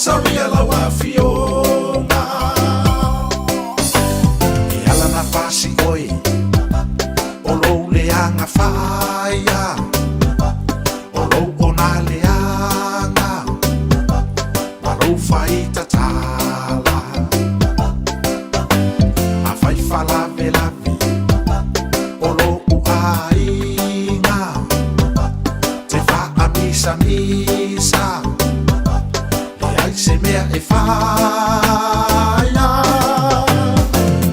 Saria la wafiona e ala na fasi oi olo leanga faia olo ona leanga malo fai tatala a fai fala velavi olo uainga te fa amisa misa se mea e whaia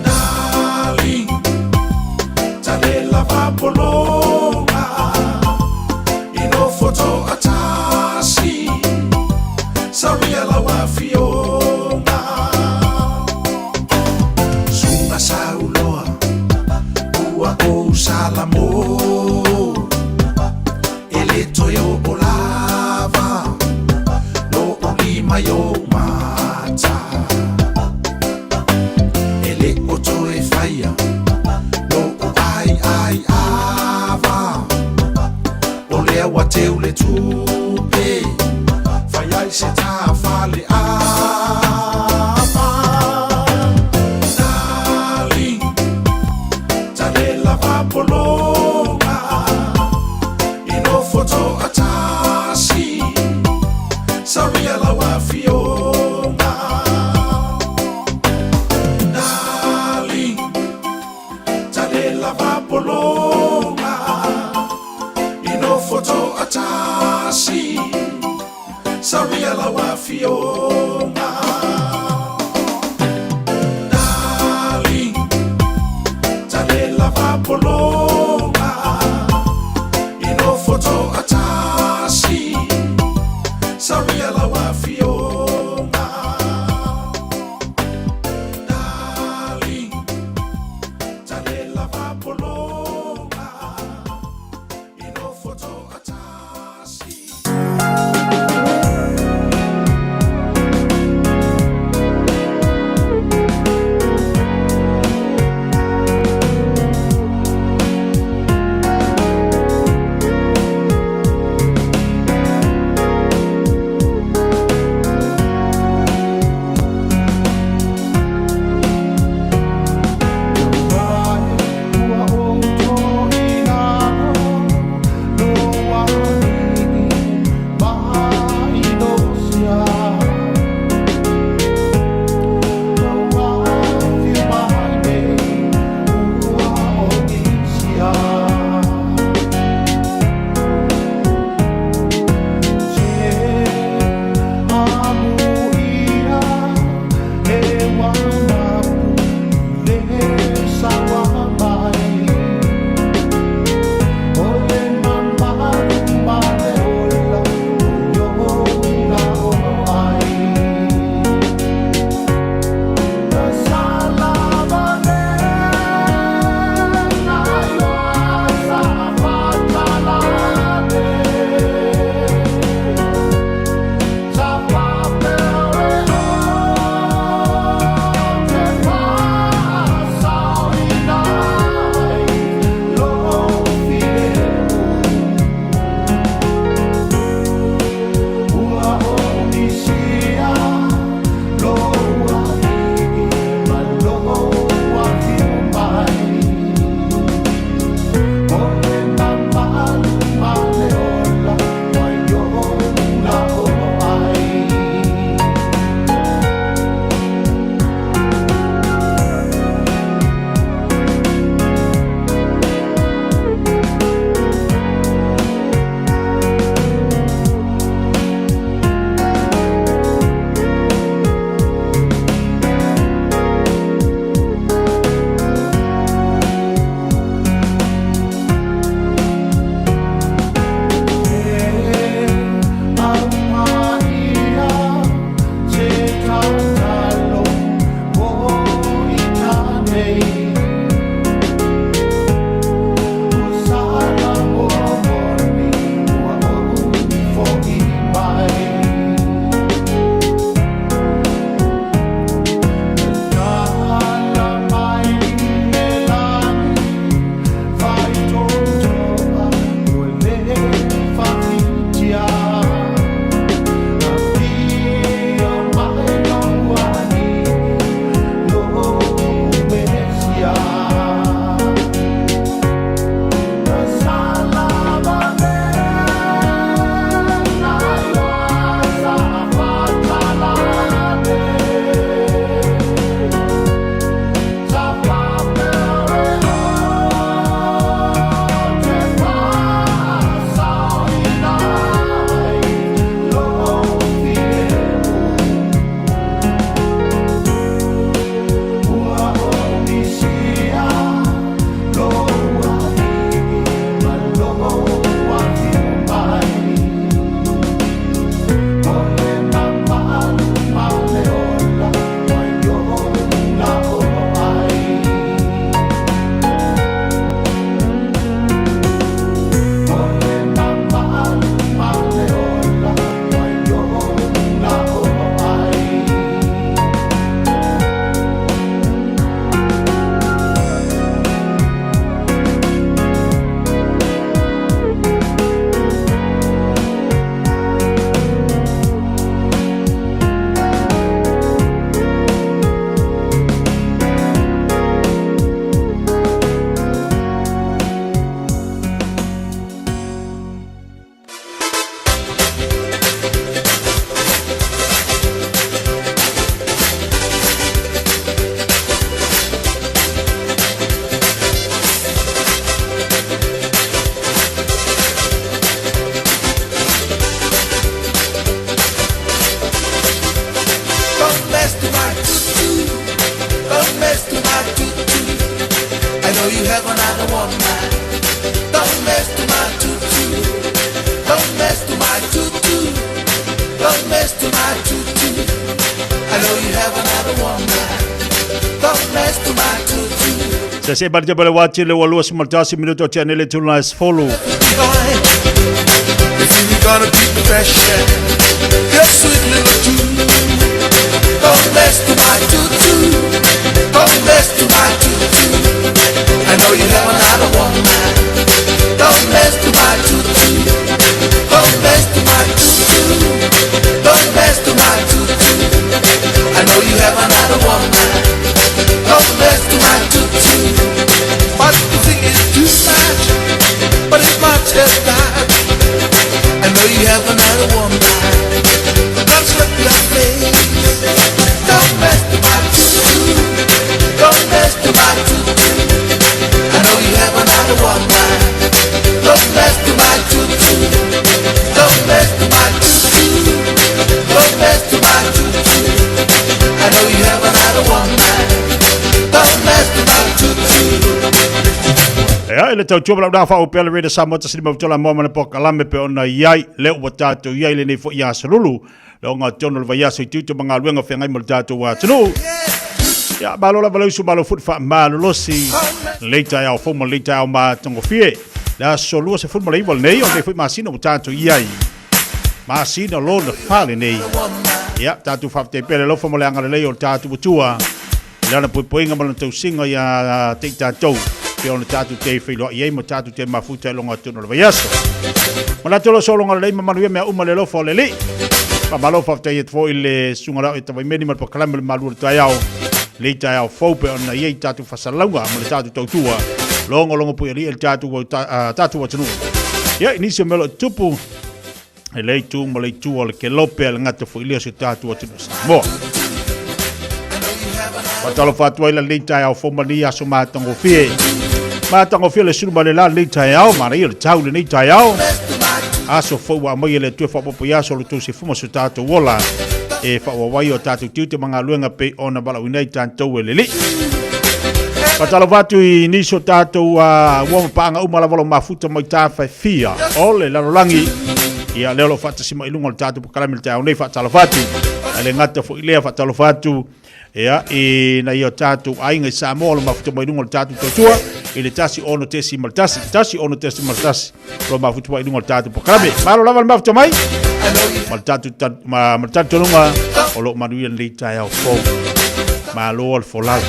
Darling, tale lava polonga Ino foto atasi Saria la wafionga Sunga sauloa Ua o salamo Ele toyo olava Mayo mata ele oto e faia no ai ava ole wa te ule tupe faia se ta fale ava Darling, tale lava polonga ino foto atasi Saria la wafiona Darling, tale lava polonga Ino foto atasi Saria la wafiona Darling, tale lava polonga Ino foto atasi Saria la wafiona Darling, tale lava polonga Ino foto atasi Se se barja bale wati le walua simaltasi minuto channel tuna is follow. If you gonna keep the passion, your sweet little tune. Don't mess to my tutu. Don't mess to my tutu. I know you have another woman. Don't mess to my tutu. Don't mess to my tutu. Don't mess to my tutu. I know you have another woman. Don't mess to my tutu. But the thing is too much. But it's much as that. I know you have another woman. Don't slip your face. Don't mess to my tutu. Don't mess to my tutu. I know you have another woman. Don't mess to my tutu. Don't mess to my tutu. Don't mess to my tutu. I know you have another woman. Don't mess to my tutu. Ya ile tau tūpala una whao pēle reda Samoa tasiri mawtola mōmana po kalame pe ona iai leo wa tātou iai le nei fo ia sarulu leo ngā tono le vaiaso i tiutu mga luenga whengai mo le tātou wa tanu ya malola valausu malo fut wha malolosi leita au fomo leita au ma tongo fie la solua se fut mo leiwa nei o nei fut masina mo tātou iai masina lo le whale nei ya tātou whafte pēle lofa mo le angara lei o tātou utua lana puipoinga mo le tau singa ia te tātou on tatu te filo ye mo tatu te mafuta longa tuno le vaiaso mala tolo solo ngala le manuia me uma le lofo le li pa malofa te yet fo ile sungala e tawai meni mal po kalamel malu tayao le tayao fo pe on ye tatu fasalanga mo le tatu tautua longo pu ile tatu tatu wa tunu ye inisio melo tupu le tu mo le tu o le ke lope al ngata fo ile se tatu wa tunu mo patalo fatwa ile le tayao fo mania so matango fie matango fia le sunu malela le taiao mara ile tau le nei taiao aso fo wa mai le tu fo popo ya so tu se fuma so tato wola e fa wa wai o tato tiute manga luenga pe ona bala winai tanto weleli patalo vatu i niso tato wa panga umala volo mafuta mai ta Fiafia ole la langi ia le lo fata sima ilungo tato kala mil tau nei fatalo vatu ale ngata fo ile fatalo vatu ia e na io tato ainga Samoa mafuta mai ilungo tato totua ile tasi ono tesi maltasi ono tesi maltasi lo mafuta mai ilungo tato pokabe malo lava mafuta mai maltatu lunga o lo manuia le tai au fo malo al folal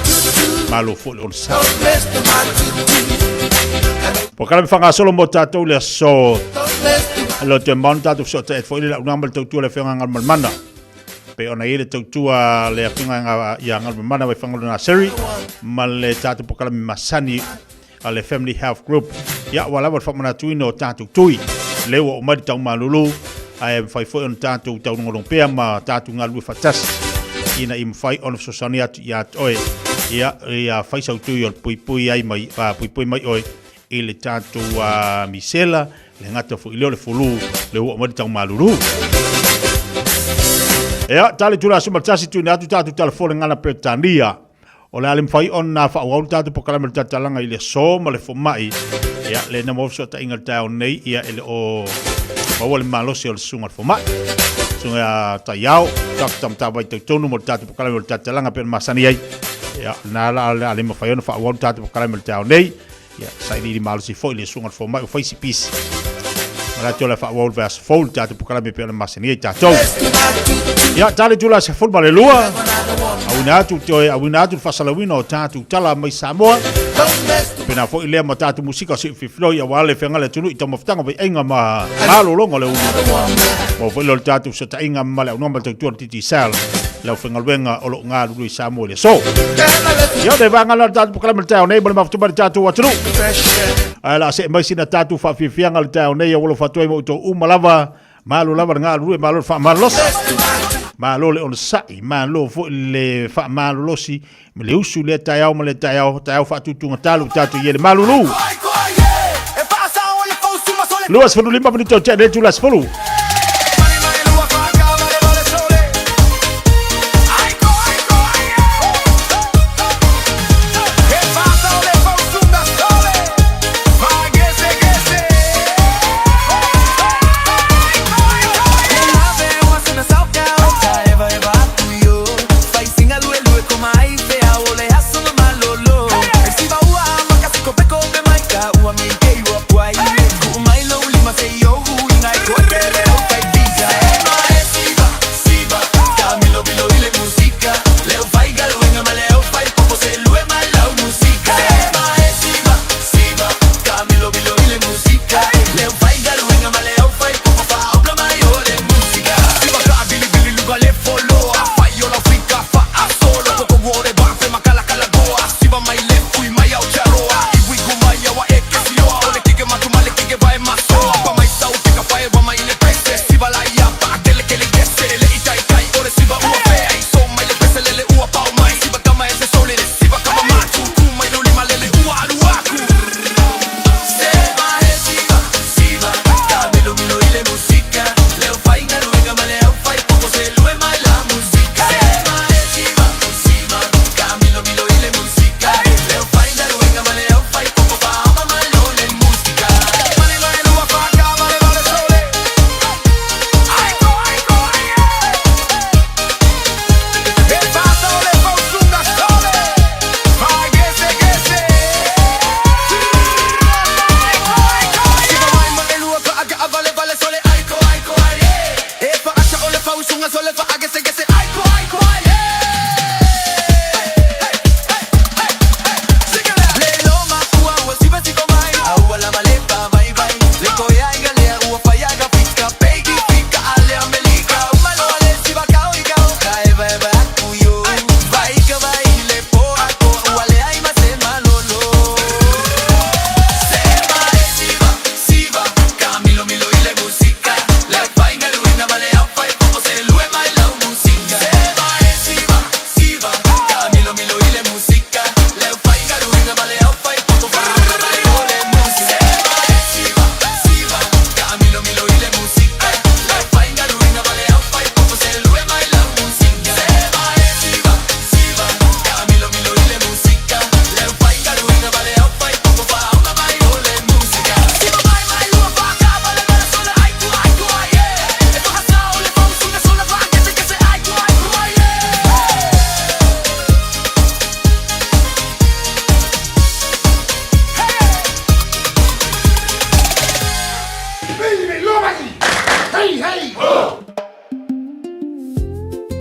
malo fo on sa pokabe fanga solo mo tato le so lo te monta tu so te fo ile la ngambal tu le fanga ngal mana pe ona ile tautua le afinga ya ngal mana we fanga na seri mal tatu pokala masani ale family health group ya wala wa famana tuino tatu tui lewo o mari tau malulu ai fai fo on tatu tau ngolong pe ma tatu ngalu fatas ina im fai on sosania ya oi ya fai sau tui on pui ai mai pui mai oi ile tatu misela le ngata fo ile le fulu lewo o mari tau malulu ya tali tula suma tasi tu na tu tatu telefone ngana petania o le alim fai on na fa o tatu pokala mer tatalanga ile so ma le fo mai ya le na mo so ta ingal tau nei ya ele o o le malo se o sunga fo mai sunga ta yao tak tam ta bai tu no mo tatu pokala mer tatalanga per masani ai ya na la alim fai on fa o tatu pokala mer tau nei ya sai di malo si fo ile sunga fo mai o fai si pis la tola fa wol vers fol tatu pokala me per masani ai tatu ya tali tula se fol bale lua awinatu fasalawino tatu tala mai Samoa pena fo ile ma tatu musika se fiflo ya wale fengale tunu ita maftanga be enga ma malo longo le mo fo lo tatu se ta enga male no ma tatu titi sal la fengal wenga olo nga lu Samoa le so ya de vanga la tatu pokala me tau nei bole maftu ba tatu wa tunu ala se mai sina tatu fa fianga le tau nei wolo fatoi mo to umalava malo lava nga lu malo fa malos malo le on sai malo fo le fa malo losi le usu le taiao ma le taiao fa tutunga talu tatu ye le malo lu luas fo lima minuto che le tulas fo lu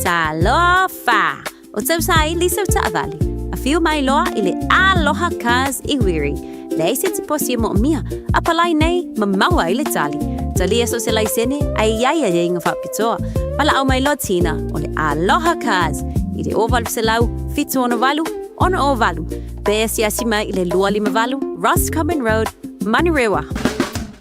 Talofa. O tau sai lisa taavali. A fiu mai loa ile aloha kaz iwiri. Lei se te posi mo mia. A palai nei mamaua ile tali. Talia so se lai sene ai yaya ye inga whapitoa. Pala au mai lotina o le aloha kaz. I le ovalu se lau, fitu ono valu, ono o valu. Pea si asima i le lua lima valu, Ross Common Road, Manurewa.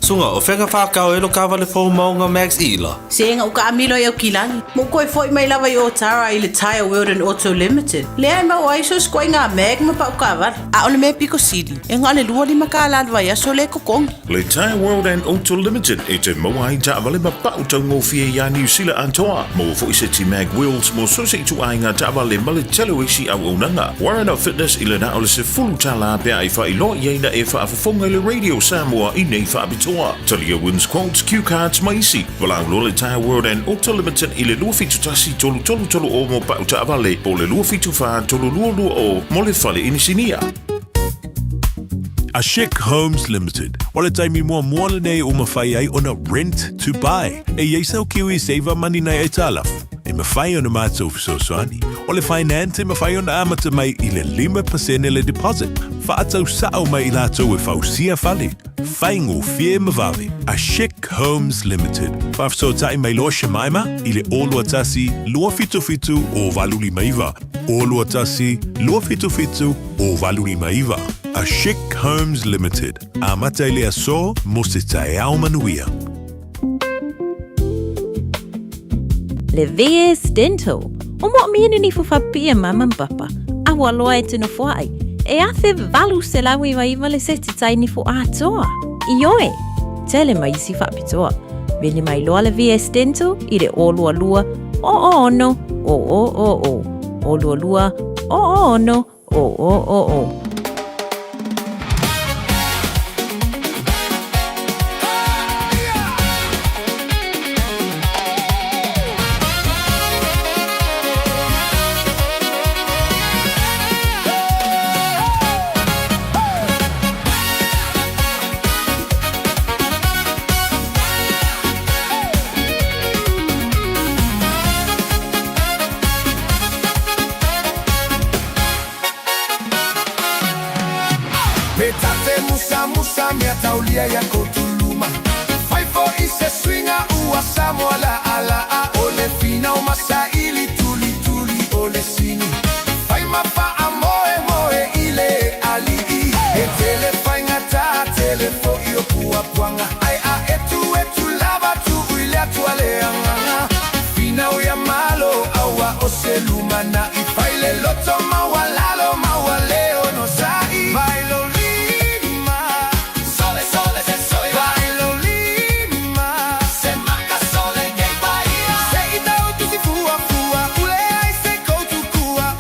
Sunga o whenga whakao elo kawale fo maunga Max Ila. Senga uka amilo i au kilani. Mo koe foi mai lawa i o tara i le Tire World and Auto Limited. Lea ma o aiso skoi ngā meg ma pa uka avar. A ole me piko sidi. E ngā le lua lima ka alalwa ia so le kokong. Le Tire World and Auto Limited e te maua i ta avale ma pa utau ngō fie ia New Zealand antoa. Mo fo i se ti mag wheels mo so se tu ai ngā ta avale ma le telo isi au unanga. Warren Fitness i le na ole se fulu tala pia i wha i lo i eina e wha afafonga le Radio Samoa i nei wha abitoa. Talia wins quotes, cue cards, maisi. Walau lo le Tire World and Auto Limited i le lua fitu tasi tolu o mo pa uta avale. Po le lua fitu wha tolu lua o mo le fale inisinia. Ashik Homes Limited. Wala taimi mua le nei o mawhai ai ona rent to buy. E yeisau kiwi saver money nei e talaf. E mawhai ona mātou fisoswani. O le finance e mawhai ona amata mai i le 5% le deposit. Whaatau sao mai i lātou e whausia whale. Whaingo fie mawave. Ashik Homes Limited. Whafsotai mai loa Shemaima i le olua tasi lua fitu o valuli maiva. Olua tasi lua fitu o valuli maiva. Ashik Homes Limited. Amata ile aso mo se tae au manuia. Le VS Dental. O mo miene ni fufapia mama papa. Awa loa e tino fuai. E athe valu se lawi waiva le se te tai ni fu atoa. Ioe. Tele mai si whapitoa. Veni mai loa le VS Dental i le olua lua. O no. O. Olua lua. O no. O. Metate musa mea taulia ya kotuluma. Fai fo i se swinga ua Samoa la ala a ole fina o masaili tuli ole sini. Fai mapa a moe ile ali i. E tele fai ngata tele fo i o pua puanga. Ai a etu lava tu uile atu ale anganga. Fina o ya malo awa o se lumana. I fai le loto mawalalo mawaleo no sai. Bailo Fua, ule ai se koutu kua.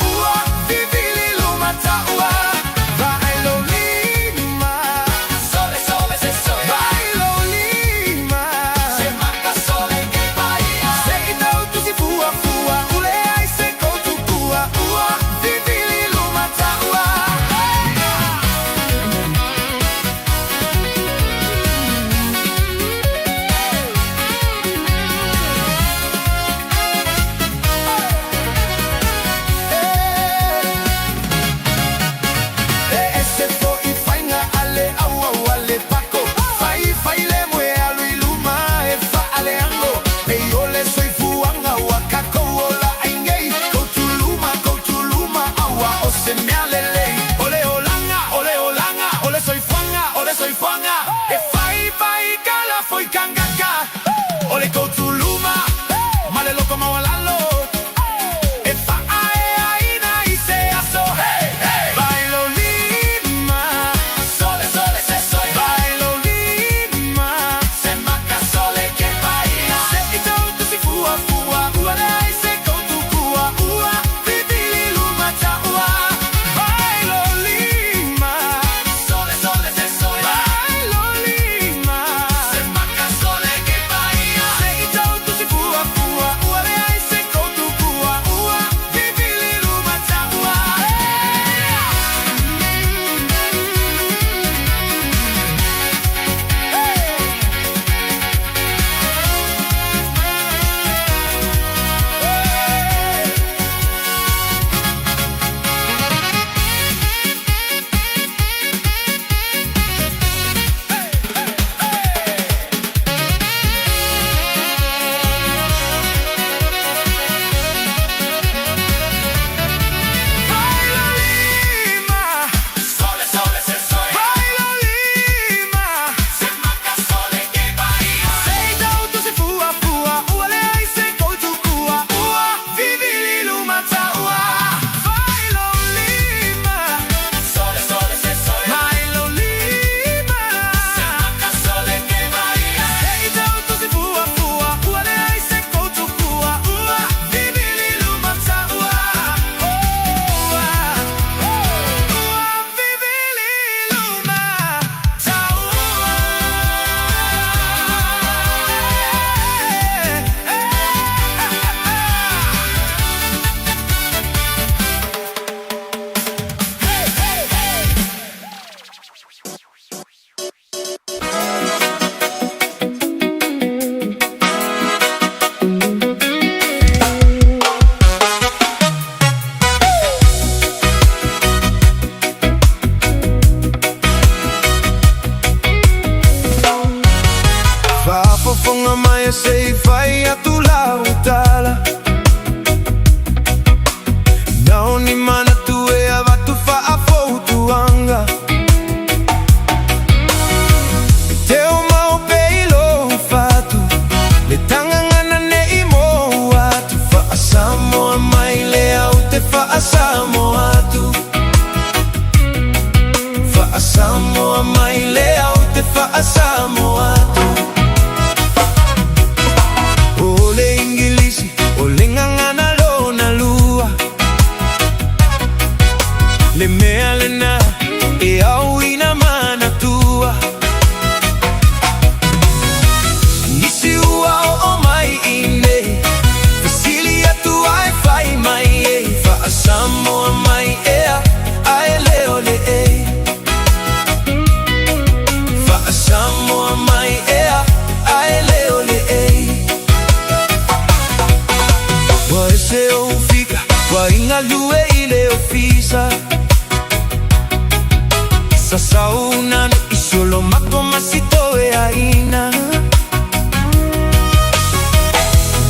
sauna isolo mako masito e aina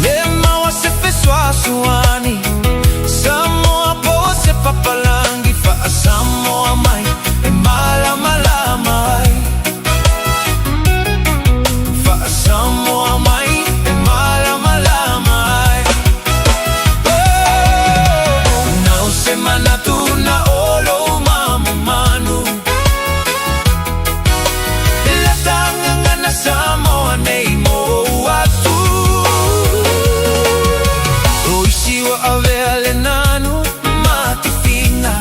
lema wase feswa suani Samoa po se papalangi fa Samoa mai e mala mala mai fa Samoa mai e mala mala mai na semana tu na olo mamu manu la tanga na Samoa nei mo atu oishiwa ave ale nanu mati fina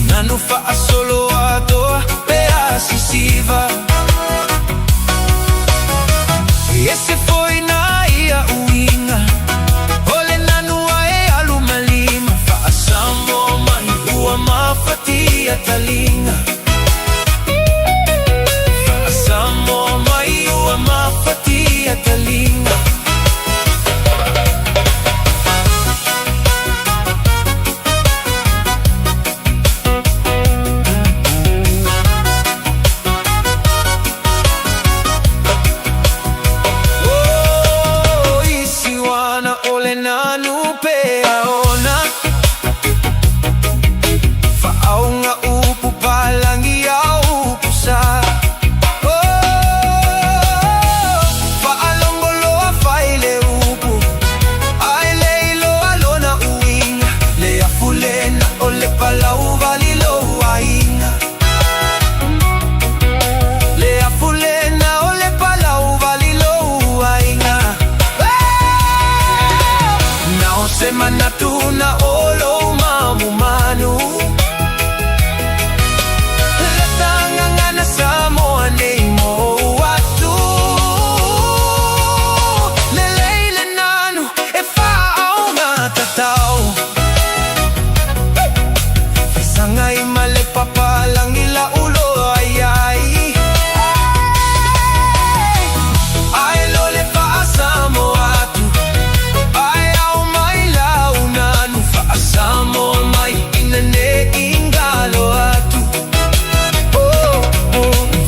nanu fa solo adoa pe asisiva esse foi na ia uinga ole nanu ai alumalima fa Samoa mai ua mafatia talinga fa Samoa mai ua mafatia talinga semana tuna olo mamu manu latanga na Samoa nei mo atu leleile nanu e fa au matatau sangai male papalangi la ulo ai ai ai lole fa Samoa Samoa mai inane ingalo atu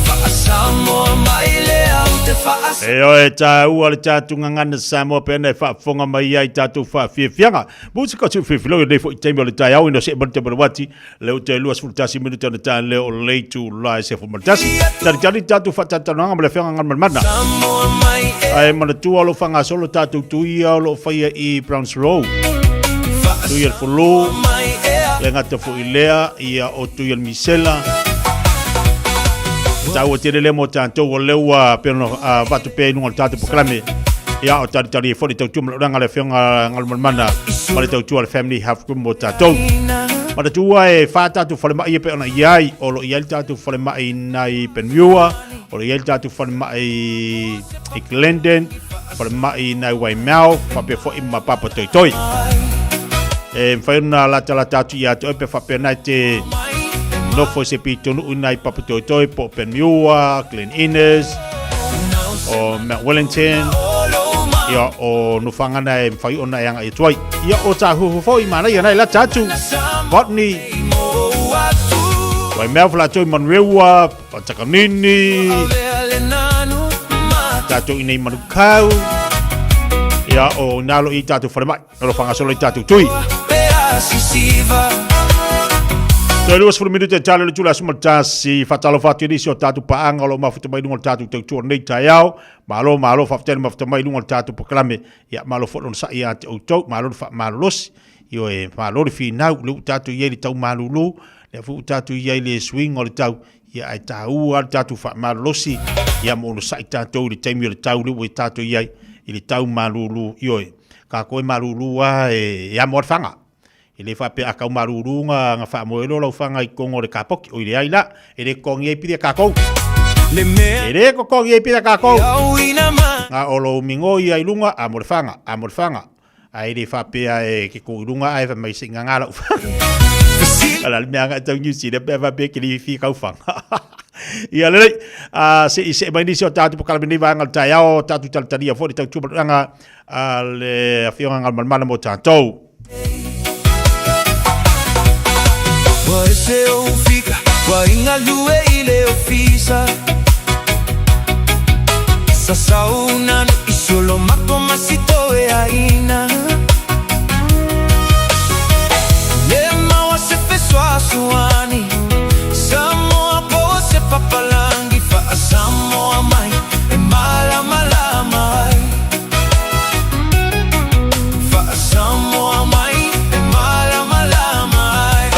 fa Samoa mai le au te fa e tau ale tatu ngangana Samoa pena fa fonga mai ai tatu fa fianga musika tu fifilo de fo tembo le tai au no se bante wati le te luas fultasi minuta na ta le o le tu la se fo martasi tari tatu fa tatu ngam le fianga ngam mana Samoa mai ai mana tu alo fanga solo tatu tu ia lo fa i Browns Road tu ia fulu le ngata fu ilea ia o tu ia misela tau te le mo tanto o lewa peno vatu pe no tatu proclame ia o tari fo te tu ranga le fionga ngal mana ma le tu al family have group mo tato ma tu e fa tatu fo le mai pe ona iai o lo iai tatu fo le mai nai penua o lo iai tatu fo le mai i Glendon fo le mai nai Waimau fa pe fo i ma papa toi e faina la tatu ia to pe fa pena te no fo se pito no unai papa toi po penua Glen Innes o Mount Wellington ia o no fangana e fai ona yang ai toi ia o ta hu fo i mana ia nai la tatu Botany wai mea fla toi manrewa patakanini tatu inei manukau ia o nalo i tatu whalemai ero whanga solo i tatu tui Toi luas fulu minuto e talo le tula suma tasi fatalo fatu inisi o tatu paanga lo mafuta mai lunga tatu te tua nei taiao malo faftene mafuta mai lunga tatu poklame ia malo foton sa ia te autou malo fa malos io e malo fi nau lu tatu ye li tau malulu le fu tatu ye le swing o le tau ia ai tau al tatu fa malosi ia mo no sa tatu le taimi le tau lu tatu ye ili tau malulu io e ka koe malulu wa e ia mo fanga ele fa pe aka maruru nga fa moelo lo fanga I kongo le kapoki o ile aila ele kongi e pide kako ele ko kongi e pide kako nga olo mingo I ilunga amor fanga ai le fa pe e ke ko ilunga ai fa mai singa ngala ala me anga tau nyusi le pe fa pe ke li fi ka fanga ia le se mai ni so tatu po kala ni vanga taiao tatu taltania fo tau tuba nga le afionga ngal malmala mo tantou Wa ese o fika, wa inga lue ile ofisa. Sasa unano isolo mapo masito e aina. Lema wa se feswa suani. Samoa po se papalangi fa Samoa mai. E mala mala mai. Fa Samoa mai. E mala mala mai.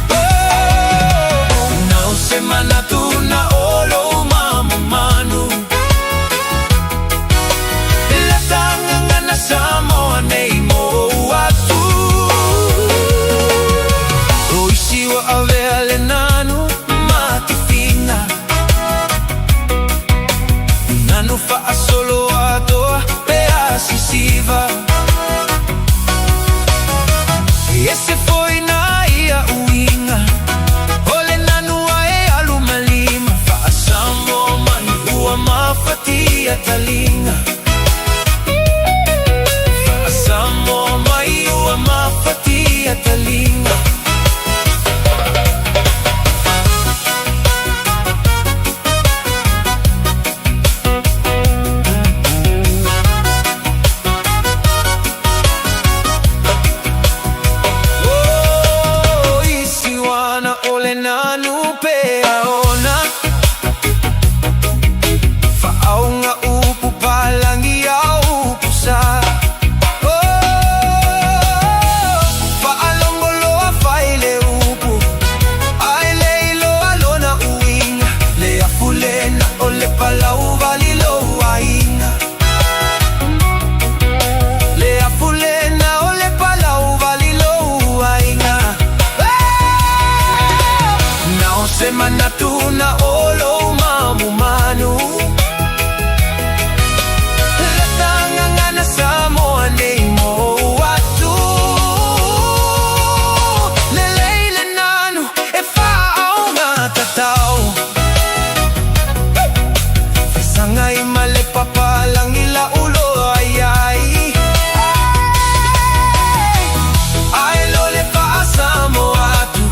Oh, now se manatu na olo mama manu. Samoa nei mo atu. Oishi wa avea le nanu mati fina. Nanu fa solo atoa pe asisiva. Ese foi na ia uinga. Ole nanu ae alumalima. Fa Samoa mani ua mafatia talinga. Samoa mai ua mafatia talinga. Oh, isi wana ole nanu pe aona. Faaunga upu palangi au pusa. Palau valilo wainga. Le afulena ole palau valilo wainga. Nao se manatu na olo mamu manu. Latanga ngana Samoa nei mo watu. Le leile nanu e fa'au matatau. Sangai male papalang ila ulo ay ay. Ay lole pa Samoa tu.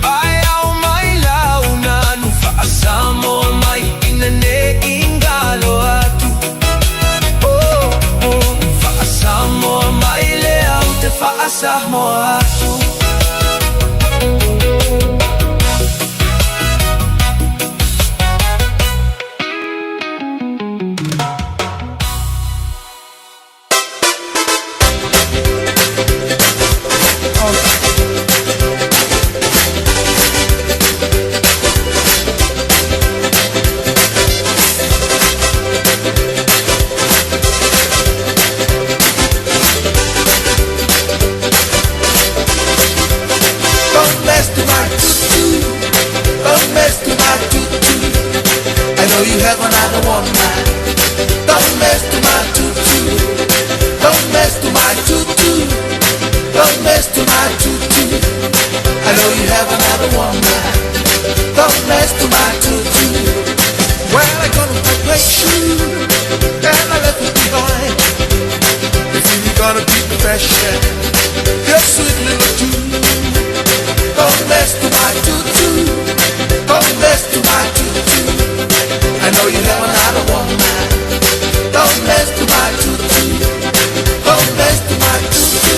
Ay au mai launanu fa Samoa mai inane ingalo atu. Oh oh fa Samoa mai le au te fa Samoa tu. You have another woman. Don't mess to my tutu. Don't mess to my tutu. Don't mess to my tutu. I know you have another woman. Don't mess to my tutu. Well, I got a great shoe and I left it behind. If you gonna keep the fashion, your sweet little too. Don't mess to my tutu. Don't mess to my tutu. I know you have another woman. Don't mess to my tutu. Don't mess to my tutu.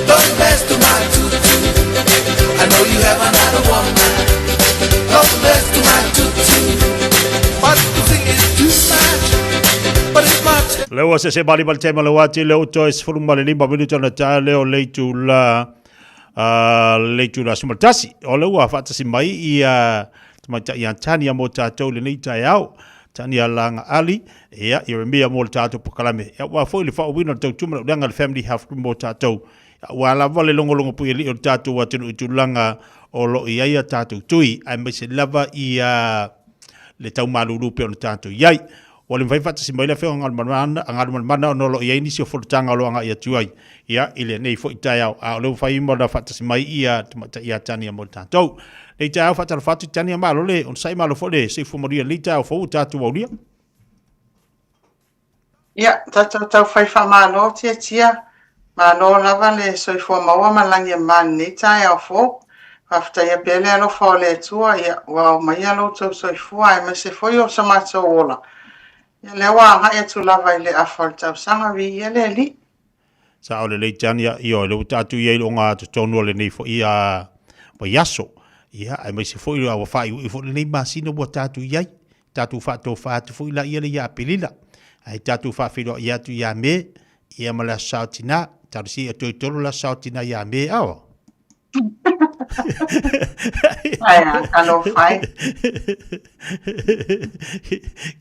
Don't mess to my tutu. I know you have another woman. Don't mess to my tutu. But the thing is too much. But it's much. Leo se bali bal tema le wati leo choice fulum bali limba minuto na ta leo leitu la sumatasi. O leo wa fatasi mai ia Mata ia tani ya mo tātou le nei tai au, tani ya langa ali, ia Yeremia mo tātou pakalame. Ia wa foi le whao wina tau tumana ulenga le family health mo tātou. Ia wa lava le longolongo pui li o tātou wa tenu utulanga o lo ia tātou tui, ai mai se lava ia le tau malulu pe o tātou iai. O le mwhai fatasi mai le wheo angalu mana o nolo ia inisi o whulutanga o loanga ia tuai. Ia ile nei fo i tai au, a o leo whai mo la fatasi mai ia tamata ia tani ya mo tātou. Nei tau whatara whatu tani a malo le, on sai malo fole, se fumoria li tau fau tātu au lia. Ia, tau whai whamalo tia, Ma no lava le soifua maua malangi e mani tai au fo. After ia pele alo fo le tua ia wa mai alo tau soifua e me se foi o samato ola. Ia le wa nga e tu lava i le afal tau sanga vi ia le li. Sa o le tania i o le tatu ia o ngā tonu le nei fo ia pa yaso. Ia ai mai se foi o fai i fo le nei masino bo tatu iai. Tatu fa to fa tu foi la ia le ia pelila. Ai tatu fa filo ia tu ia me ia mala sautina tatu si to tolu la sautina ia me ao. Ai kalo fai.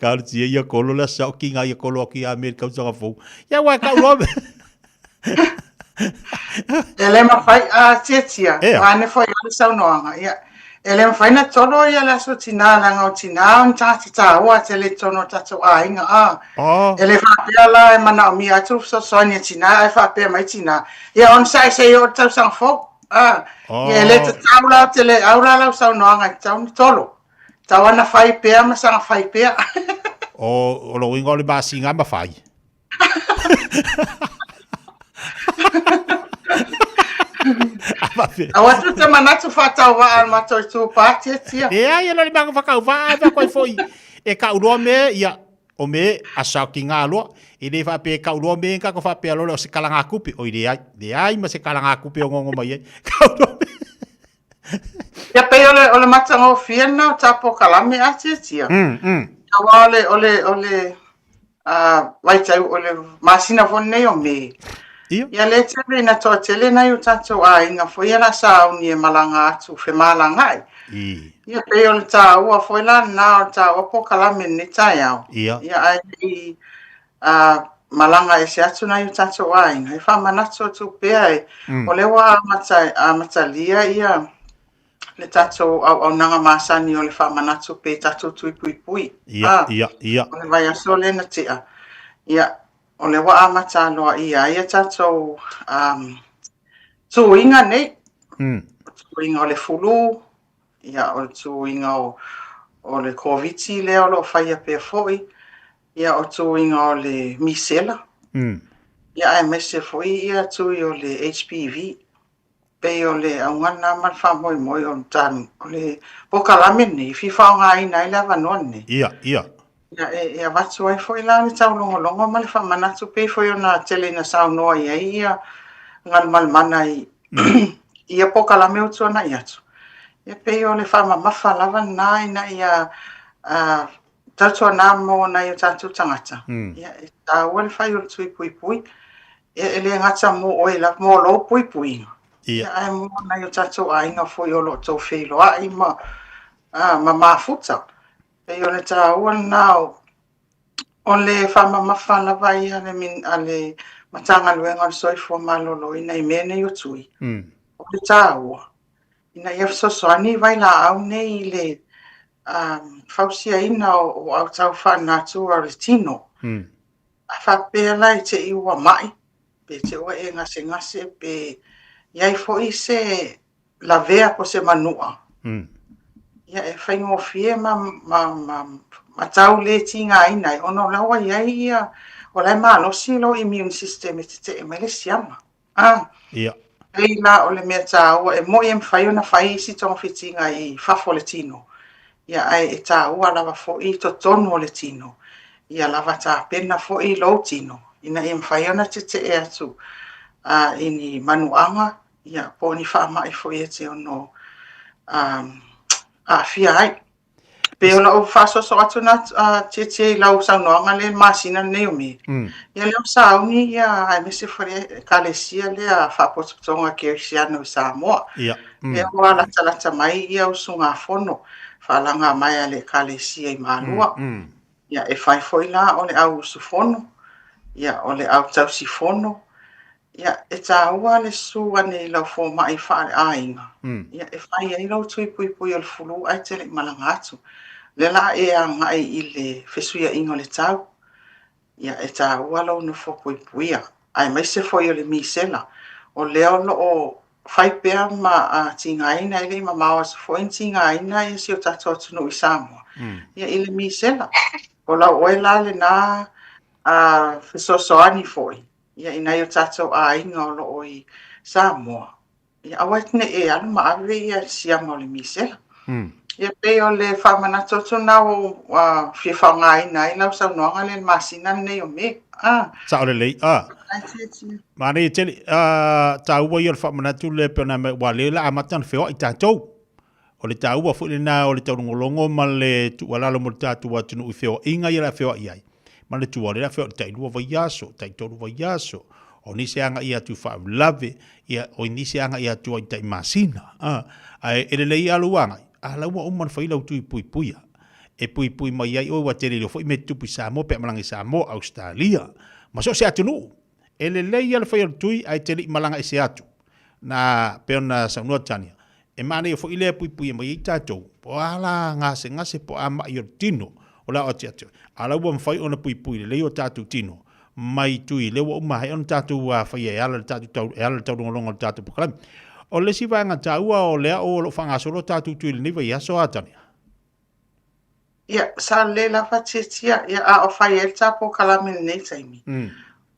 Kalau tia ia kolo la sau ki nga ia kolo ki a me kau sa fo. Ia wa ka lo. Ele ma fai a tietia. Ane foi o sau noanga. Ia. Ele ma fai na tolo ia la so tina la ngau tina on tati ta wa tele tono tatu a inga a. Ele fa pia la e mana mi atu so sonia tina e fa pia mai tina. Ia on sai se o tau sang fo. Ia le te taula tele aura la sau noanga tau ni tolo. Tau ana fai pia ma sanga fai pia. O lo ingo le ba singa ma fai. Awa tu te manatu fatau wa al mato tu pati tia. Ia lo le bang fakau va ko foi. E ka ulo me ia o me asa ki nga lo i le fa pe ka ulo me ka ko fa pe lo se kalanga kupi o i de ai ma se kalanga kupi o ngongo mai ka ulo. Ya pe ole matango fiena tapo kalame ati tia. Awa ole vai tau ole masina fonne o me. Ia le tele na to tele na yu tato a inga foi la sa uni e malanga atu fe malanga ai. Ia pe ole ta ua foi la na ta opo kalame ni tai au. Ia ai malanga e se atu na yu tato a inga. E fa manato tu pe ai. Ole wa matalia ia le tato au nanga masani ole fa manato pe tato tui pui pui. Ia. Ole vai aso le na tia. Ia ole wa amata loa ia tato tu inga nei. Tu inga ole fulu. Ia ole tu inga ole koviti le o lo fai pe foi. Ia o tu inga ole misela. Ia e mese foi ia tu ole HPV. Pe ole aungana man fa moi on tan ole pokalame ni fi fa nga ina ila vanone. Ia. Ia watu ai foi la ni tau longo ma le fa manatu pe foi ona tele na sau noa ia ngal mal mana ia pokalame o tsona ia tu. Ia pe ole fa mafa lava na ina ia tatu na mo na ia tatu tangata. Ia ta wel fa yo tui pui. Ele ngata mo o ila mo lo pui. Ia ai mo na yo tatu ai nga foi o lo to felo ai ma mafuta. E ole ta wan now ole fa mafa lava ia le min ale matanga luenga soi fo malolo ina imene yo tui. Ole ta ua. Ina ia so ani vai la au nei le fausia ina o au tau fa na tu aritino. A fa pe la te i ua mai. Pe te ua e ngase pe iai fo i se la vea po se manua. Ia e whaingo fie ma tau le tinga inai. Ono lawa iai ia o lai malosi lo immune system e te me le siama. Ia. Ei la o le mea tāua e mo i mwhai ona whai si tonga whitinga i whafo le tino. Ia ai e tāua lava fo i to tonu o le tino. Ia lava tā pena fo i lo tino. Ina i mwhai ona te e atu. Ini manuanga. Ia po ni wha mai fo i te ono fia ai. Pe ona o faso so atu na te lau sau noanga le masina neo me. Ia leo sauni ia ai mese fore kalesia le a whapotonga kerisiano i Samoa. Ia hoa lata mai ia usunga fono. Whalanga mai a le kalesia i malua. Ia e whai foi la o le au usufono. Ia o le au tausi fono. Ia e tāua le sua nei lau fo mai whaare ainga. Ia e whai ai lau tui pui o le fulu ai te le malanga atu. Le la e a ngai i le fesuia ingo le tau. Ia e tāua lau no fo puia. Ai mai se foi o le misela. O leo lo o whai pea ma tinga ina i le ma maua se foi tinga ina i si o tato atunu i Samoa. Ia i le misela. O lau oe la le na fesosoani foi. Ia ina yo tātou ainga o lo i Samoa. Ia awatne e anu maawe ia siama o le misela. Ia pe o le whamanato tuna o Fiafia Mai nai lau sau noanga le masina nei o me. Sa ole lei. Mane tele ta ua yo fa manatu le pena me wale la amatan feo i tātou. O le ta ua fu le na o le tau ngolongo ma le tu wala lo mo tatu wa tunu feo inga ia feo ia. Ma le tu wale la feo tai lua vaiaso, tai toru vaiaso. O ni se anga ia tu fa lave ia o ni se anga ia tu tai masina. Ai ele le ia luanga. Ala ua umman fa ila tu pui puia. E pui pui mai ai o wa tele lo fo me tu pi Samoa pe malangi Samoa Australia. Ma so se atunu. Ele leia le whaiar tui ai te li malanga i se atu. Na peona sa unua tania. E mane o ile pui pui mai i tātou. Po ala ngase po ama i o tino. O la o te atu. Ala ua mwhai ona pui pui le leo tātou tino. Mai tui lewa umahai ona tātou whai e ala le tātou tau. E ala le tau rongalonga le tātou pukalami. O le si vanga tāua o lea o lo whangasoro tātou tui le niwa i aso atania. Ia, sa le la whatia. Ia a o whai e tāpo kalami nei taimi.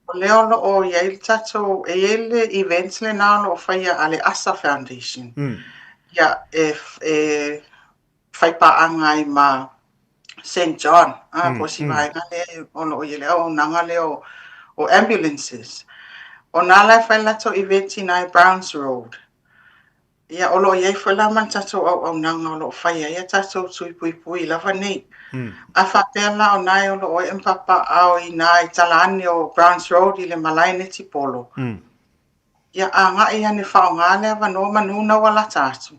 O leo lo o iei tato e ele events le nao lo o whaia ale Asa Foundation. Ia e whaipaanga i ma St. John. Po si vaenga le o lo o iele o nanga le o ambulances. O nala e whailato event i nai Browns Road. Ia o lo iei whailaman tato au nanga o lo o whaia. Ia tato tui pui pui lava nei. A whapela o nai o lo o empapa au i nai talani o Browns Road i le malaine ti polo. Ia a nga ia ne whaonga le wano manuna wala tātu.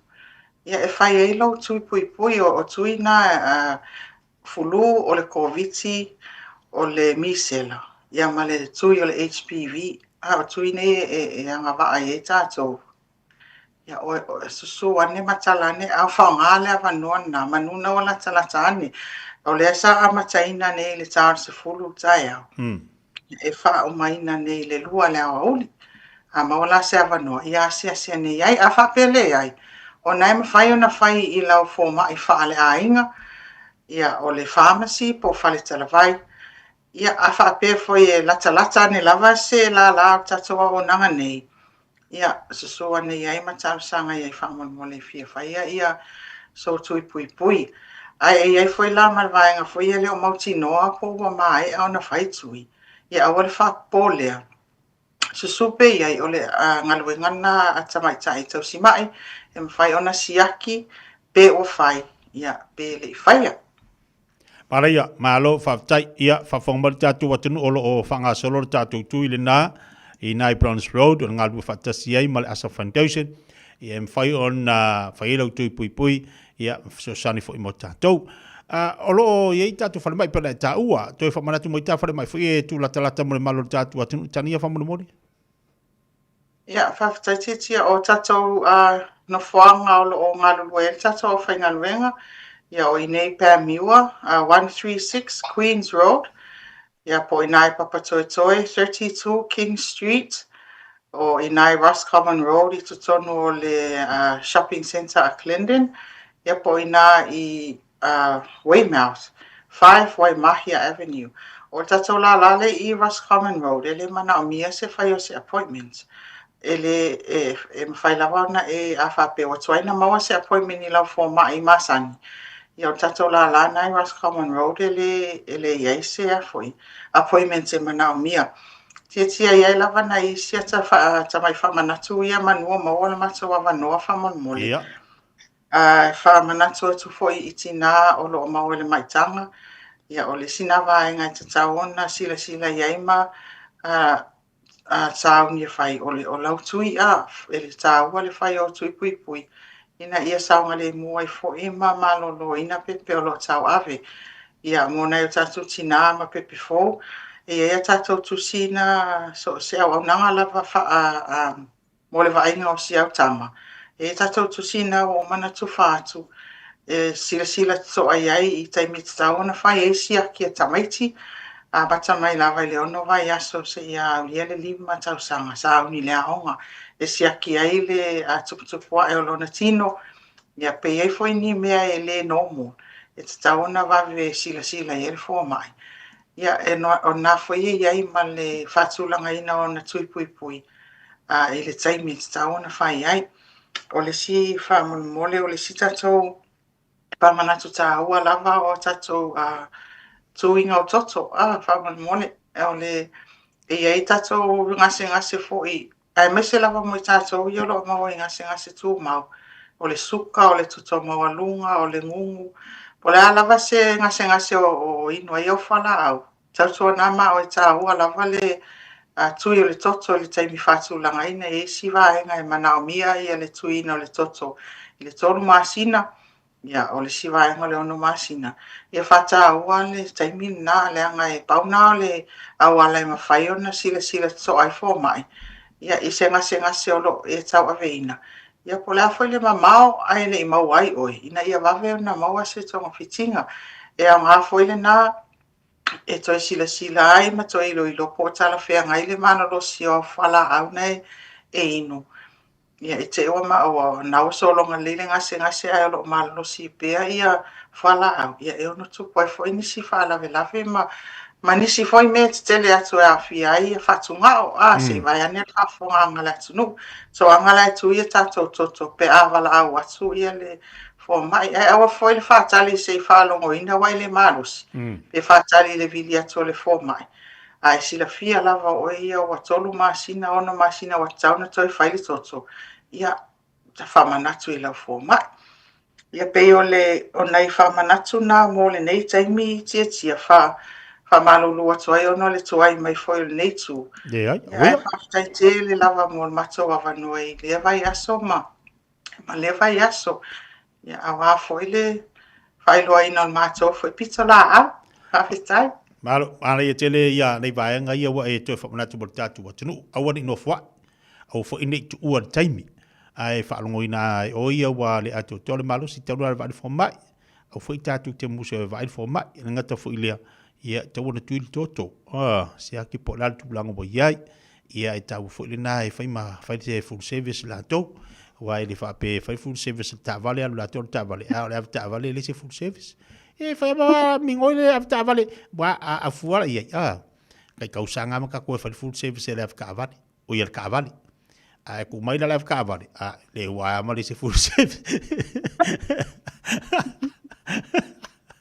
Ia e whai e lau tui pui pui o tui na fulu o le koviti o le misela. Ia ma le tui o le HPV. O tui ne e anga waa e tātou. Ia o susu ane matalane a whaonga le wanoa na manuna wala talatane. O le sa amataina nei le tāra se fulu tai au. E wha o maina nei le lua le awa uli. A mawala se awanoa. Ia se nei ai. A wha pele ai. O nai mawhai o na whai i lau fōma i wha le ainga. Ia o le pharmacy po whale talavai. Ia a wha pe foi e lata ne lava se la tatoa o nanga nei. Ia susua nei ai matau sanga i whamon mo le fia whaia. Ia so tui pui pui. Ai foi la malvaenga foi ele o mauti noa po wa mai au na fai tui. Ia awale fa polea. Susupe ia o le ngaluenga na atamai tai tau si mai. E mwhai ona siaki pe o fai. Ia pe le whaia. Para ia, malo whaftai ia whawhongmari tātou watunu olo o whangasolo tātou tui le nā i nai Browns Road o ngalu whatasi ai ma le Asa Foundation. Ia mwhai ona whailau tui pui pui. Ia, so sani fo i mo tātou. Olo o iei tātou whare mai pera e tā ua, toi whamanatu mo i tā whare mai, fo i e tū lata mo le malo tātou atunu, tania whamunu mori? Ia, whawhataititia o tātou no whaanga o ngā lulue, tātou o whainga luenga, ia o i nei pēr miua, 136 Queens Road, ia po i nai Papatoetoe, 32 King Street, o i nai Roscommon Road, i tutonu o le shopping centre a Clendon, ia po ina i Weymouth, 5 Waimahia Avenue. O tatou la lale i Roscommon Road, ele mana o mia se whai o se appointments. Ele e mwhai lawa na e a whape o tuaina maua se appointment i lau fōma i masani. Ia o tatou la la na i Roscommon Road, ele iei se a fwoi. Appointments e mana o mia. Tia iei lawa na i sia tamai whamanatu ia manua maua le matua wanoa whamon mole. Ia. Whamanatu atu foi i tina o lo o mawele maitanga. Ia o le sinawa e ngai tataona sila iei ma tauni e whai o le o lau tui a. E le taua le whai o tui pui pui. Ina ia saunga le mua i fo i ma malolo ina pepe o lo tau ave. Ia mona i o tatu tina ma pepe fo. Ia tatu tu sina so se au nanga lava mo le vainga o si au tama. E tatou tusina o mana tu whātu. Sila to ai i taimita tau na whai e siaki a tamaiti. A bata mai lawa i leono vai aso se ia ulia le lima tau sanga sa uni lea honga. E siaki ai le tuputupua e olona tino. Ia pe ei foi ni mea e le nomo. E tau na vave sila i ele fō mai. Ia o nā whai iai ma le whātulanga ina o na tui pui pui. I le taimi te tau na whai ai. O le si whamole o le si tatou pamanatu tā ua lava o tatou tuinga o toto. Whamole o le iai tatou ngase fōi. Ai mese lava mo i tatou i olo mau i ngase tū mau. O le suka, o le tuto mawalunga, o le ngungu. O le alava se ngase o inua i o whala au. Tautua nā ma o i tā ua lava le tui o le toto le taimi whātulanga ina e si vāenga e manao mia i le tui ina o le toto. I le tolu māsina, ia o le si vāenga le ono māsina. Ia whātā ua le taimi nā le anga e pauna o le awala e mawhai ona sila to ai fō mai. Ia i se ngase o lo e tau aveina. Ia po le afo le mamao ai le i mau ai oi. Ina ia wawe na maua se tonga fitinga. E a ngā fo le nā e toi sila ai ma toi ilo po tala whea ngai le mana lo si o whala au nei e inu. Ia e te oa ma o nau solonga lele ngase ai o lo mana lo si pea ia whala au. Ia e ono tupu ai fo inisi whala lawe ma nisi foi me te tele atu e awhia ai e whatungao. Se vai ane whafonga angala atu nu. So angala atu ia tatou toto pe awala au atu ia le fo mai. E awa foi le whatali se i whalongo ina wai le marusi. Pe whatali le vili atu le fo mai. Ai sila fia lava o ia wa tolu masina ono masina wa tauna toi whaili toto. Ia ta whamanatu i lau fo mai. Ia pe o le o nei whamanatu na mo le nei taimi tia whamalulu atu ai ono le tuai mai foi le nei tū. Ia whaftai te le lava mo le mato wawanua i le vai aso ma le vai aso. Ia awa foi le whailoa ina o mato foi pito la au. Whawhitai. Malo, ana ia tele ia nei vaenga ia wa e toi whamanatu mo le tātu wa tunu. Awa ni no wha. Au fo ine tu ua taimi. Ai whaalongo ina o ia wa le atu tole malo si tau nara vāli fo mai. Au fo i tātu te musa vāli fo mai. Ina ngata fo ilea. Ia te wana tuili toto. Se aki po lal tupulango mo iai. Ia e tau fo ilena e whai te full service la tau. Wa e le whape whai full service ta vale alu la tau ta vale. Le av ta vale le se full service. E whai ma mingoi le av ta vale. Wa a fuara iai. Kai kausanga maka koe whai full service le av ka vale. O ia ka vale. A ku mai la av ka vale. Le wa ma le se full service.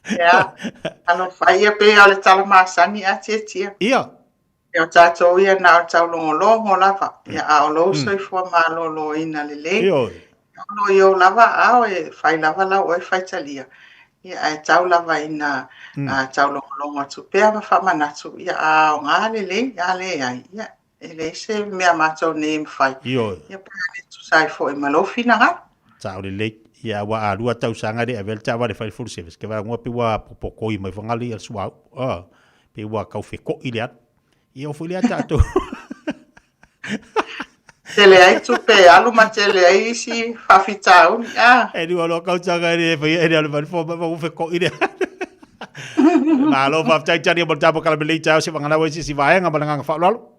Ia, ano whaia pe o le tala māsani a tia. Ia. E o tātou ia na o tau longo lava. Ia a o lou soi fua mālolo ina le le. Ia. Ono i o lava a o e whai lava lau o e whai talia. Ia e tau lava ina tau longo atu pea ma whamanatu. Ia a o ngā le ia le ai. Ia e le se mea mātou ne mwhai. Ia. Ia pea le tu sai fo i malofi na ha. Tau le ia wa a lua tau sanga de avel tava de fai full service ke va ngua pe wa popoko i mai vangali al suau pe wa kau fe ko ilia ia o fulia tato tele ai tu pe alu ma tele ai si fa fitau e di wa kau sanga de fe e al van fo va fe ko ilia ma lo va tai tani mo tapo kala beli tau se vangala wa si va nga balanga fa lo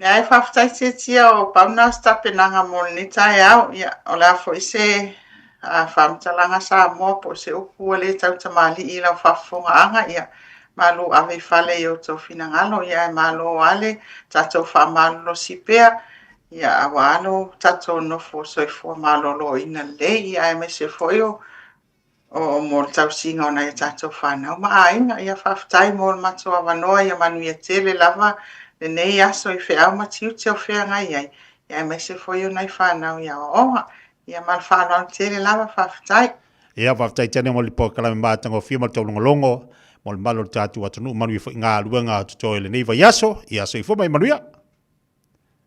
Ia e whaftai tia o pauna stape nanga mo ni tai au. Ia o la fo se whamtalanga Samoa po se upu le tau tamali i lau whafonga anga. Ia malu ave whale i o tau finangalo. Ia e malu ale tatou whamalo si pea. Ia awa alo tatou nofo soifua malolo ina le. Ia e me se foio o mo tau singa ona ia tatou whanau. Ma ainga ia whaftai mo mato awanoa ia manuia tele lava. Le nei aso i whea matiu te o whea ngai ai. Ia me se foi o nei whanau ia o oha. Ia mal whanau tele lava whawhtai. Ia whawhtai tene mo li po kalame mātanga o whia mal tau longo. Mo li malo tātu atunu manu i whi ngā luenga tuto le nei vai aso. Ia so i fo mai manuia.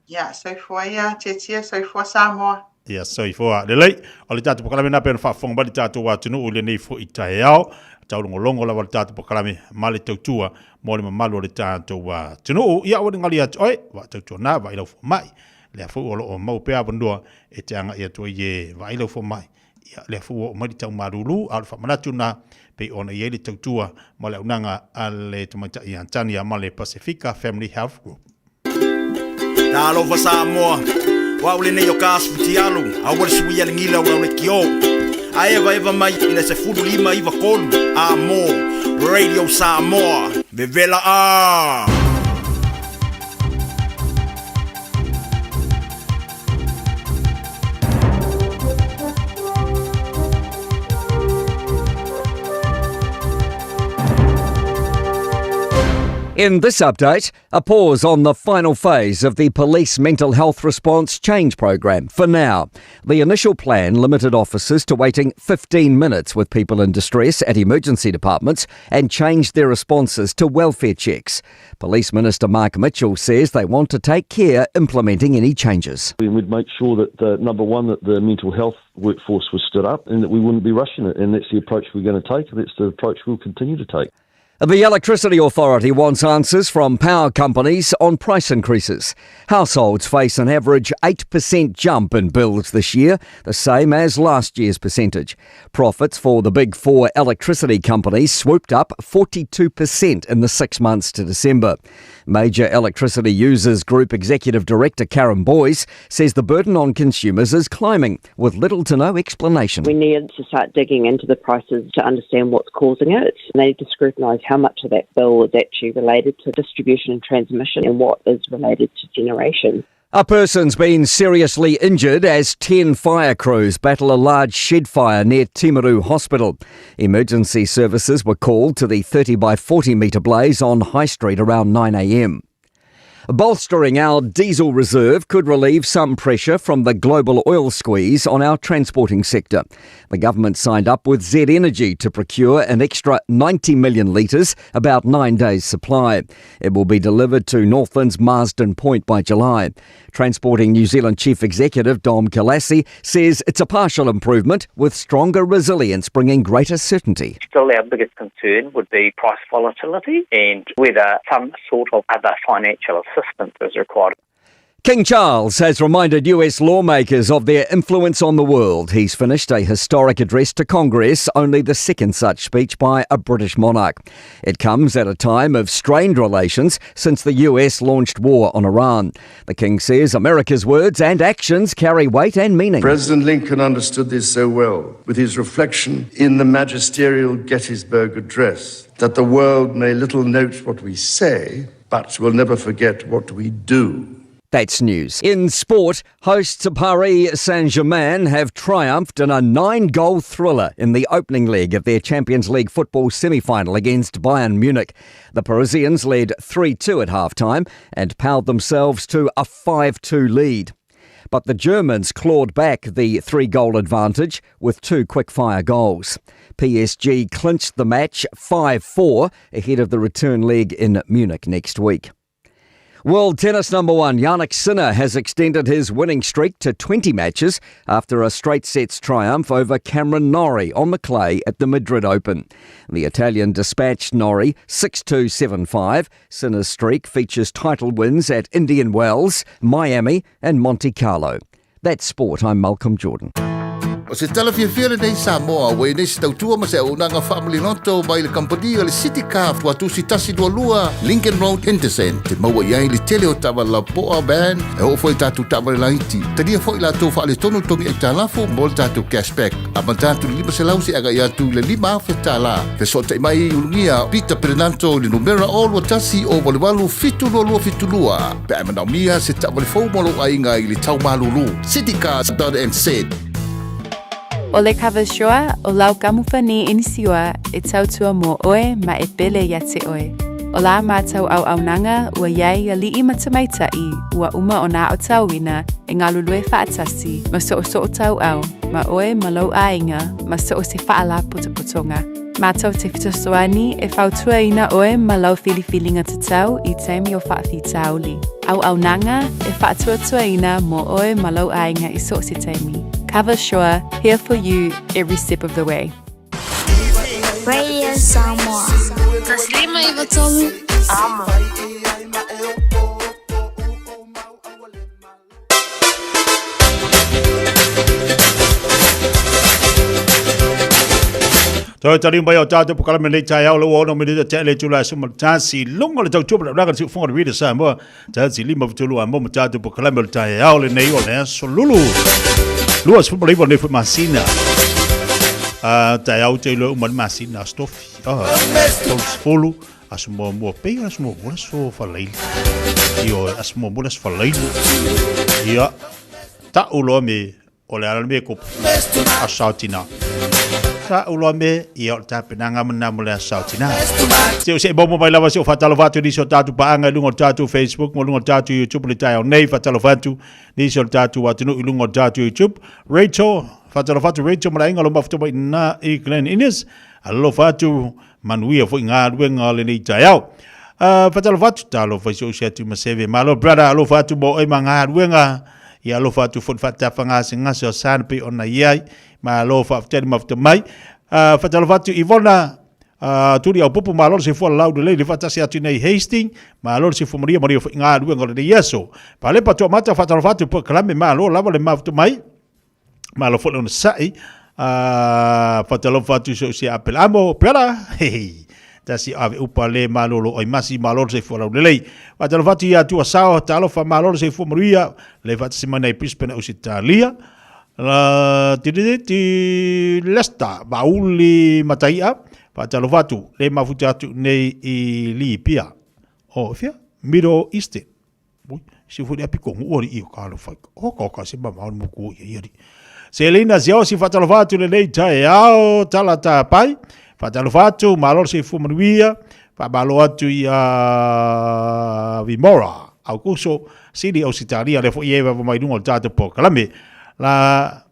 Ia so i fo ia tia so i fo Samoa. Ia so i fo le lei. O le tātu po kalame nā pēna whawhonga bali tātu atunu o le nei fo i tae au. Tau longo la wale tātu po kalame male tautua. Mo le mamalo le tātou wa tino ia o ngali atu oi wa tautua nā wa ilau fo mai le fu o mau pea bandua e te anga ia toi e wa ilau fo mai ia le fu o mai tau marulu al fa manatu na pe ona ia le tautua ma le unanga ale tumaita i Antania ma le Pacifica Family Health Group Talo fa Samoa wa ule ne yo kas futialu a wale suia ngila wa le kio Ae vai mai ina se fulu lima iwa kolu. Amo, Radio Samoa, Vivela A. In this update, a pause on the final phase of the police mental health response change program. For now, the initial plan limited officers to waiting 15 minutes with people in distress at emergency departments and changed their responses to welfare checks. Police Minister Mark Mitchell says they want to take care implementing any changes. We would make sure that, number one, that the mental health workforce was stood up and that we wouldn't be rushing it. And that's the approach we're going to take, and that's the approach we'll continue to take. The Electricity Authority wants answers from power companies on price increases. Households face an average 8% jump in bills this year, the same as last year's percentage. Profits for the big four electricity companies swooped up 42% in the 6 months to December. Major Electricity Users Group Executive Director Karen Boyce says the burden on consumers is climbing, with little to no explanation. We need to start digging into the prices to understand what's causing it. They need to scrutinise how much of that bill is actually related to distribution and transmission and what is related to generation. A person's been seriously injured as 10 fire crews battle a large shed fire near Timaru Hospital. Emergency services were called to the 30 by 40 metre blaze on High Street around 9 a.m. Bolstering our diesel reserve could relieve some pressure from the global oil squeeze on our transporting sector. The government signed up with Z Energy to procure an extra 90 million litres, about 9 days' supply. It will be delivered to Northland's Marsden Point by July. Transporting New Zealand Chief Executive Dom Kalassi says it's a partial improvement with stronger resilience bringing greater certainty. Still, our biggest concern would be price volatility and whether some sort of other financial assistance is required. King Charles has reminded US lawmakers of their influence on the world. He's finished a historic address to Congress, only the second such speech by a British monarch. It comes at a time of strained relations since the US launched war on Iran. The King says America's words and actions carry weight and meaning. President Lincoln understood this so well with his reflection in the magisterial Gettysburg Address, that the world may little note what we say, but will never forget what we do. That's news. In sport, hosts Paris Saint-Germain have triumphed in a 9-goal thriller in the opening leg of their Champions League football semi-final against Bayern Munich. The Parisians led 3-2 at half-time and powered themselves to a 5-2 lead. But the Germans clawed back the 3-goal advantage with 2 quick-fire goals. PSG clinched the match 5-4 ahead of the return leg in Munich next week. World tennis number one Jannik Sinner has extended his winning streak to 20 matches after a straight sets triumph over Cameron Norrie on the clay at the Madrid Open. The Italian dispatched Norrie 6-2, 7-5. Sinner's streak features title wins at Indian Wells, Miami and Monte Carlo. That's sport. I'm Malcolm Jordan. O se tala Fiafia nei Samoa, wei nei se tautua ma se unanga whaamali noto mai le kampani o le City Craft watu si tasi dua lua, Lincoln Road Henderson, te maua iai le tele o tawa la poa band, e o foi tatu tawa le laiti. Tania foi la tau whaale tonu tongi e talafo, mo le tatu cashback. A man tatu lima se lausi aga ia tu le lima awhi tala. Fe so te mai ulungia, Peter Pernanto le numera o lua tasi o wale walu fitu lua fitu lua. Pe a manau mia se tawa le fau molo ainga i le tau malulu. citycars.nz. O le kawashoa o lau kamufani inisiua e tautua mo oe ma e pele ya te oe. O la mātau au aunanga ua iai a lii matamaitai ua uma o nā o tauina e ngā lulue whaatasi ma so o tau au ma oe ma lau ainga ma so o se whaala putoputonga. Mātau te fitosoani e whautua ina oe ma lau whiliwhilinga te tau I teimi o whaafi tauli. Au aunanga e whaatuatua ina mo oe ma lau ainga I so se teimi. Cover Shore, here for you every step of the way. Radio Samoa. Taslima Ivatomu. Ama. Toi tari mai o tātou pokala me nei tai au lo ono me nei te le tula suma tansi longo le tau tupa la tu fonga de Samoa tansi lima vitulu a mo tātou pokala me tai au le nei o le so lulu luas football ibo nei masina Tai au te lo man masina stofi. Tol folu asmo mo pe asmo mo so falei. Io asmo mo so falei. Ia ta ulo me ole ala me ko asautina. Ta ulo me ia ta penanga mana mole asautina. Se bo mo baila se fatalo fatu di so tatu paanga lungo tatu Facebook mo lungo tatu YouTube le tai nei fatalo fatu ni so tatu watu lungo tatu YouTube Rachel fatalo fatu Rachel mala inga lo mafto na e Glen Innes allo fatu manuia fo inga wenga le ni tai au fatalo fatu talo fa so se tu maseve malo brother allo fatu bo e manga wenga ya lo fatu fo fata fanga singa so san pe ona yai ma lo fa tele mafto mai fatalo fatu Ivona turi au pupu malor se fo lau de le fata se atu nei Hastings malor se fo Maria fo inga wenga le yeso pale pato mata fatalo fatu po klame malo lava le mafto mai malo fo on sai fatalo fatu so se apelamo pera tasi ave upale malolo oi masi malor se fo lau de le fatalo fatu ya tu asao talo fa malor se fo Maria le fata se mana pispena usitalia la ti lesta bauli mataia fatalo fatu le mafuta tu nei I Libia o fia Middle East si fu dia piko ngori I ka lo fa o ka se ba ma mo ku yeri Selina zio si fatalo fatu le nei tai ao talata pai fatalo fatu malor se fu Maria fa balo atu ia Vimora au kuso sidi o sitaria le fo ieva mai dungo tata po kalame la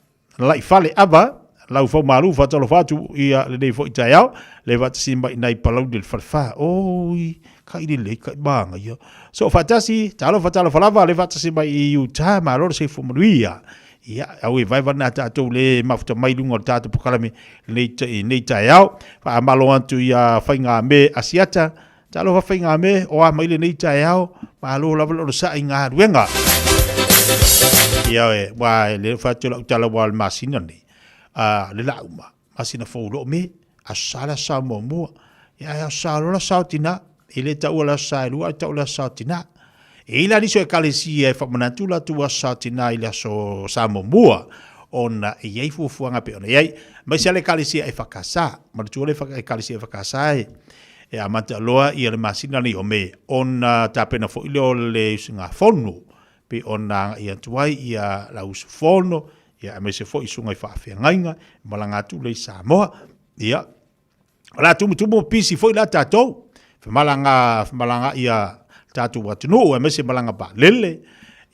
fale ava lau fo malu fatalo fatu ia le nei fo itaiao le vat simba nai palau del farfa oi kai le kai banga ia so fatasi talo fatalo falava le vat simba I Utah malor se fo Maria ia au vai vana tatou le mafta mai lungo tata po kalame nei taiao fa malo antu ia fainga me asiata talo fa fainga me o mai le nei taiao malo la lo sa inga ruenga ia wa le fatalo talo wal masina ni le lauma masina fo lo me asala sa mo ya salo la sautina ile ta ula sa lu ta ula sautina ila ni so kalesi fa manatula tu sautina ila so sa mo ona ye fu fuanga pe ona ye mai sale kalesi e fakasa ma tu le kalesi e fakasa e amata loa I le masina ni o me ona tapena fo ile le singa fonu pe ona ia tuai ia la usfono ia me se fo isunga I Fiafia ngainga malanga tu le Samoa ia la tu pisi fo ila tato fe malanga ia tatu watunu me se malanga ba lele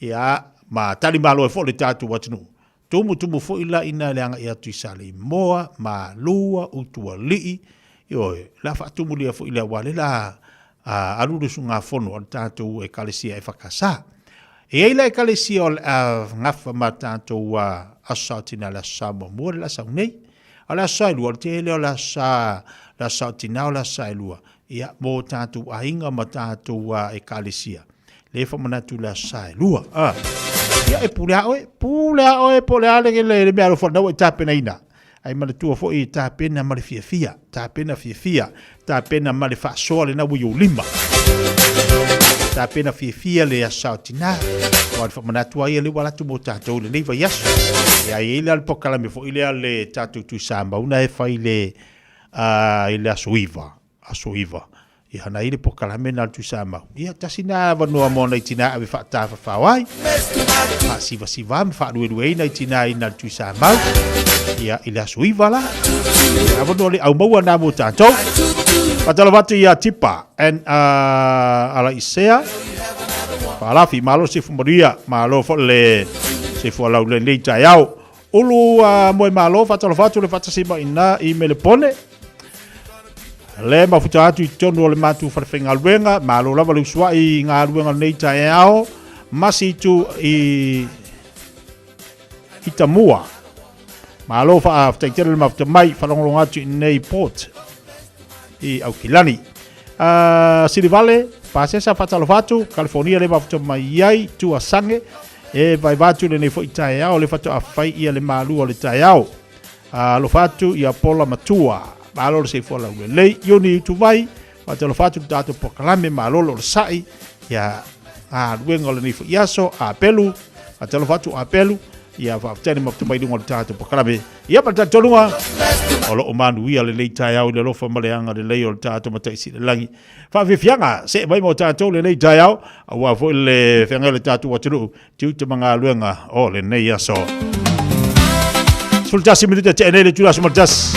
ia ma tali malo fo le tatu watunu tumu fo ila ina leanga ia tu sale moa ma lua utua li yo la fa tumu lia fo ila wale la alu sunga fono tatu e kalesia e fakasa e ila e kalesia ngafa matatu asautina la Samoa mo la saunei ala sailu al tele la sautina la sailua ia mo tatu ainga matatu e kalesia le fa manatu la sailua ia e pula oe le me alo fo no tapena ina ai male tu fo I tapena male fiafia tapena male fa sole na wi lima tapena fiafia le sautina wa fa manatu ai le wala tu mo tatu le nei va yasu ia ile al pokala me fo ile le tatu tu samba una e fa ile ile asuiva ia na ile pokala me na tu samba ia tasina va no mo na tina ave fa ta fa wai siva fa duwe na tina ina tu samba ia ile asuiva la ava no le au mo na mo tatu patalo vatu ia tipa and ala isea Fiafia malo se fu Maria malo fo le se fu la le taiao ulu mo malo fatalo fatu le fatasiba ina I melepone le mafuta atu tono le matu farfenga luenga malo lava le swai nga luenga nei taiao masi tu I Itamua malo fa after le mafuta mai falonga atu nei port I Aukilani Silivale pasesa fatalo fatu California le mafuta mai ai tu asange e vai vatu le nei fo itaiao le fatu afai ia le malu le taiao lo fatu ia pola matua malo se fo la le yoni tu vai fatalo fatu tatu pokalame malo le sai ia luenga le nei fo iaso apelu fatalo fatu apelu ia fa tani mo mai dungo tatu pakalabe ia pa tolunga olo o manu ia le leita au le lofa maleanga le leo tatu mata isi langi fa fianga se mai mo tatu le leita au wa fo le fenga le tatu watru tiu te manga luenga o le nei aso sul jasi minuto te ne le tula sumar jas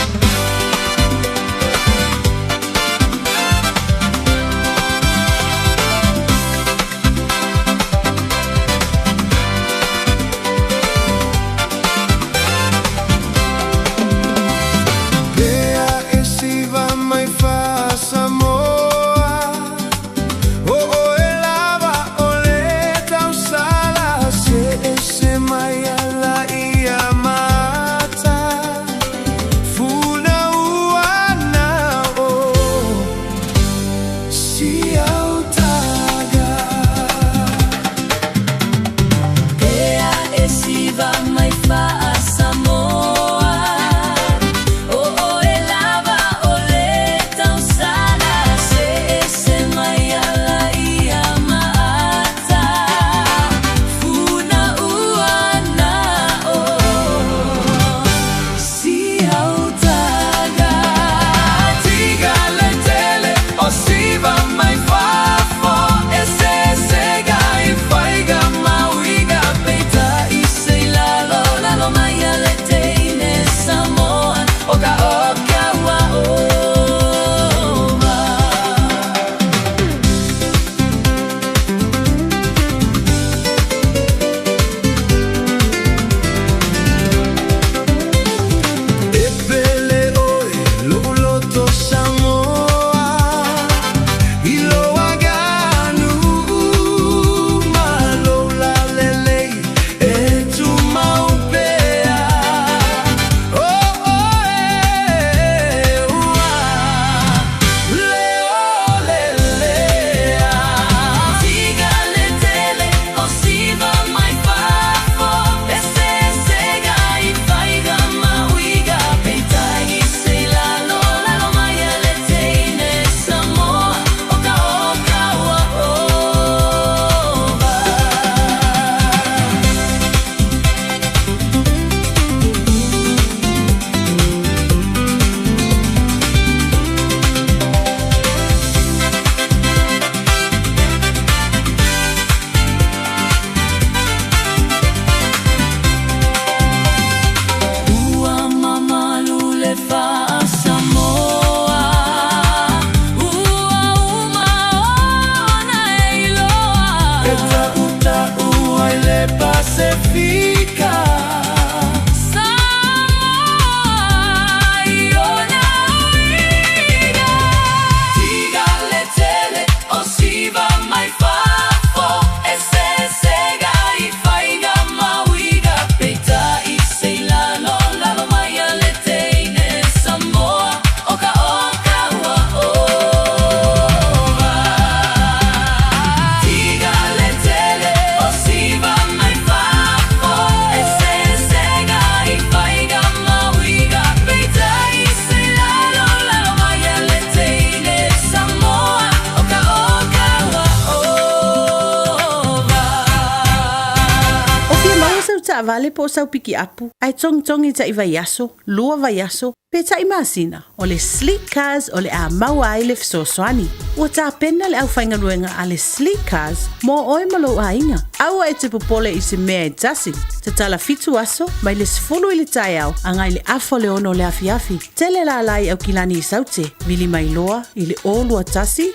Vale po sau piki apu, ai tongi ta iwa yaso, lua va yaso, pe ta imasina, o le sleek cars o le a maua ai le fsoswani. Ua ta pena le au whainga luenga a le sleek cars, mo oi malo a inga. Aua e te popole i se mea e tasi, te tala fitu aso, mai le sfulu i le tai au, angai le afo le ono le afiafi. Tele la lai au kilani i saute, vili mai loa, i le o lua tasi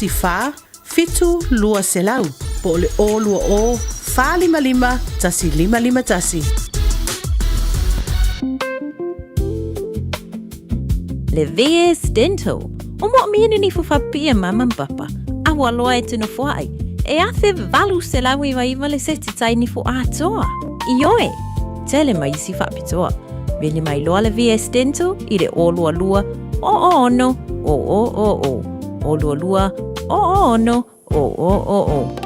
fa, fitu lua selau, po le o lua o, fa lima tasi lima tasi. Le VS Dental. O mo mieni ni fu fapia mama papa. Awa loa e tino fuai. E athe valu selau i waiva le seti tai ni fu atoa. Ioe. Tele mai si fapitoa. Vili mai loa le VS Dental i le o lua lua. O no. O. O lua lua. O no. O.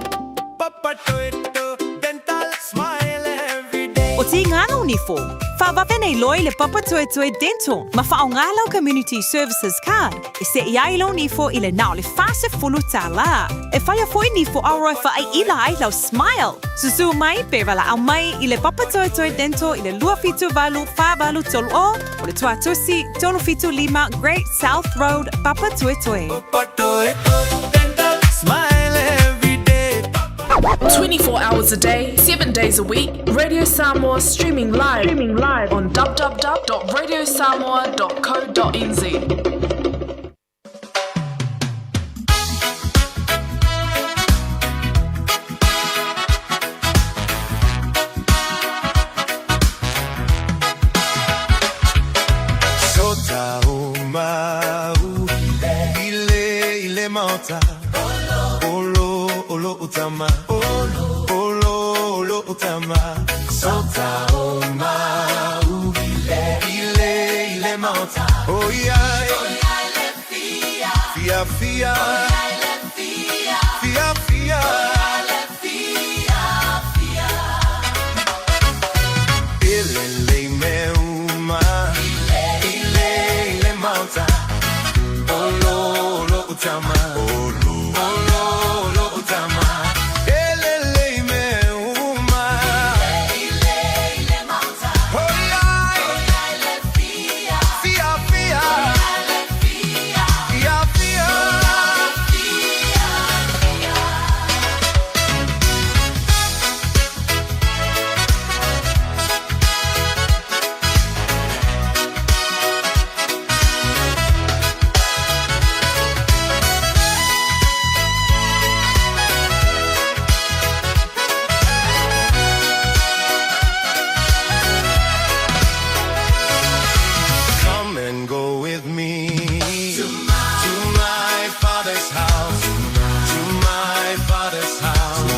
O te ngana uniform. Whawawene loi le Papa Toe Toe Dental. Ma whaongalau Community Services Card. E se iailo nifo i le nao le fase fulu tala. E whaia foi nifo auroi wha ai ila ai lau smile. Susu mai pevala au mai i le Papa Toe Toe Dental i le lua fitu valu whawalu tolu o le tuatusi tolu fitu lima Great South Road Papa Toe Toe. Papa Toe Toe Dental. Smile every day. 24 hours a day, 7 days a week. Radio Samoa streaming live on www.radiosamoa.co.nz. Sota umau ile mauta olo utama olo utama Sota umau ile mauta oh yeah Fiafia Ilele meuma Ile mauta Olo utama Olo utama Ilele meuma Ile mauta Oh yeah Fiafia Come and go with me to my father's house, to my father's house,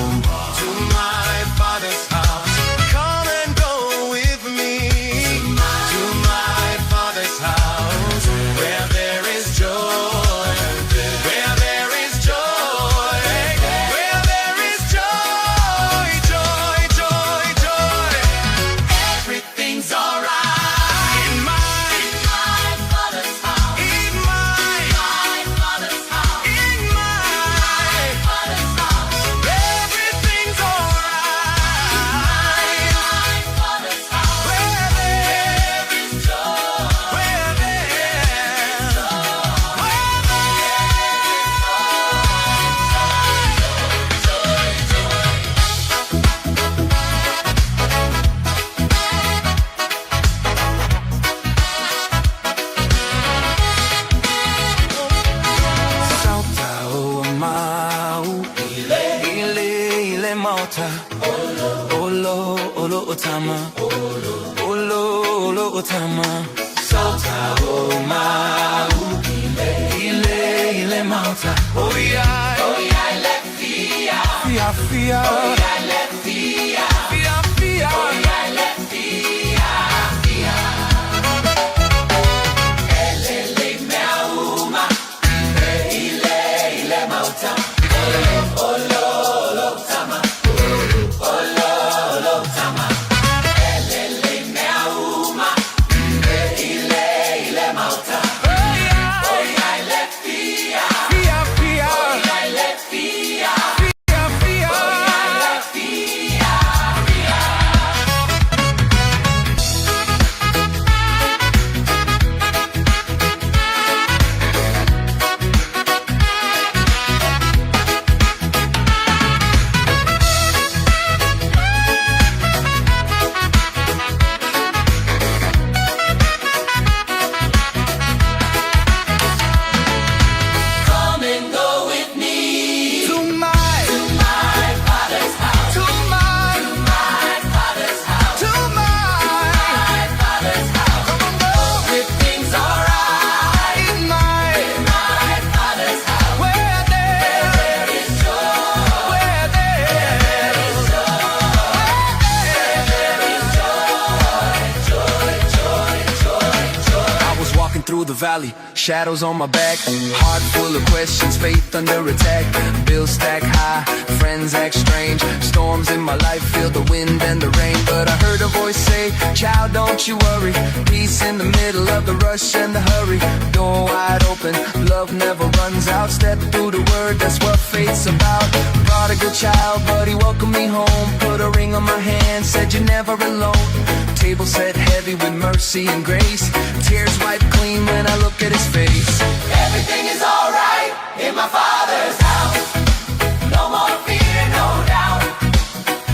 to my father's house. Come and go with me to my father's house, where there is joy, where there is joy, where there is joy, joy, joy, joy. Everything's alright. In my father's house. In my father's house. In my father's house. Everything's alright. In my father's house. Where there is joy. Where there is joy. Where Sauta o mau ile mauta olo utama olo utama Sauta o mau ile mauta oh yeah let Fiafia oh yeah let Fiafia oh yeah let Fiafia Elele meuma ile mauta olo tama Elele meuma ile mauta oh yeah let Fiafia oh yeah let Fiafia oh yeah let Fiafia through the valley, shadows on my back, heart full of questions, faith under attack. Bills stack high, friends act strange, storms in my life feel the wind and the rain. But I heard a voice say, child, don't you worry, peace in the middle of the rush and the hurry. Door wide open, love never runs out. Step through the word, that's what faith's about. Prodigal child, but he welcomed me home. Put a ring on my hand, said you're never alone. Table set heavy with mercy and grace. Tears wiped clean when I look at his face. Everything is alright in my Father's house. No more fear, no doubt.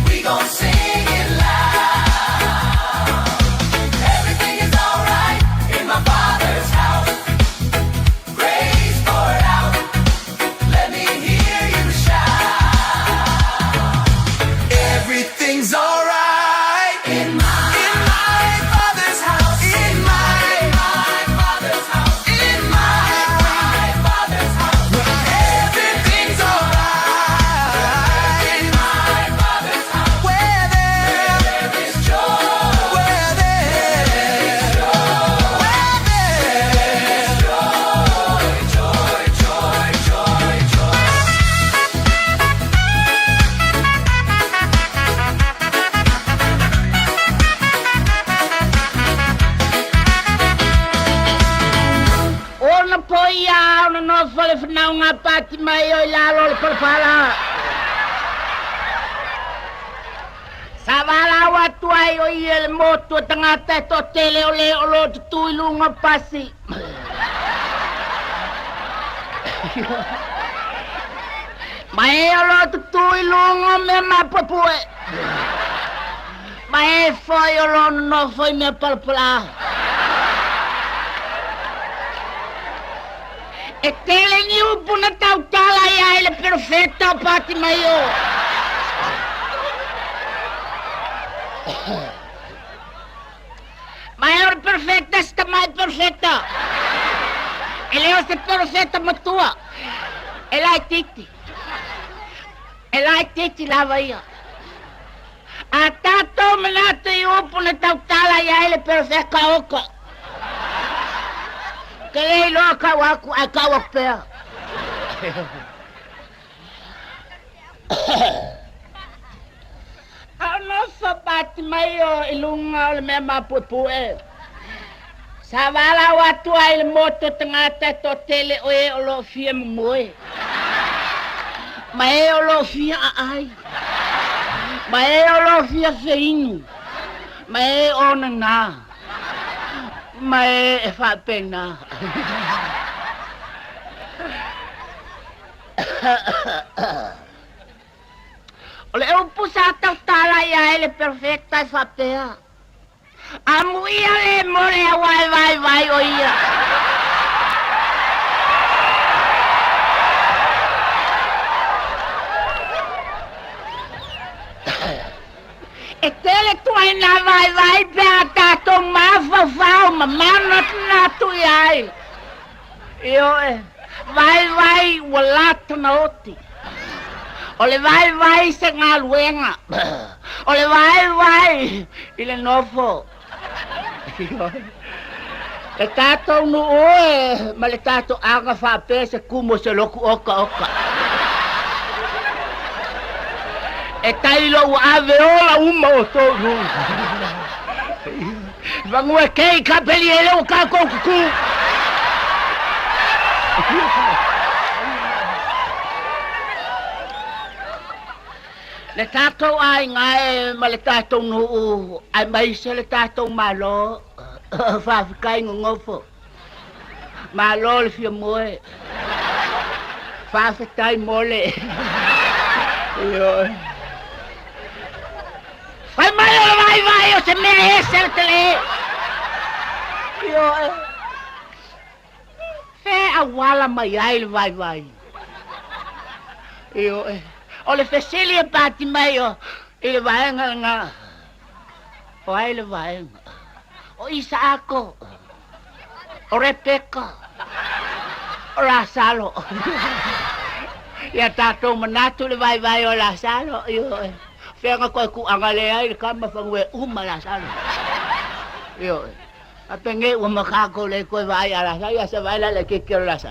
We gon' sing it loud. Everything is alright in my Father's house. Praise pour out. Let me hear you shout. Everything's alright in my Father's house. In my Father's house. In my Father's house. Everything's alright in my Father's house. Where there is joy. Where there is joy. Where there is joy. Joy, joy, joy, joy. Ona poia ona no fale fnau ngā pati mai o lalo le palpala. Sa wala watu ai o ia le moto tangata to tele o le o lo tutui lunga pasi. Mai o lo tutui lunga me mapapue. Mai foi o lo no foi me palpala. E tele ni upuna tautala ia ele perfetta pati maio. Maior perfetta sta mai perfetta. Ele é perfetta matua. Ela é titi. Ela é titi lava ia. A tato menata i upuna tautala ia ele perfetta oka. Que lei loca a kawa pea. Ano fa pati maio ilunga o le mea mapupue. Sa wala watu ai le moto tangata to tele oe o lo fia mmoe. Ma e o lo fia ai. Ma e o lo fia feinu. Ma e o na. Mai e fa pena. Ole eu pusa tautala ia ele perfecta e fa pea. Amu ia le more a vai o ia. E tele tu ai na vai pe a tato mafa fau mamana na tu ai. Io vai wala na oti. Ole vai se ngaluenga. Ole vai ile nofo. E tato no oe, ma le tato anga fa pese kumo se loku oka. E tailo ave ola uma o todo. Vangu e kei kapeli ele o kako kuku. Le tato ai ngai ma le tato no ai mai se le tato malo. Fa fikai ngofo. Malo le fia moe. Fa fikai mole. Yo. Vai, o se merece el tele. Yo. Fe awala mai ai vai. Yo. Ole fesilia pati mai o. Ele vai nga. Vai le vai. O Isaako. O Rebecca. O Lazaro. Ya tato manatu le vai o Lazaro. Yo. Fenga ko ku angale ai kama fangwe Lazaro. Yo. A penge ua makako le koe vai ala sa ia se vai la le ke la sa.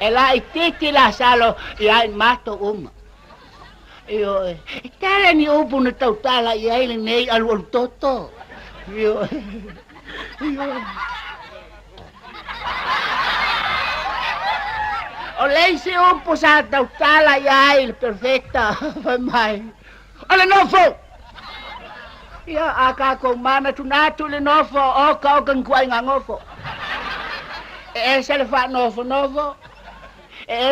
Ela ititi la salo ia mato Io tala ni upu na tautala ia ile nei alu toto. Io O lei se upu sa tautala ia ile perfecta mai. Ole nofo. Ia aka ko mana tunatu le nofo o ka kan kuai ngofo. Se le fa nofo.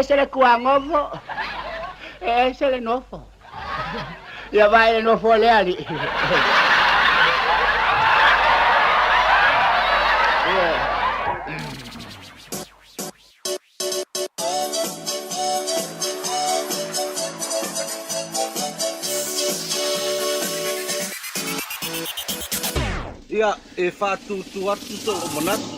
Se le kuangofo. Se le nofo. Ia vai le nofo le ali. Ia e fatu tu atu so monatu.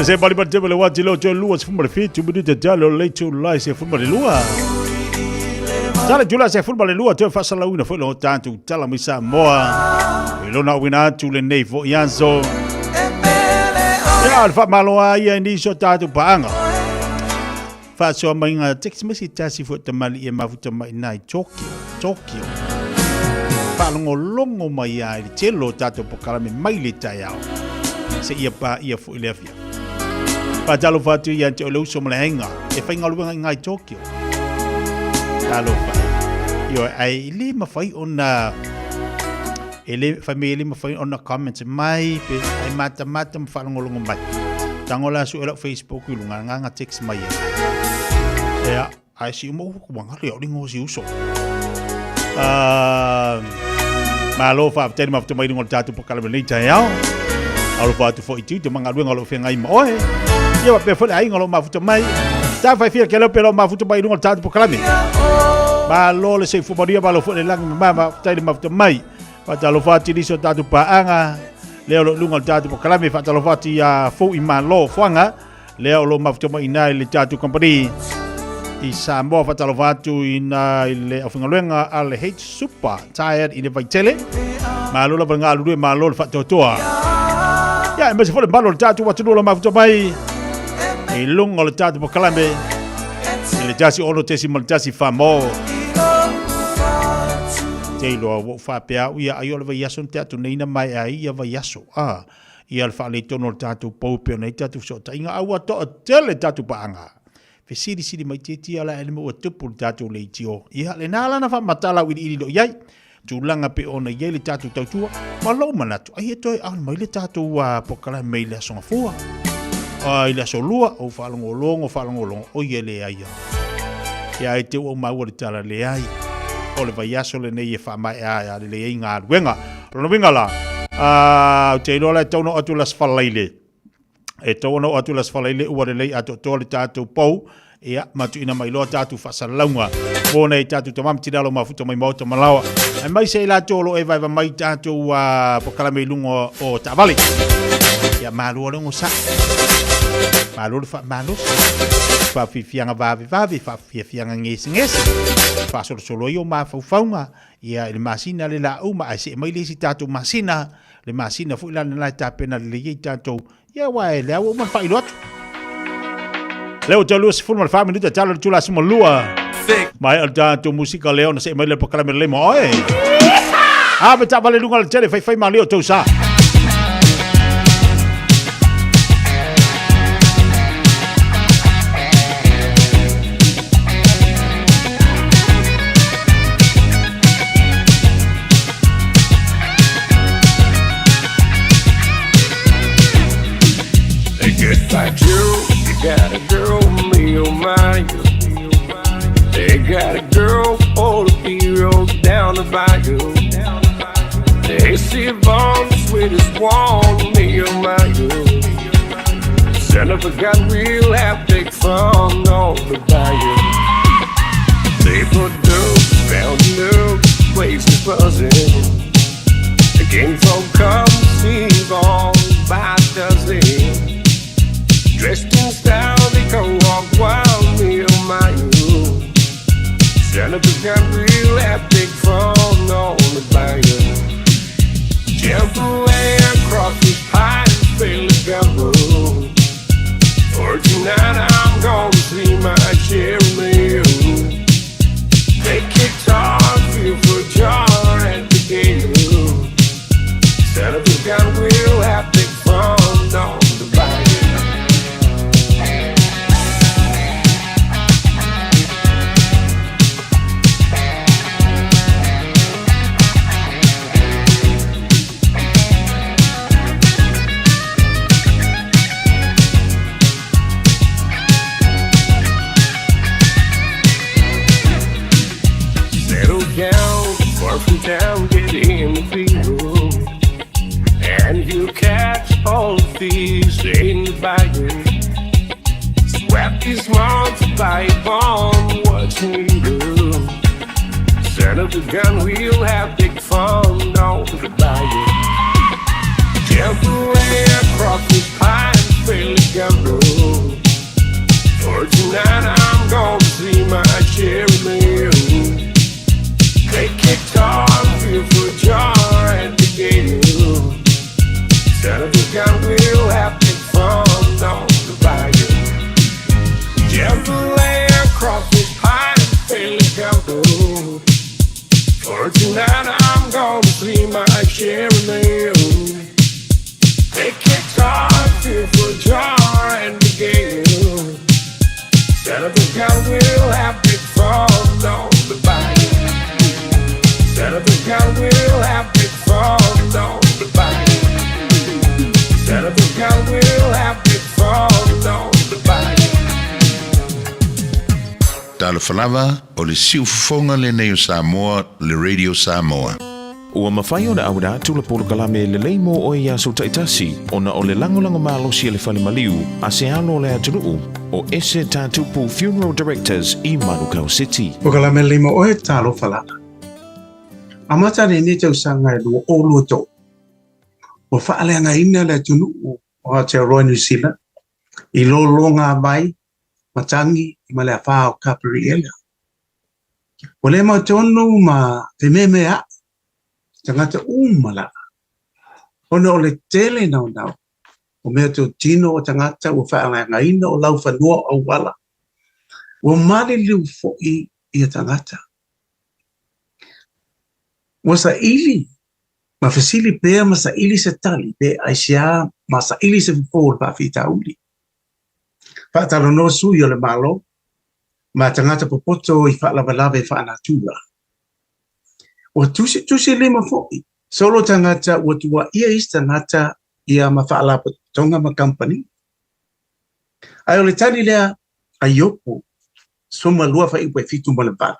Se bali ba tebele wa tilo jo lua se fumale fitu bidu te jalo le tu lai se fumale lua. Tala jula se fumale lua te fa sala una foi lo tanto tala mi Samoa. Lo na wina tu le nei fo yanso. Ya fa maloa ia ni so tatu paanga. Fa so mainga text message tasi fo te mali e mafuta mai nai Tokyo. Fa longo mai ai telo tatu pokala me mai le taiao. Se ia pa ia fo ile afia. Pa talo fatu ia te olo so mlehenga e fainga luenga ngai Tokyo. Talo fa. Yo ai li ma fai ona ele family ma fai ona comments mai pe ai mata ma fa longo mai. Tangola su ela Facebook lunga nga text mai. Ya ai si mo ko banga le lingo si uso. Malo fa tele ma mai ngol tatu pokala me taiao. Alo fatu fo itu te manga luenga lo fenga ima oe. Ia pe fo ai ngolo mafuta mai. Ta fai fia kelo pelo mafuta mai ngol tatu pokala me. Ba lo le se fu moria ba lo fo le lang mama tai mafuta mai. Pa talo fati ni so tatu paanga. Leo lo ngol tatu pokala me fa talo fati ya fo i malo foanga. Leo lo mafuta mai nai le tatu company. I Samoa fa talo fatu ina le afinga luenga ale H super tired in the vitele. Malo lo banga lu malo fa totoa. Ya, mas foi malo tatu watu lo mafuta mai. E lungo le tatu pokalambe. Ele jasi olo tesi mal jasi famo. Telo wo fa pea ia ayo le yaso tatu neina mai ai ia va yaso. Ia le fa le tono tatu pope nei tatu so tainga awa to tele tatu paanga. Fe sidi mai teti ala ele mo tupu tatu le tio. Ia le nala na fa matala wi ili do yai. Tulanga pe ona yele tatu tautua malo manatu ai toi al mai le tatu wa pokala mai le songa fua ai le solua o falongo o yele ai ya te o mai o tala le ai o le vai so le nei fa mai ai le inga wenga no winga la te lo le tono atulas falaile e tono atulas falaile o le ato tole tatu pou ia matu ina mai lo tatu fa salunga bona i tatu tamam tidalo mafuta mai mauta malawa ai mai sei la tolo e vai mai tatu wa pokala mai lungo o tavali ya malu lo sa malu fa fianga vavi fa fianga ngesi fa solo yo ma faunga ia il masina le la uma ai sei mai le si tatu masina le masina fu la tapena le tatu ya wa le o ma fa ilot Leo te lua se fulma le wha minuta tala tula sima lua. Mai al tātou musika leo na se mai le pakala me le lemo oe. Me tā wale lunga le tele fai ma leo tau sa. They get like you got a girl, me oh my. They got a girl, all the heroes down the bayou. They see a bomb, the sweetest one, me oh my. Son of a gun, real haptic from on the bayou. They put dope, found dope, place is buzzing. The game folk come, see on by dozen. Dressed in style, they can walk wild, me oh my. Son of a gun, real epic from on the bayou. Jump away across this pine, feel the gumbo. For tonight I'm gonna see my cherry. Take guitar, feel for jar at the gate. Son of a gun, real epic from on the bayou. Down, get in the field, and you catch all the thieves in the bayou. Swap these months by bomb, watch me do. Son of a gun, we'll have big fun on the bayou. Jump away across this pine, feel the gun. of the kind we'll have big fun on the bike. Instead of the kind we'll have big fun on the bike. Tala falava o le siufonga le neo Samoa, le Radio Samoa. Ua mawhai o na awina tula polo kalame le leimo o ia so taitasi o na o le langolango malosi le whale maliu a se alo le atunuu o ese tātupu Funeral Directors i Manukau City. O kalame leimo o e talo falana. Amata ne ne tau sanga e lua o lua tō. O whaale anga ina le atunuu o Aotearoa New Zealand i lo ngā mai matangi i ma le awha o Kapiri Ela. O le mau tonu ma te meme a tangata umala. Ona o le tele nau nau. O mea tō tino o tangata o whaanga ngaina o lau whanua o wala. O mali liu fo'i i a tangata. O sa ili. Ma fasili pēr ma sa ili se tali. Pē aisia ma sa ili se fōr pa whita uli. Whaatalo no sui o le malo. Ma tangata popoto i whaalawalawe whaanatura. O tusi lima fo'i. Solo tangata o tua ia is tangata ia ma whaalapo tonga ma company. Ai o le tani lea a yopo. Soma lua wha iwe fitu ma le bala.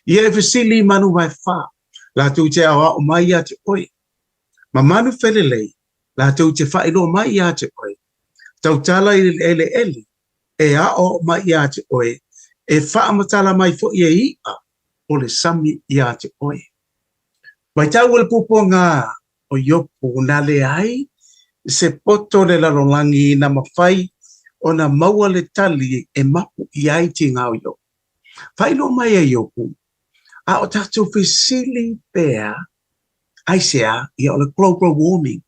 Ia e fasili manu mai wha. La tu te awa o mai ia te oi. Ma manu whelelei. La tu te wha ilo mai ia te oi. Tau tala i ele ele. E a o mai ia te oi. E wha amatala mai fo ia ia. O le sami ia te oi. Mai tau le pupo ngā o yopo na le ai, se poto le larolangi na mawhai o na maua le tali e mapu i ai ti ngā o yopo. Whaino mai e yopo, a o tātou whisili pēr, aisea i o le global warming.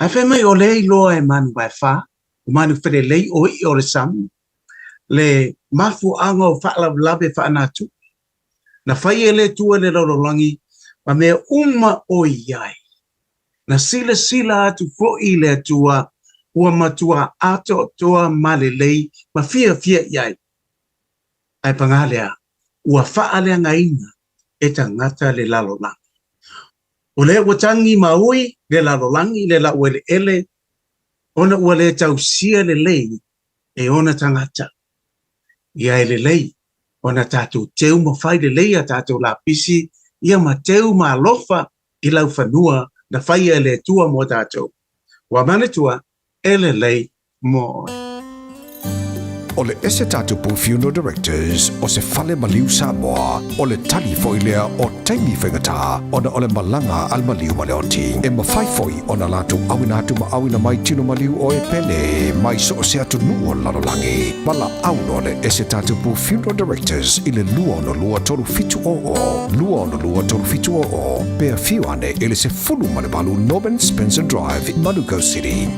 A whemai o le loa e manu vai wha, o manu where lei o i o le samu, le mafu anga o whaalawe whaanatu. Na whai e le tua le larolangi, ma mea uma o iai. Na sila atu fo i le atua, ua matua ato toa malelei, ma fia iai. Ai pangalea, ua whaalea ngaina e tangata le lalolangi. O le watangi maui, le lalolangi, le la uele ele, ona ua le tausia le lei, e ona tangata. Iai le lei, ona tātou teu mawhai le lei a tātou la pisi, ia mateu ma lofa i lau whanua na whai e le tua mo tātou. Wa manatua ele lei mo. O le ese tātupu Funeral Directors o se whale maliu Samoa o le tali foilea o taimi whengata o na o le malanga al maliu ma le oti. E mawhai foi o na lātou awina atu ma awina mai tino maliu o e pele mai so o se atu nuo lalolangi. Wala auno le ese tātupu Funeral Directors i le lua no lua tolu fitu o o. Lua no lua tolu fitu o o. Pea fiu ane ele se fulu ma le balu Norman Spencer Drive in Manukau City.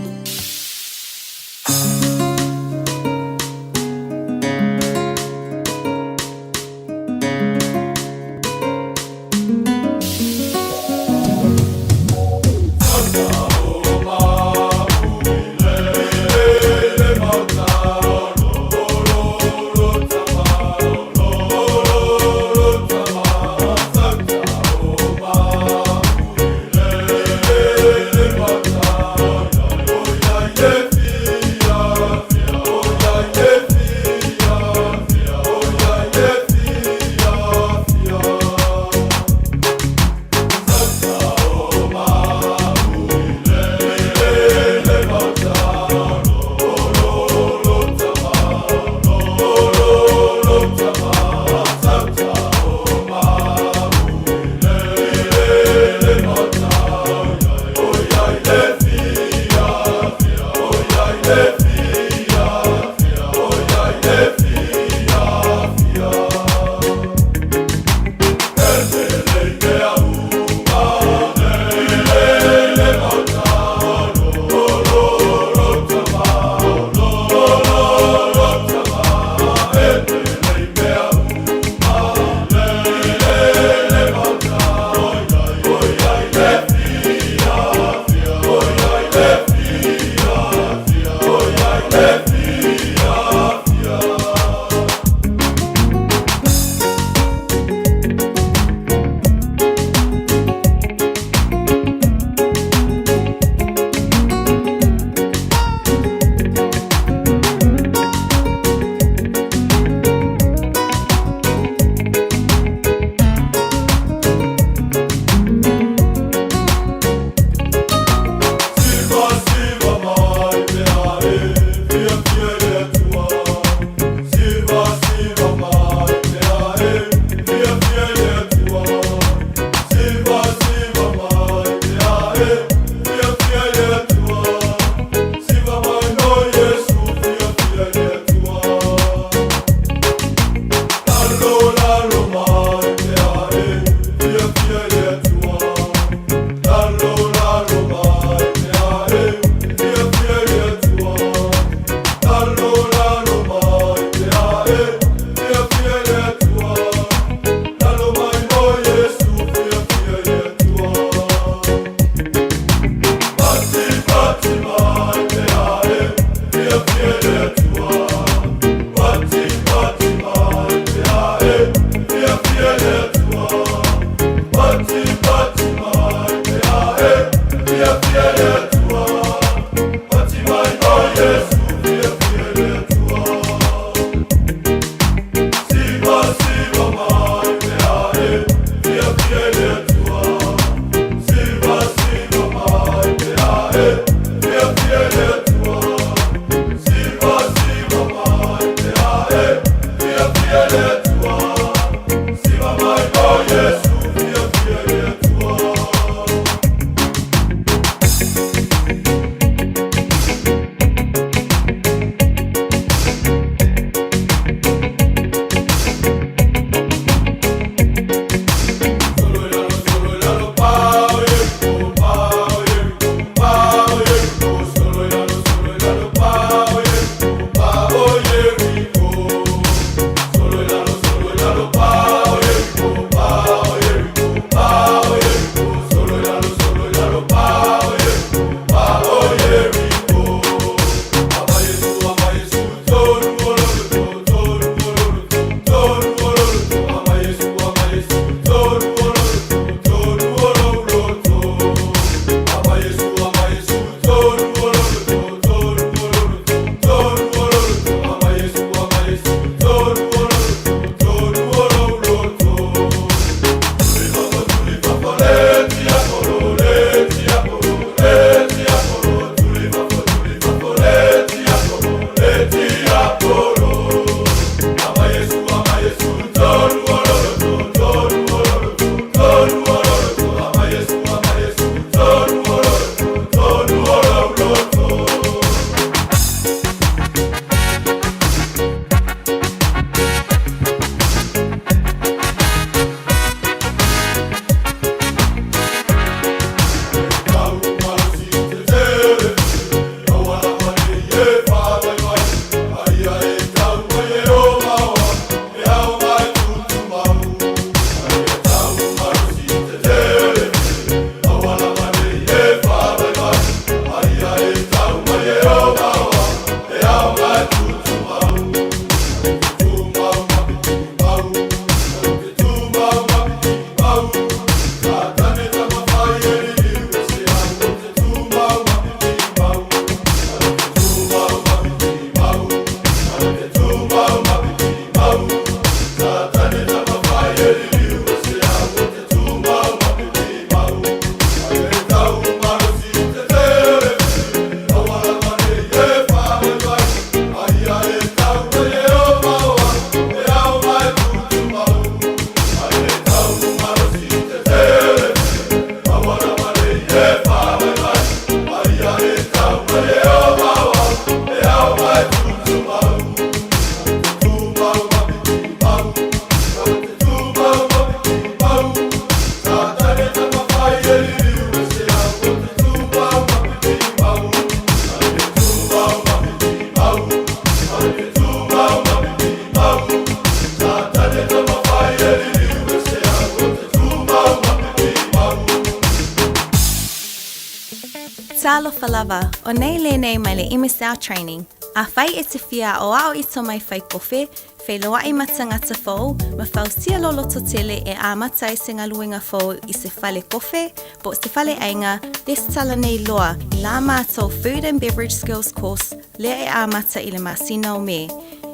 Talo falava, o nei le nei mai le imisau training. A fai e te fia o au ito mai fai kofe, fai loa i matangata fau, ma fau sia lolo totele e a matai singa luinga fau I se fale kofe, bo se fale ainga, des tala nei loa, I la mātou Food and Beverage Skills course, le e a mata I le masina o me.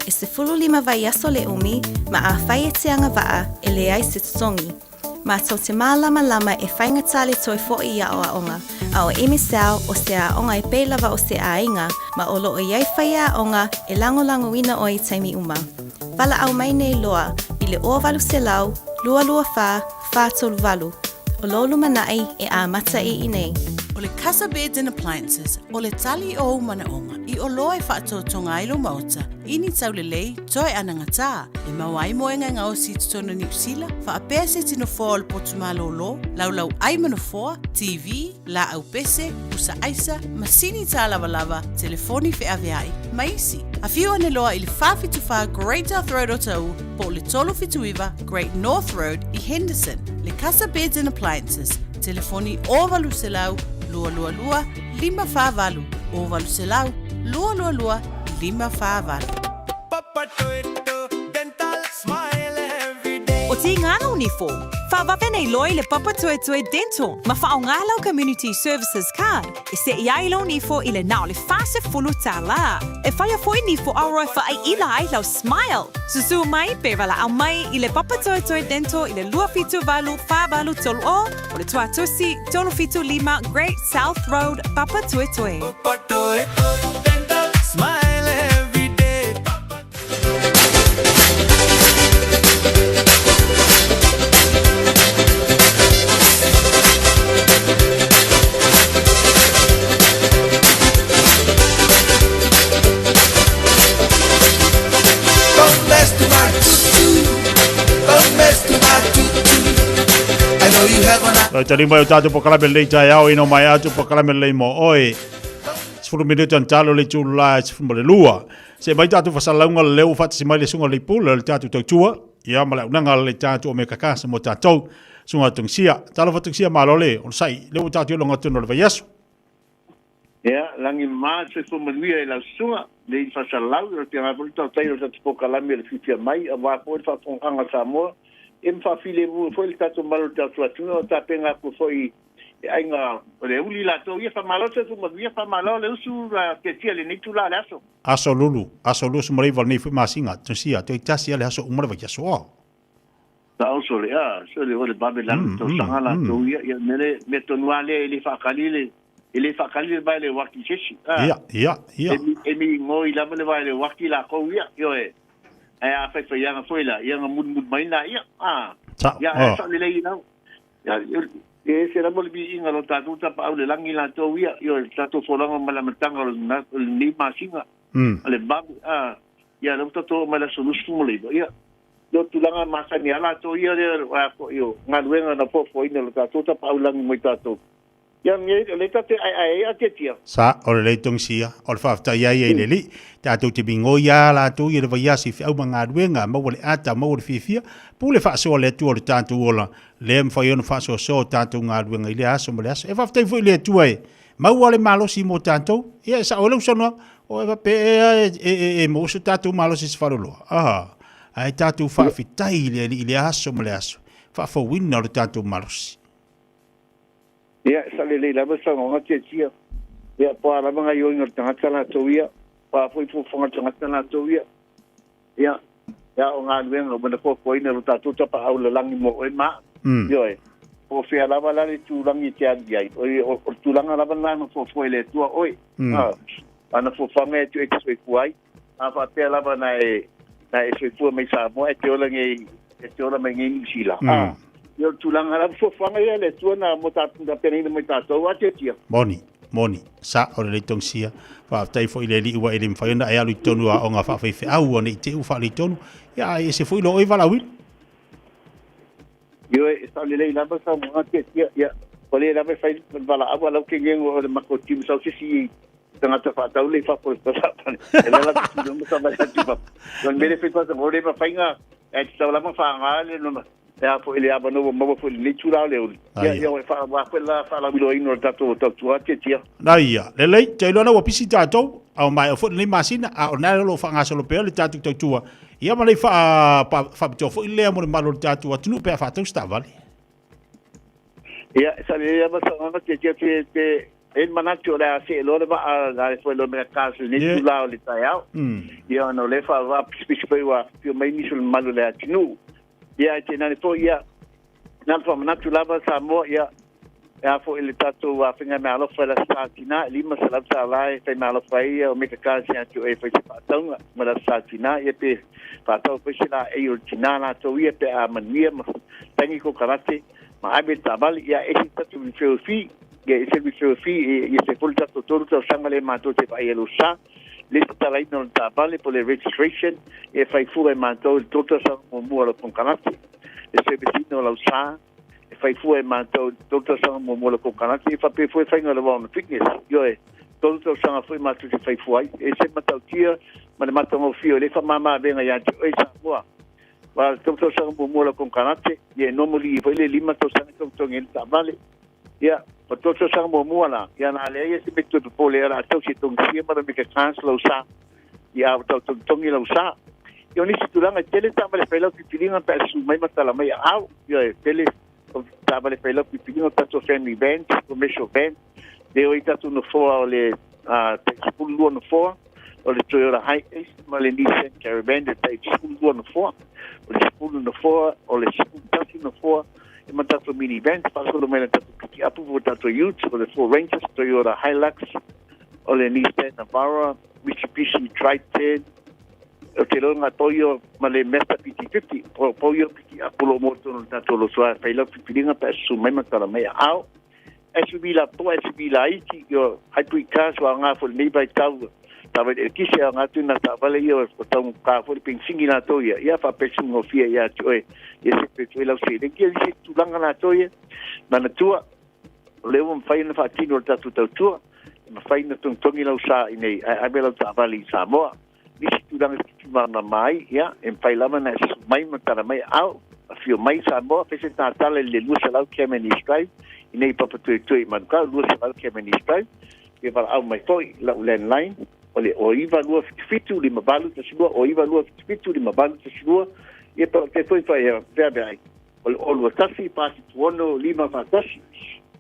E se fulu lima vai aso le umi, ma a fai e te anga vaa, e le ai se tutongi. Mātou te mālama lama e whainga tale toi fo I a o aonga, a o emisau o se aonga e pēlawa o se ainga, ma o loo iai whai a aonga e lango ina o I taimi uma. Wala au mai nei loa, I le o walu se lau, lua wha tolu walu. O lolu manai e a mata I nei. O le Casa Beds and Appliances, o le tali o umanaonga, I o loa e whaatotonga ilo mauta, ini tau le lei, toi ananga tā, e mawai moenga ngau si tutono New Zealand, wha a pese tino fōa o le potumalo lo, lau ai manofoa, TV, la au pese, usa aisa, masini tā lava, telefoni Fiafia Mai, maisi. A whiu ane loa I le whawhituwha Great North Road o tau, po le tolo whituiwa Great North Road I Henderson, le Casa Beds and Appliances, telefoni o walu se lau, lua, 5 o walu se lau, lua, 5 O ti ngānau ni fō, whawape nei loi le Papa Toe Toe Dental, ma whaongalau Community Services Card, e se iailo ni fō I le nao le whase fulu tā la. E whaia fōi ni fō auroi whaai ilai lau Smile. Susu mai, pe wala au mai I le Papa Toe Toe Dental I le 2 tolu o le tuatusi 3 Great South Road, Papa Toe Toe. Papa Toe Toe Dental, smile every day. Don't mess to my tutu. Don't mess to my tutu. I know you have an Tani mai o tātou pokalame lei tai au ino mai atu pokalame lei mo oi. Sifuru minuto an talo le tūlu la sifuru le lua. Se mai tātou whasalaunga le leo whatasi mai le sunga le pula le tātou tau tua. Ia ma le unanga le tātou o me kakasa mo tātou. Sunga tungsia. Talo whatungsia malole. On sai, leo tātou longa tūno le vaiasu. Ia, langi maa se fumanuia I lau sunga. Le I whasalau, o te ngāpuri tau tairo tātou pokalame le Fiafia Mai. A wāpo e whakonganga Samoa. E mwhawhile mua foi le tātou malo tātou atuna o tāpenga ko foi ainga o le uli la tau ia whamalo se tu magia whamalo le usu ke tia le nitu la le aso. Aso lulu sumarei val nei fui masinga tunsia te tasi ale aso umare vai aso. Ta oso le so le ole Babylon to sangala to ia mele metonwale le fakalile ele fakalile vai le waki cheshi. Ia. Emi ngoi la mele vai le waki la ko ia yo e. A fai yang foi la yang mud mai na ia ya so le ina ya e se la molbi inga lo tatu ta pa le langi la to ia yo tatu folanga mala matanga na ni masinga ale bab ya lo tatu mala solution mo le ia yo tulanga masani ala to ia yo ngalwenga na po ina lo tatu ta pa langi mo tatu ya le tate ai atetia sa o le tungsia o le fafta ia le li tātou te bingo ia la tu ia le vaiasi fi au manga ruenga ma wale ata ma wale fifia pu le whaasoa le tu o le tātou ola le mwhai ona whaasoa so tātou ngā ruenga I le aso ma le aso e whaftai fui le tu ai ma wale malosi mo tātou ia sa o lau sanoa o e wape e mo so tātou malosi se wharoloa ai tātou whaafitai I le aso ma le aso whaafawina o le tātou malosi ia sa le lava sa ngonga tia ia pa la manga yo ngur tanga tala to ia pa foi fonga tanga tala to ia ia o nga wenga mo na po ina lo tatu ta pa au le langi mo e ma yo e o fia lava la le tu langi tia dia o tu langa lava na no foi le tua oi ana fo fanga tu e foi kuai a fa pe lava na e foi fu mai sa mo e te ola ngi sila yo tulanga la fo fanga ia le tuana mo ta pena mo ta to wa te tia moni sa o le tongsia fa tai fo ile li wa ile mfaina ai alu tonu a onga fa fe au ne te u fa li tonu ya e se foi lo e vala wi yo e sta le la ba sa mo te tia ya ko le la ba fa vala abu la ke ngengo o le makoti so si tanga ta fa ta le fa po sta fa e la ta mo sa ba ta ti fa don me le fe pa mo le pa fainga e sta la mo fa ngale no ya fo ile aba no mo fo le tura le ya fa wa fa la bilo ino tato tato tia na ia le te lo na wa pisi tato au mai fo le masina a ona lo fa nga solo pe le tato tato ia ma le fa to fo ile mo malo tato tunu pe fa to sta vale ya sa le ya ba sa nga te el manaccio la se lo va la fue lo mercato ni tura le taiao ia no le fa va pisi pe wa più mai ni sul malo le tunu ia te nani fo ia nan fo manatu lava Samoa ia fo ele tatu wa finga me alo fa la satina lima salam salai fe me alo fa ia o me ka sia tu e fa pa tau ma la satina ia pe pa tau pe sila e o tinana to ia pe a mania tangi ko karate ma abe tabal ia e tatu mi fi ia e se mi fi ia se fol tatu todo to sangale ma to te pa ia lo sa lista lai non tabale por le registration e fai fuga manto il tutto sa muolo con canati e se vicino la usa e fai fuga manto tutto sa muolo con canati e fa pe fu fai no le fitness io e tutto sa fu ma tu fai fuai e se mata tia ma le mata mo fio le fa mama venga ya e sa boa va tutto sa muolo con canati e no mo li fai le lima to sa con il tabale ya Toto sang mo muala ya na le ye se bitu po le ra to si tung si ma me ke chance lo sa ya to tung lo sa yo ni si tu langa tele ta vale pelo ki pilinga pa su mai mata la mai au yo tele ta vale pelo ki pilinga ta to family event commercial event de o ita tu no fo le school lo no fo o le Toyota high ace ma le Nissan Caravan de school lo no fo o le school no fo o le school taxi no fo ma tato mini event pa solo me tato ki apu vo tato youth o le Ford Rangers Toyota Hilux o le Nissan Navara Mitsubishi Triton o te longa toyo ma le Mazda PT50 po yo piti Apollo moto no tato lo soa fai lo pilinga pa su mai ma kala mai au SUV la po SUV la iki yo hybrid cars wa nga fo le by tau tava e kisi nga tu na tava le yo o tau ka fo ping singi na toya ia fa pesu no fia ia toe ia se pe la se de ki se tu langa na toya na tua le un fai na fa tino tatu tua ma fai na tongi la usa nei a bela tava li Samoa ni si tu langa ki ma mai ia en fai lama na mai ma tara mai au a fio mai Samoa fe se ta tale le lusa la ke meni sky nei papa tu man ka lusa la ke meni sky e va au mai foi la landline ole o iva lua fitu di mabalu te sua o iva lua fitu di mabalu te sua e pa te foi fai vai ole o lua tasi pasi tuono lima fatasi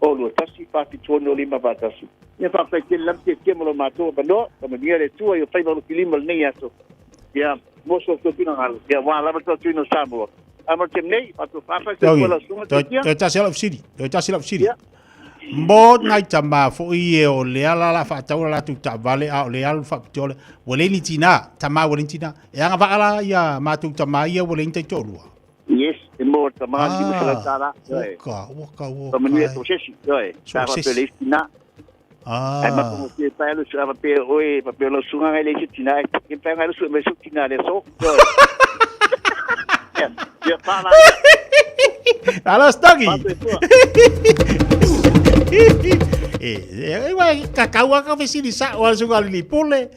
o lua tasi pasi tuono lima fatasi e fa fai te lam te mo mato ba no come dire tu io fai lo filimo nei aso ya moso to pina hal ya wa la to no Samoa amor te nei pa to fa fa te la sunga te ta sel of city Mbot ngai tama fo ie o le ala la fa tau la tu ta vale a o le al fa tole wole ni tina tama wole tina e anga va ala ya ma tu tama ia wole ni te tolua yes e mo tama di mo la tara waka como ni to sesi oi ta fa pe le tina ai ma como te pa lo sa pe oi pa pe lo sunga le tina e pa nga lo su me su tina le so ya pa la ala stagi vai kakau ka fesili sa o sunga li pole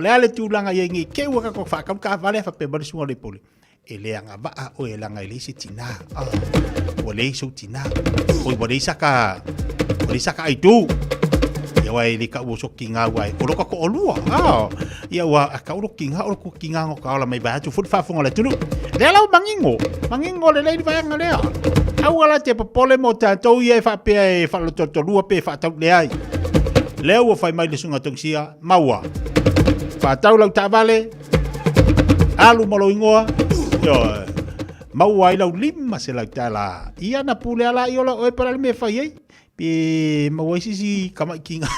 ale tulanga yengi ke wa ka fa kam ka vale fa pe bari sunga li pole ele anga va o ele anga ile sitina o le so tina o bari saka ai tu ya wa ile ka wo so kinga wa o lo ka ko olua ya wa ka o kinga ngo ka la mai ba tu fut fa fonga le tulu le la mangingo le le va nga le awala te pole mo tatou ia fa pe fa lo totolua pe fa tau le ai le o fai mai le sunga tongsia maua fa tau lau tavale alu malo ingoa yo maua i lau lima se lau tala ia na pule ala i ola oe para le me fai ei pe maua sisi kama kinga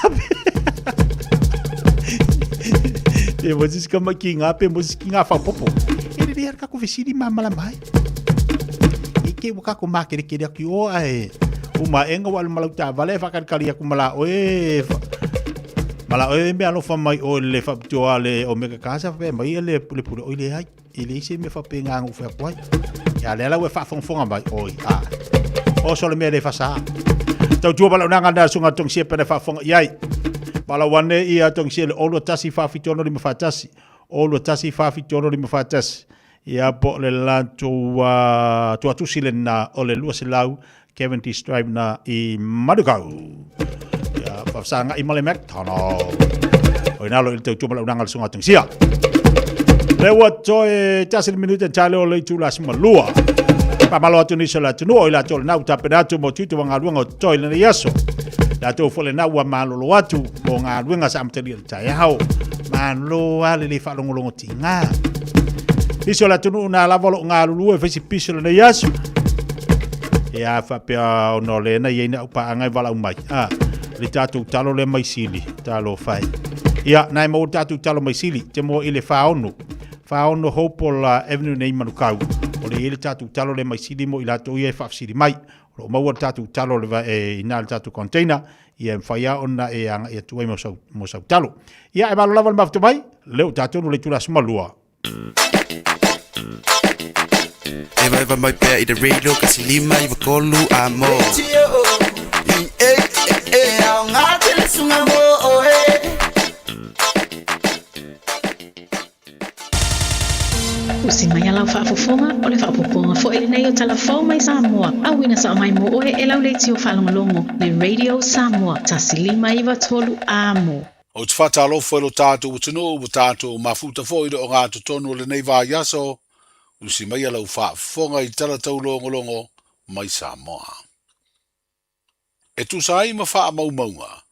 pe mo sisi kama kinga pe mo sisi kinga fa popo ele de arka ko vesidi mamala mai ke waka ko makere ke ki o ai uma enga wal malau ta vale fa kan kali aku mala oe me alo fa mai o le fa toale o mega casa fa mai le pule o le ai ele se me fa penga ngu fa kwai ya le la we fa fonga mai oi o so le me le fa sa tau tua bala nanga na sunga tong se pe fa fonga yai bala wane ia tong se o lo tasi fa fitono le me fa tasi o lo tasi fa fitono le me fa tasi Ia po le latu tuatusi le na o le lua se lau Kevin T. Strive na I Madugau. Ia whafsanga I male mek tano. O inalo il tau tuma lau nangal sunga tungsia. Le wa toe tasil minuta tale o le tula sima lua. Pamalo atu nisa la tunu o ila tole nau tapenatu mo tutu wanga luenga o toi le yaso. La tau fole nau wa malolo atu mo ngā luenga sa amteri al tai hao. Malo ale le whalongolongo tinga. Iso la tunu na lavolo ngā lulu e whaisi piso le yaso. Ia whapea o no le na ieina upa angai wala umai. Le tātou talo le maisili, talo whai. Ia, nai mo tātou talo maisili, te mo ile whaonu. Whaonu Hopola Avenue nei manukau. O le ile tātou talo le maisili mo ila tō ia e whafsiri mai. O maua tātou talo le ina le tātou container. Ia e mwhaia ona e anga e tuai mo sau talo. Ia e malo lava le maftu mai, leo tātou no le tula sumalua. Eva mai pea I the radio kasi lima I wakolu amo Au ngā tele sunga mo Usi mai alau whaafofonga o le whaapoponga fo ele nei o talafou mai Samoa. Awina sa mai mo oe e lau leiti o whalongolongo le Radio Samoa. Tasi lima iwa tolu amo. O te whatalofo e lo tātou utino o tātou mafuta fo I o ngā tutonu le nei wā yaso. Usi mai alau whaafonga I tala tau longolongo mai Samoa. E tu sai ma wha maunga.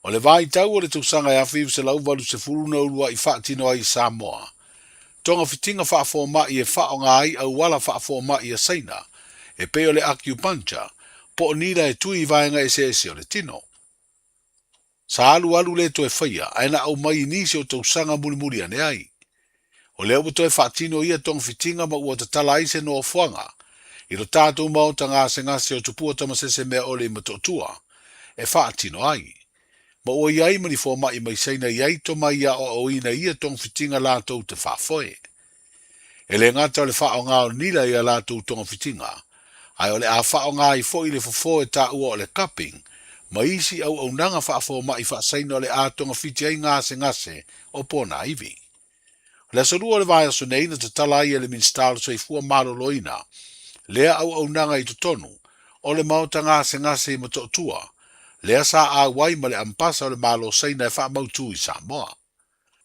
O le vai tau o le tausanga e awhiu se lau walu se furuna urua I whaatino ai Samoa. Tonga fitinga whaafoma I e whaonga ai au wala whaafoma I a seina. E peo le acupuncture, po o nira e tui vaenga e se o le tino. Sa alu le to e whaia, aina au mai nisi o tausanga muri ane ai. O leo to e whaatino ia tonga fitinga ma ua tatala ai se no fuanga. I ro tātou mauta ngase o tupua tamasese mea ole matotua. E whaatino ai. Ma o iai mani fōma I mai seina iai to mai ia o ina ia tong fitinga lātou te whaafoe. E le ngata o le whao ngā o nila ia lātou tonga fitinga. Ai o le a whao ngā I fo I le fofo e tā ua o le cupping, ma isi au nanga whaafoma I whaasaina o le a tonga fiti ai ngase o pōna iwi. Le sarua o le vai aso nei na te tala ia le minstalo so I fua malo loina, lea au nanga I totonu, o le mauta ngase I matotua, lea sa a wai ma le ampasa o le malo seina e wha mautu I Samoa.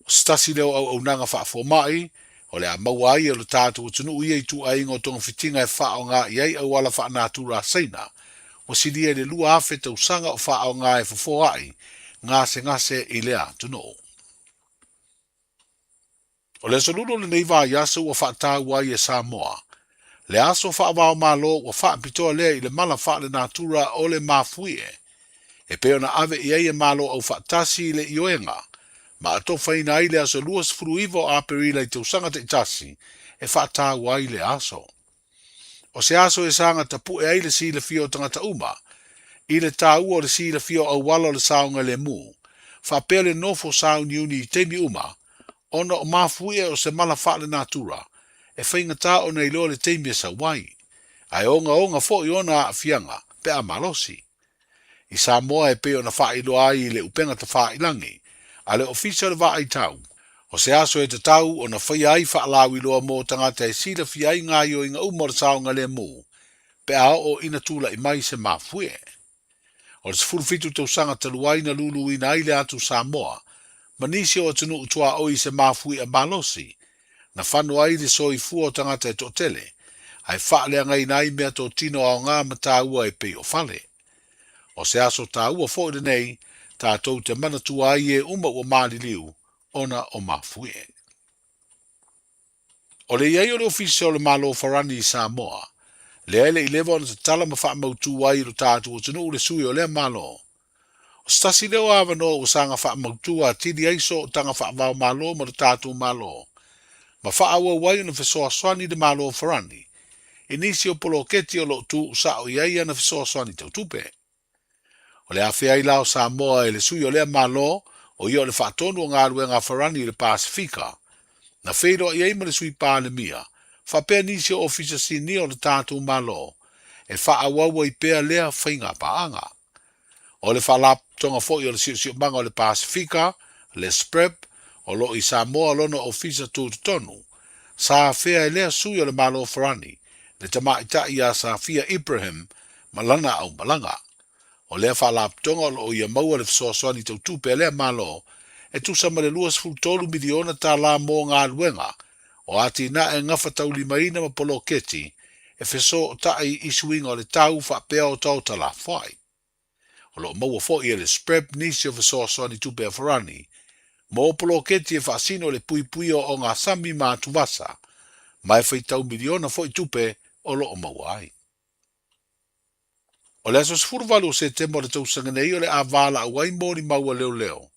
O stasi leo au nanga wha fomai, o le a mauai o le tātou tunu ia I tu ai ngo tonga fitinga e wha o ngā iai au wala wha nātura seina, o sidia le lua afe tau sanga o wha o ngā e fofo ai, ngase I lea tunu. O le saludo le neiva yasu o wha tā wai e Samoa, le aso wha wao malo o wha pitoa lea I le mala wha le nātura o le mafuie, e peo na ave I e malo au whaatasi le ioenga, ma ato whaina ai le aso luas fruivo a perila I tausanga te itasi, e whaata wai le aso. O se aso e sanga tapu e ai le si le fio tangata uma, I le tā ua le si le fio au wala le saunga le mu, whapea le nofo saun yuni I temi uma, ona o mafuie o se mala wha le natura, e whaingata o nei loa le temi e sa wai, ai onga fo I ona a fianga, pe a malosi. I Samoa e peo na whailo ai le upenga ta whailangi, a le ofisa le wha ai tau. O se aso e te tau o na whai ai whaalawi loa mō tangata e sila whi ai ngā yo inga umar saunga le mū, pe a o ina tula I mai se mafue. O le sifuru fitu tau sanga taluai na lulu ina ai le atu Samoa, manisi o atunu utua oi se mafue a malosi, na whanu ai le soi fua o tangata e totele, ai whaalea ngai nai mea tō tino ao ngā mataua e peo whale. O se aso tā ua fōi nei, tātou te manatua ai e uma ua māli liu, ona o mafue. O le iai o le ofisi o le malo farani I Samoa, le ele I lewa ona te tala ma wha mautu ai ro tātou o tunu le sui o le malo. O stasi leo awa no o sanga wha mautu a tidi aiso o tanga wha vau malo ma ro tātou malo. Ma wha awa wai ona whesoa swani de malo farani, inisi o polo keti o lo tu sa o iai ana whesoa swani tau tupe. O le awhia I lao Samoa e le sui o lea malo o i o le whaatonu o ngā ruenga wharani I le Pasifika. Na whero I eima le sui pāle mia, whapea nisi o ofisa sini o le tātou malo, e whaawawa I pēa lea whainga paanga. O le whalap tonga fōi o le siu manga o le Pasifika, le SPREP, o lo I Samoa lono ofisa tūtutonu, sa fea lea sui o le malo farani, le tamaita ia sa fia Ibrahim, malanga au malanga. O lea whalaptonga o ia maua le fsoaswani tau tupe lea malo, e tu sama le 2.3 miliona ta la mo ngā luenga, o ati na e ngafa tau limaina ma polo keti, e feso o tai isuinga o le tau whapea o tau tala whai. O lo maua fo ia le sprep nisi o fsoaswani tupe a farani, mo polo keti e whaasino le pui pui o ngā sami mā tuvasa, mai whai tau miliona fo i tupe o lo o maua ai. O le aso sfurvalu se temo le tausanga nei o le avala au ai mori maua leo leo.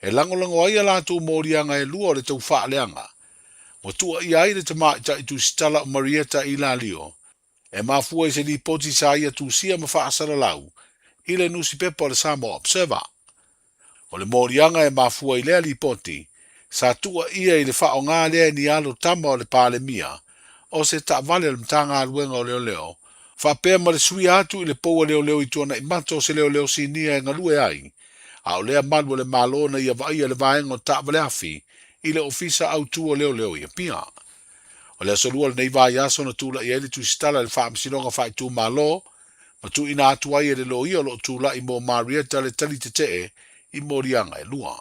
E langolango ai ala tu mori anga e lua o le tau wha leanga. Mo tua i ai le tama i tu stala o Marieta i la lio. E mafua i se li poti sa ia tu sia ma wha asara lau. I le nusi pepa o le Samoa Observer. O le mori anga e mafua i lea li poti. Sa tua ia i le wha o ngā lea ni alo tama o le pāle mia. O se ta vale le mtanga aluenga o leo leo. Whapea ma le sui atu i le poua leo leo i tuana i mato se leo leo sinia e ngalue ai. A o lea malu le malona i a vai le vaenga o ta vale afi i le ofisa au tua leo leo i a pia. O lea solua le nei vai aso na tula i ele tu stala le whaamsinonga whai tu malo, ma tu ina atu ai e le lo i o lo tula i mo Marieta le tali te te i morianga e lua.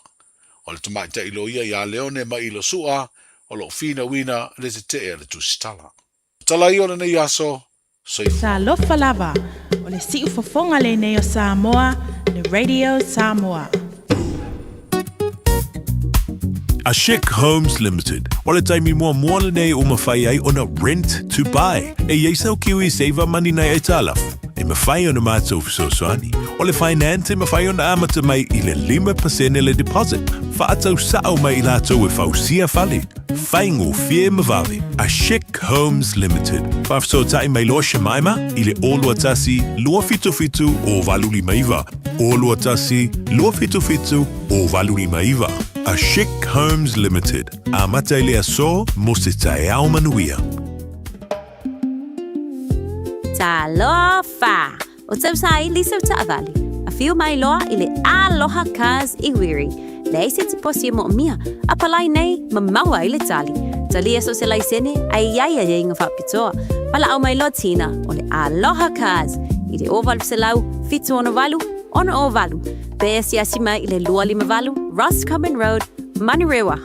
O le tamaita i lo ia i a leone ma i lo sua o lo fina wina le te te le tu stala. Tala i o le nei aso, Sa lofa lava, o le siu fofonga le nei o Samoa, le Radio Samoa. A Chic Homes Limited. Wale taimi mua le nei o mawhai ai ona rent to buy. E yeisau kiwi saver money nei e talafu. E mawhai ona mātou fisosoani. O le finance e mawhai ona amata mai i le 5% le deposit. Whaatau sao mai i lātou e whausia whale. Whaingo fie mawave. A Chic Homes Limited. Whafso tai mai loa Shemaima i le olua tasi lua fitu o valuli maiva. Olua tasi lua fitu o valuli maiva. A Chic Homes Limited. A mata le aso mo se tae au manuia. Talofa! O tau sa i liso ta avali. A fiu mai loa i le aloha cars i wiri. Le eise te posi mo mia. A palai nei ma maua i le tali. Tali aso se lai sene ai iaia e inga whapitoa. Pala au mai lo tina o le aloha cars. I le ovalu se lau, fitu ono valu, ono o valu. Pēsi asima i le lua lima valu, Ross Common Road, Manurewa.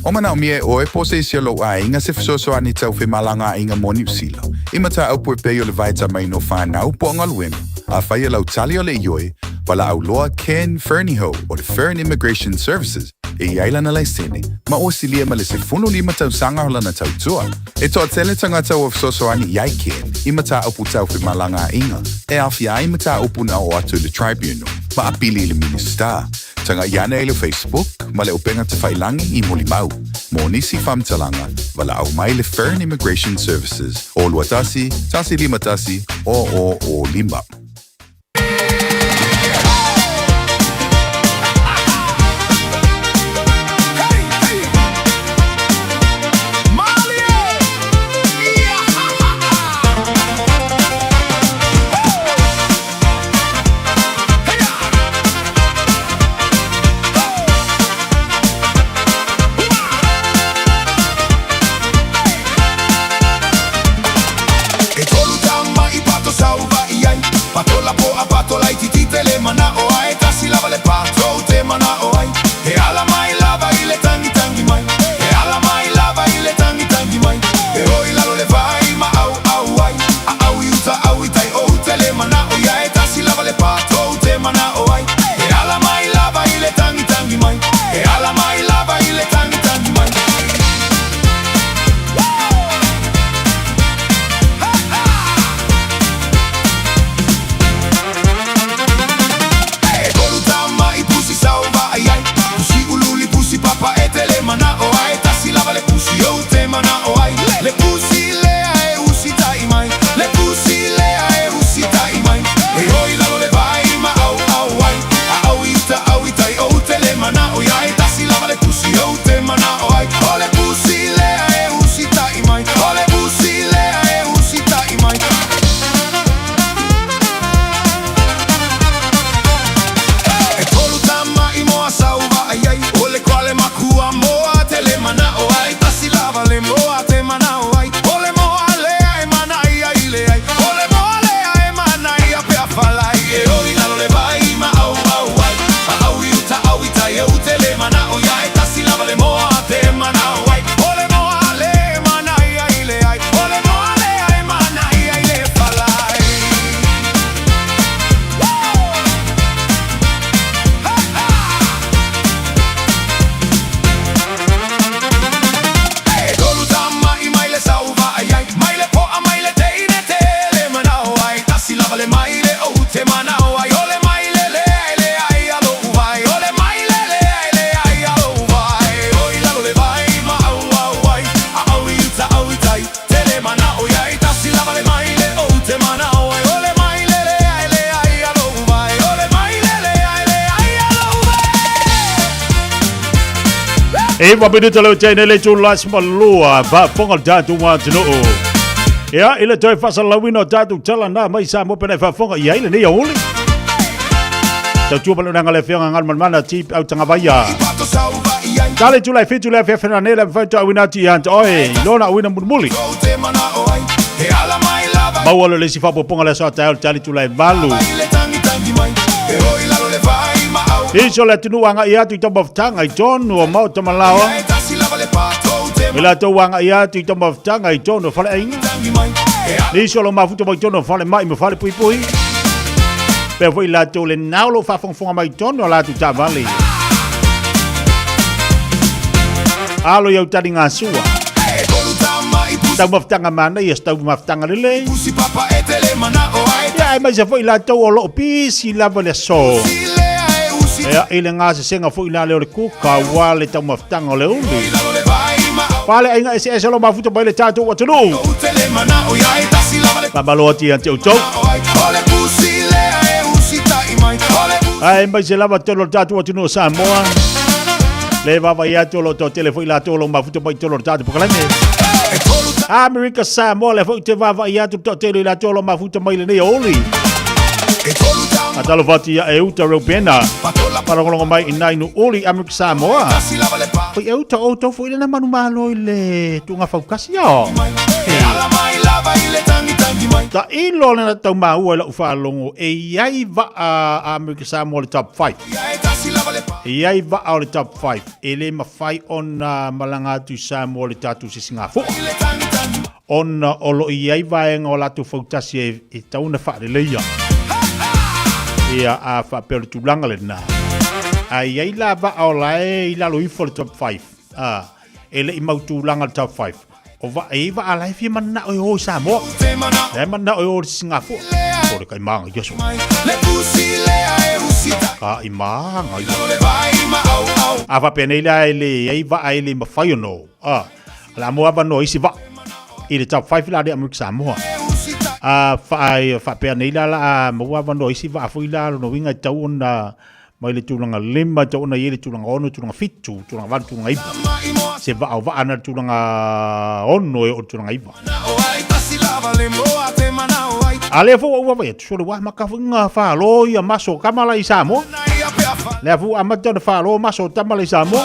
O mana o mie o e pose isi lo a inga se fisosoani tau whi malanga inga mo New Zealand. Ima ta au pue peo le vaita mai no whanau po anga luenga. A whaia lau tali o le ioi, wala au loa Ken Fernieho o le Fern Immigration Services. E iaila na lai sene, ma o silia ma le se funu lima tau sanga hola na tau tua. E toa tele tangata o fisosoani iai Ken, ima ta au pu tau whi malanga inga. E awhia ima ta upu na o atu le tribunal, ma apili le minister. Tanga iana e le Facebook, ma le upenga te whailangi i moli mau. Mo nisi whamtalanga, wala au mai le Fern Immigration Services. O lua tasi, tasi lima tasi, o lima. E wa bidi talo tene le tu las malua va fonga tatu wa tino. Ya ile toi fasa lawino tatu tala na mai Samoa pena fa fonga ia ile ni oli. Tau tua pala nanga le whianga ngal mana tip au tanga baia. Tale tu lai fitu le whiawhena nela mwhaitu au inati anta oe. Lona au ina mulmuli. Maualo le si whapoponga le soa tael tale tu lai valu. Iso le tunu wanga i atu i tamba whtanga i tonu o mau tamalawa. Mila tau wanga i atu i tamba whtanga i tonu o whale ainga. Iso lo mafuta mo i tonu o whale mai mo whale pui pui. Pea fwoi la tau le naulo whawhongwhonga mai tonu o la tu ta vale. Alo iau tari ngā sua. Tau mawhtanga mana i as tau mawhtanga lele. Ia e mai sa fwoi la tau o loo pisi lava le so. Ea ile ngā se senga fwoi la leo le kuka wale tau mawhtanga o le uli. Pale ainga ese ese lo mafuta bai le tātou wa tunu. Pamaloa ti ante utau. Ai mai se lava tolo tātou wa tunu o Samoa. Le vava ia tolo to telefoi la tolo mafuta bai tolo tātou pokalame. America Samoa le fwoi te vava ia to telo la tolo mafuta mai le ne oli. Atalo fati ya euta Robena. Parangolongo mai inainu oli America Samoa. Poi euta auto foi na manu malo ile tunga faukasi yo. Ta ilo na tau mau la ufa longo e yai va America Samoa le top 5. E yai va au le top 5. Ele mafai on malanga tu Samoa le tatu sisingafu. On olo yai va en ola tu fautasi e tauna fa le leia. Ia a fa per tu langa le na. Ai ai la va ola e la lui for top 5. Ele i mau tu langa top 5. O va e va ala fi mana o Samoa. E mana o Singapore. O le kai manga yeso. Ka i manga. A va penela ele ai va ele ma fa no. La moa va no isi va. I top 5 la de America Samoa. Fa penela la moa va no isi va fu la no winga tau na mai le tulanga lima tau na yele tulanga ono tulanga fitu tulanga van tulanga iba se va au va ana tulanga ono e tulanga iba ale fo wa va so le wa makafunga fa lo ya maso kamala i Samoa le fu amata fa lo maso tamala i Samoa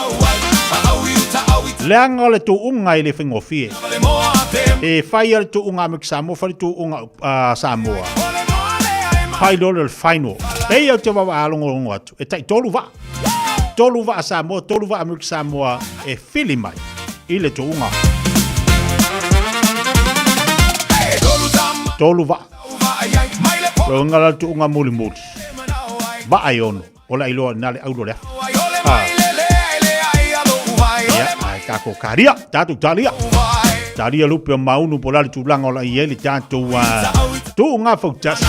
le anga le tu unga ile fingofie e fire tu unga America Samoa fa tu unga Samoa final final. Ei eu te wa alongo atu. E tai tolu va. Tolu va Samoa, tolu va America Samoa e Fiafia Mai. Ile to unga. Tolu va. Lo ngala tu unga muli muli. Va ai ono. Ola ilo nale aulo le. Ya, ai kako karia, tatu talia. Talia lupe maunu polali tu langa ola ieli tatu tu unga fautas.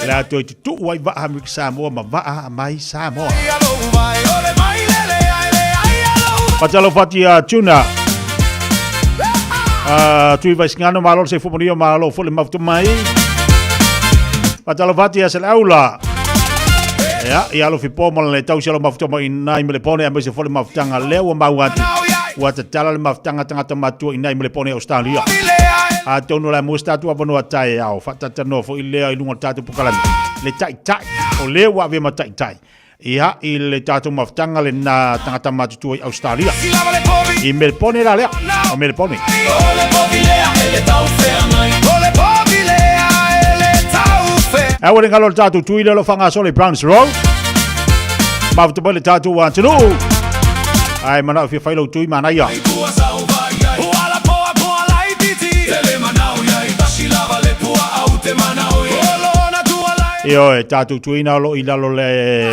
La toi tu wai va America Samoa ma va mai Samoa. Patalo fatia tuna. Tu vai singano malo se fu monio malo fu le maftu mai. Patalo fatia sel aula. Ya lo fi pomo le tau selo maftu mai nai me le pone a me se fu le maftanga leo ma watu. Wata tala le maftanga tanga tamatu nai me le pone Australia. A tono la musta tu abono atai au fatata no fo ile ilunga tatu pukalani le tai tai o le wa ve ma tai tai ia ile tatu maftanga le na tangata matu tu Australia i Melbourne la le o Melbourne a wole ngalo tatu tu ile lo fanga sole Browns Road maftu bale tatu wa tunu ai mana fi failo tu mana ya Io e tatu tuina lo ilalo le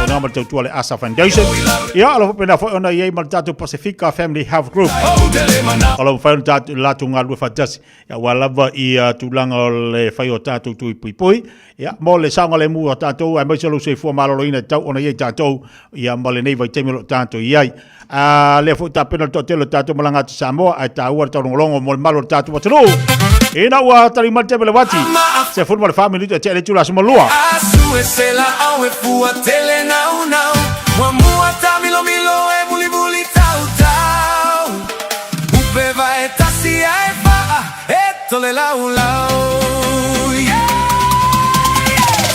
ona mal tatu le Asa Foundation. Ia lo pena fo ona ye mal tatu Pacifica Family Health Group. Alo fa tatu la tunga lu fatas. Ya wala va ia tulanga le fa yo tatu tu pui. Ya mo le sanga le mu tatu ai mai selo se fo malo ina tau ona ye tatu ia male nei vai temi lo tatu ia. Le fo ta pena to telo tatu malanga Samoa ai ta ua tau longo mo malo tatu wa tulu. Ina wa tari mate bele wati. Se forma le family te tele tula suma lua. Asuesela au e fua tele nau nau. Wa mua ta milo milo e buli buli ta. lau lau.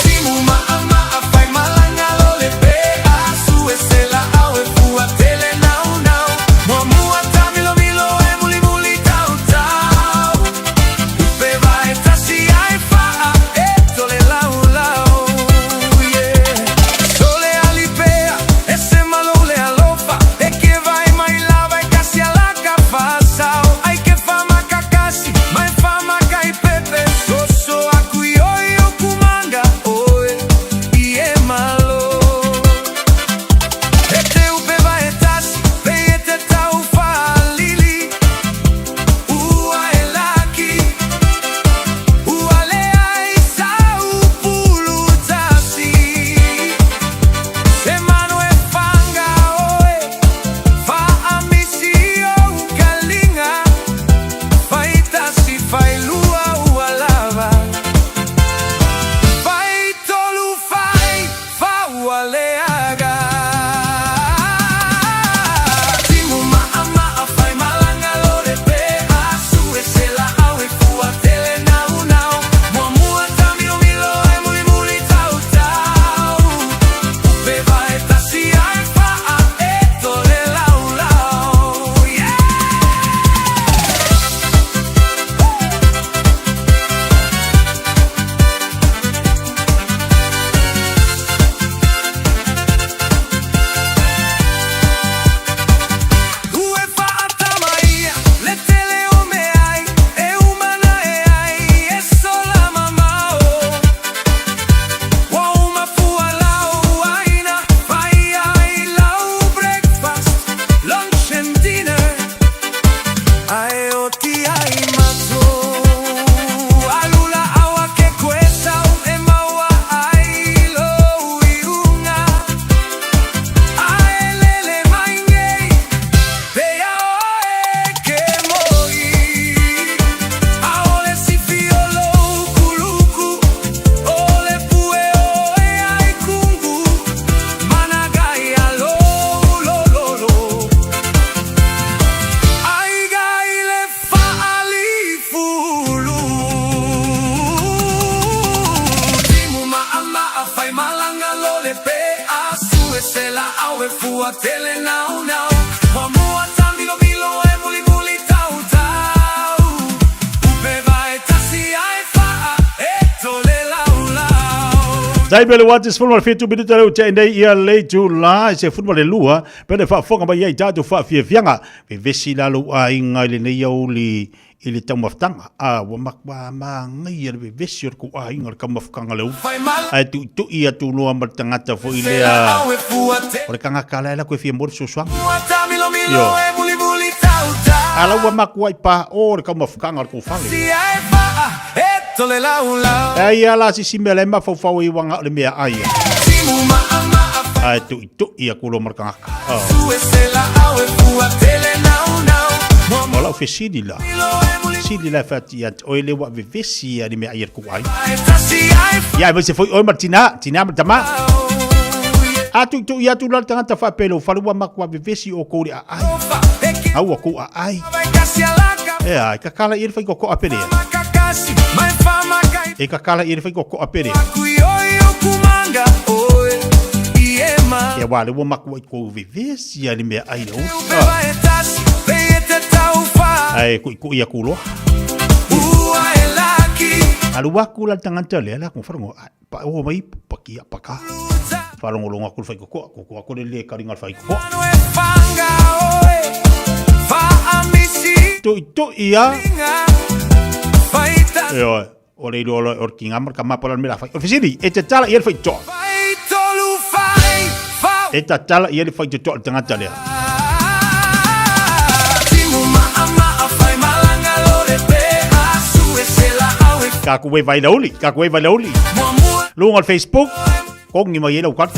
Timu maa maa fai malanga lo le pe asu e se la au e fua tele nau nau. Mua mua tamilo milo e muli muli tau tau. Upe vai tasi ai faa e tole lau lau. Sole alipea e se malo le alofa e che vai mai lava e casi alla cafasao. Ai che fama kakasi mai fama kai pepe soso a cui io kumanga oe ie malo. E te upe vai e tasi pe e te tau fa lili. Ua e laki ua le ai sau pulu tasi. Se mano e fanga oe fa amisi o kalinga. Fai tasi fai lua ua lava. Fai tolu fai fa ua le aga. Timu maa maa fai malanga lo le pe asu e se la au e fua tele nau nau. Mua mua tamilo milo e muli muli tau tau. Upe vai tasi ai faa e tole lau lau. Ue faa tamaia le tele o me ai e umana e ai e sola mamao. Wa uma fua lau aina fai ai lau breakfast lunch and dinner. Ai o ti ai mato alula awa ke kwesa e maua ai lo iunga. Ai lele mai ngei pea oe ke moi. Aole si fiolo kuluku ole pue oe ai kungu. Managai alo lo lo lo. Ai gai le faali fulu. Timu maa maa fai malanga lo le pe asu e se la au e fua tele nau nau. Mua mua tamilo milo e muli muli tau tau. Upe vai tasi ai faa e tole lau lau. Dai bele watis fulma fitu bidu tale uche nei ia lei July se fulma le lua pele fa fonga ba ia tatu fa fianga ve vesi la lu a inga le nei au li ili tamaftanga a wa makwa ma ngai le vesi ku a inga ka mafkanga le ai tu ia tu no am tangata fo ile a ore kanga kala la ko fi mor so swang Tamilo milo e muli muli tau tau. ala wa makwa pa ore ka mafkanga ku fangi Si ai faa e tole lau lau. ai ala si simele ma fo fo i wanga le mea ai Timu maa maa ai tu ia ku lo markanga su e se la au e fua tele nau nau. Mua mua Ola fe sidi la. Sidi la fati at oile wa vivesi ani me ayer kuai. tasi ai Ya be se foi o martina, tina tama. Atu tu ya tu la tanga ta fa pelo fa wa makwa vivesi o ko a ai. Au ko a ai. E ai ka kala ir fai ko apere. kakasi mai fama kai. E ka kala ir fai ko apere. Kuioio kumanga oe ie ma. Ya wale wa makwa ko vivesi ani me ai no. Vai tasi pe te tau fa. Ai ku ia kulo. Ua e laki. Alu wa kula tanga tele la ko farongo pa o mai pakia paka. Farongo longa ku fai ko ko le karinga fai ko. Fanga oe fa amisi. Tu ia. Vai tasi. Yo, ole do or kinga mar kama polan mela fai. Ofisili e te tala ia fai to. Vai tolu fai fa. E te tala ia fai to tanga tele. Ka ku vai lauli, Lunga al Facebook, kong ni mai lau kat.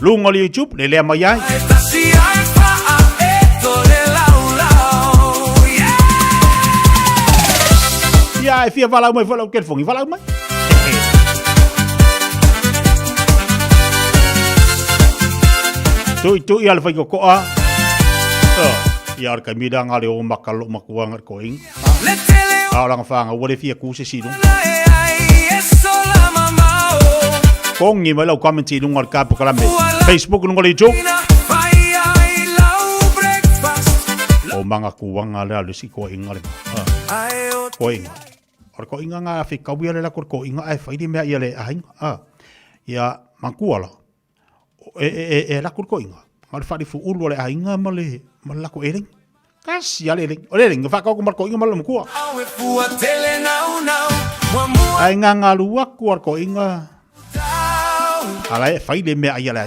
Lunga al YouTube, le le mai ai. Ya, fia valau mai valau kel fongi valau mai. Tu ia le fai ko a. Ya ar ka midang ale o makalo makuang ar koing. Aolanga whanga wale fia kuse sino. Kongi mai lau commenti nunga kapu kalame. Facebook nunga YouTube. O manga kuwanga le alu si ko inga le. Ko inga. Or ko inga nga fi kawia le la ko inga ai fai di mea ia le ahinga. Ia mankuala. E la ko inga. Ngal fa di fu ulu le ahinga male la ko ering. Kasi ale ering. O le ering fa ko ko inga male mkua. Ai nga ngalua ko inga. Ala e fai le mea ia le.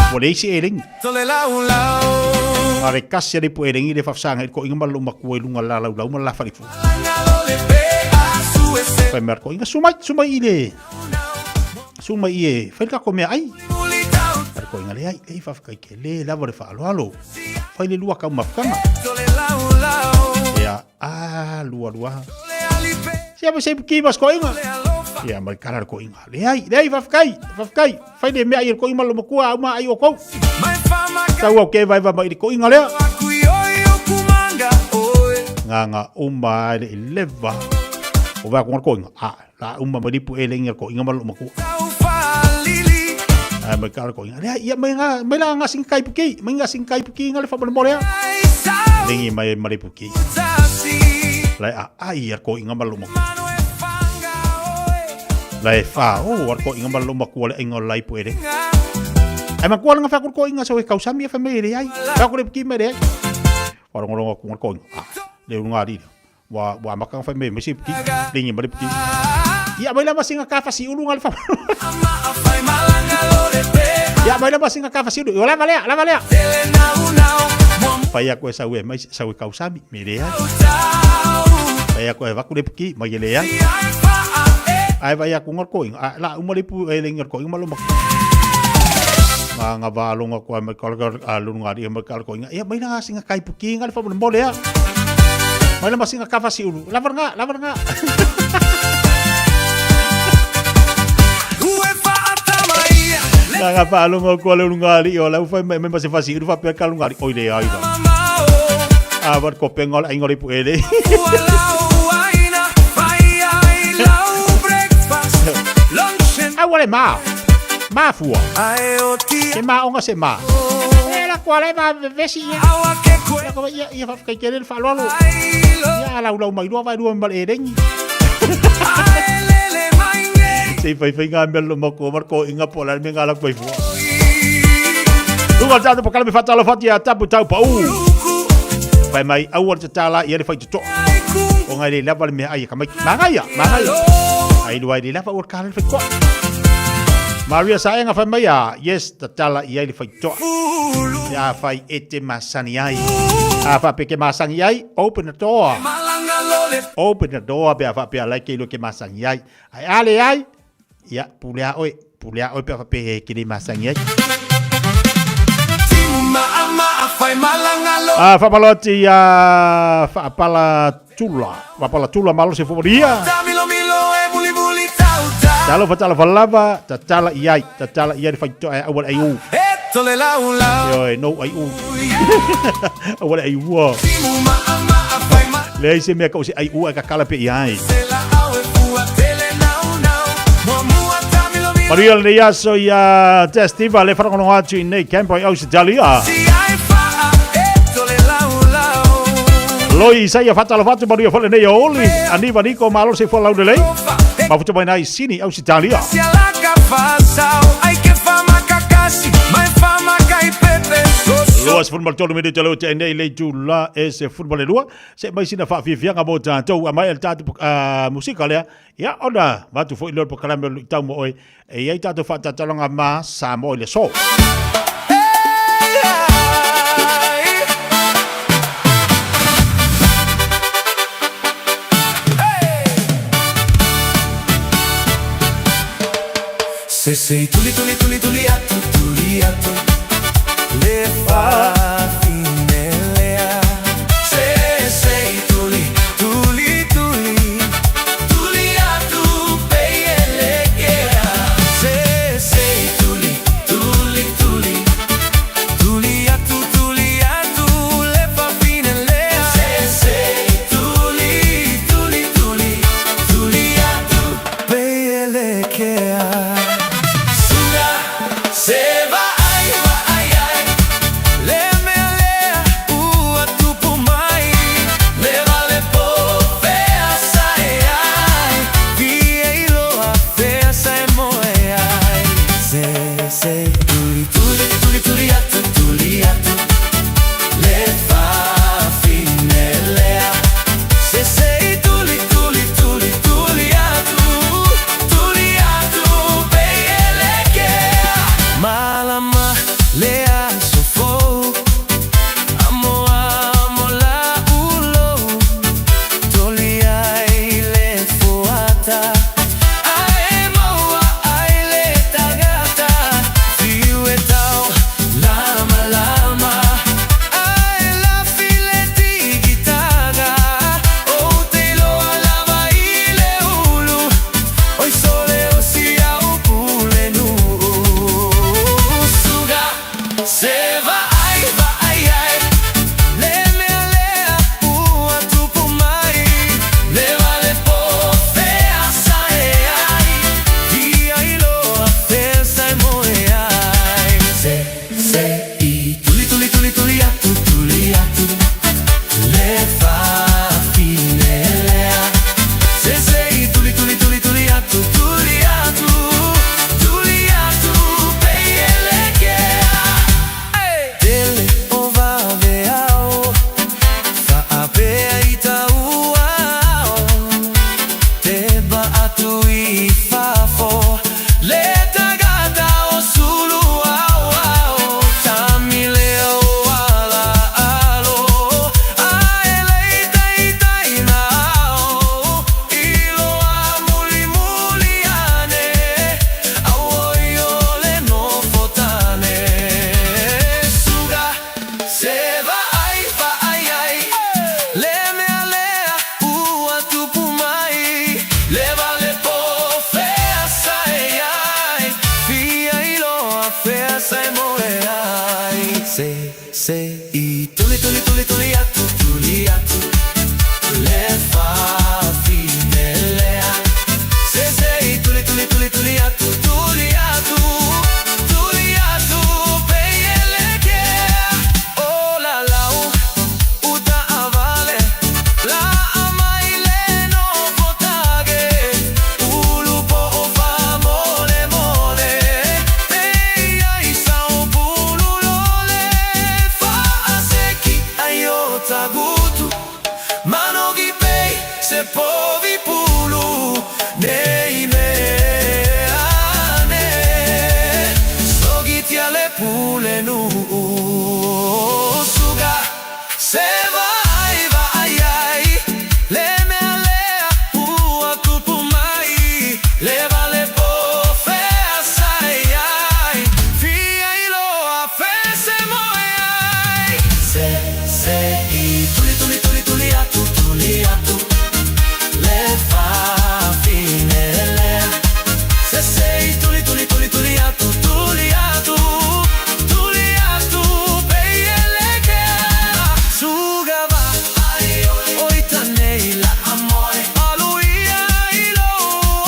Wale si ering. Are kasi de puering de fafsanga ko inga malu makua lunga la la fali fu. Fai mer ko inga sumai ile. Sumai e fai ka ko me ai. Ko inga le ai e fafkai ke le la vore fa alo. Fai le lua ka mafkanga. Ya lua. Siapa sai ki mas ko inga. Ya mai karar ko inga. Le ai fafkai. Fai de me ai ko inga malu makua uma ai o ko. Tau ke vai mai ko inga lea. Nga uma le leva. O va ko inga. La uma mai pu elenga ko inga malu maku. Mai kar ko inga. Ya mai la nga singkai puki, mai nga singkai puki nga le fa mo lea. Lingi mai puki. La ai ko inga malu maku. La fa ko inga malu maku le inga lai pu elenga. Ai makuala nga fa ko inga so e kausami fa me re ai. Fa ko le ki me re. Ora ngoro ko inga. Le nga ri. Wa makang fa me si ki. Lingi mari ki. Ya mai la masinga ka fa si ulu ngal fa. Ya mai la masinga ka fa si ulu. La valea. Fa ya ko sa we mai sa we kausami me re ai. Fa ya ko va ko le ki mai le ai. Ai va ya ko ngor ko inga. La umali pu elenga ko inga malo nga valonga ko me kalgar alunga ri me kal ko inga ya mai nga singa kai puki nga fa mo le ya mai la masinga ka fa si ulu lavar nga nga valonga ko alunga ri o la fa me se fa si ulu fa per kalunga ri oi le ai da avar ko pengol ai ngori pu ele wale ma fua e ma onga se ma e la quale ma vesi ya ko ya fa kai kere fa lo ya la mai do vai do mbal e deng sei fai ngambel lo mako marco inga pola me ngala ko fua tu va tanto porque me fata lo fatia tapu tau pa vai mai awar tala ya le fai to o ngai le lava me ai ka mai mangaya ai do ai le lava or kala fe ko Maria saya nga fai mai yes tatala ia le fai to ya fai ete masani ai fa peke masani ai open the door be fa pe like lo ke masani ai ale ai ya pulia oi pe fa pe ke le masani ai fa paloti fa pala tula malo se furia Talo fatala falava tatala iai fai to awal ayu yo no ayu awal ayu le se me ko se ayu ka kala pe iai Maria le yaso ya festival le fara kono atu nei campo au Italia Loi saya fatala fatu Maria fole nei oli ani vaniko malo se fola de lei Ma futu mai nai sini au Italia. Luas football tolu me de tolo te nei le tula ese football lua. Se mai sina fa Fiafia Mai tau mai el tatu musika le. Ya ona va tu foi lo por caramba tau mo oi. E ai tatu fa tatalanga ma Samoa le so. Sei tuli atu le fa finelea sei tuli atu peielekea sei tuli atu le fa finelea sei Se vai, vai, ai. Le mea lea, ua tupu mai. Le vale po fea sa e ai. Ia iloa, pensa e moe ai. Se, i. Tuli, tuli, tuli, tuli atu, tuli atu. Le fa fine lea. Se, i. Tuli, tuli, tuli, tuli atu, tuli atu. Tuli atu, pei ele kea. Dele o va veao. Fa apea i tauao. Te ba atu i fafo. Le tagata o sulu au au. Tami leo ala alo. Ae lei tai tai nao. Ilo a muli muli ane. Au oi ole no fotane. Suga se va ai. Le mea lea ua tupu mai. Le vale po fea sa e ai. Fia iloa fea sa e moe ai. Se i tuli tuli tuli tuli atu tuli atu. Le fa fine lea. Se i tuli tuli tuli tuli atu tuli atu. Tuli atu pei ele kea. O la lau uta avale. La amai le no potage. Ulu po o fa mole mole. Pei ai sao pulu lole. Fa aseki aio tagutu. Manogi pei se povi pulu. Nei me ane. Sogiti ale pule nu. Suga se vai vai ai. Le mea lea ua tupu mai. Le vale po fea sa e ai. Fia iloa fe se moe ai. Se i tuli tuli tuli tuli atu tuli atu. Le fa fine lea. Se i tuli tuli tuli tuli atu tuli atu. Tuli atu pei ele kea. Suga va ai oi tanei la amoi. Aluia ilo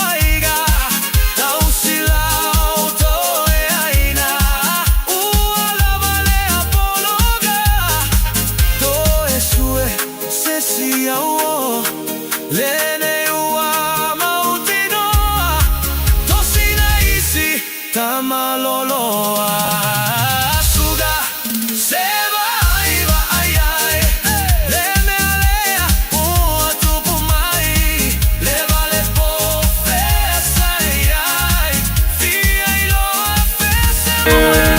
aiga. Tau silau toe aina. Ua lava le apologa. Toe sue se sia uo. Lene ua mautinoa. Tosina isi tamaloloa. Suga se vai vai ai. Le mea lea ua tupu mai. Le vale po fea sa e ai. Fia iloa fe se moe.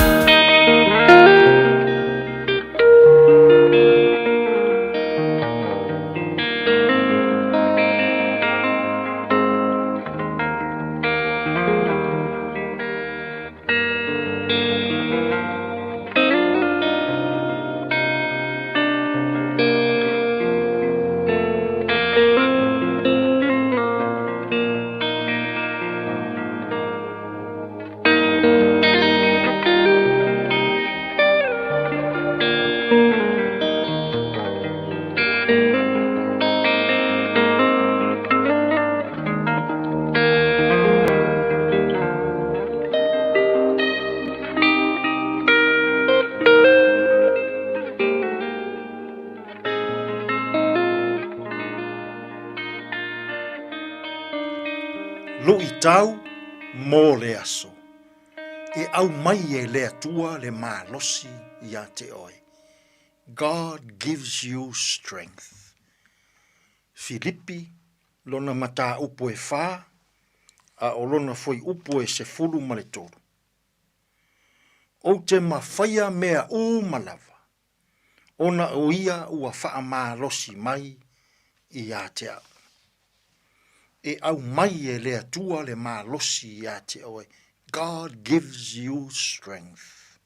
Lui tau mō le aso. E au mai e le atua le mālosi ia te oe. God gives you strength. Filipi, lona mata upo e whā, a o lona foi upo e se fulu ma le tolu. O te mawhaia mea u malawa, ona o ia ua wha mālosi mai i a te au. E au mai e le atua le mālosi i a te oe. God gives you strength.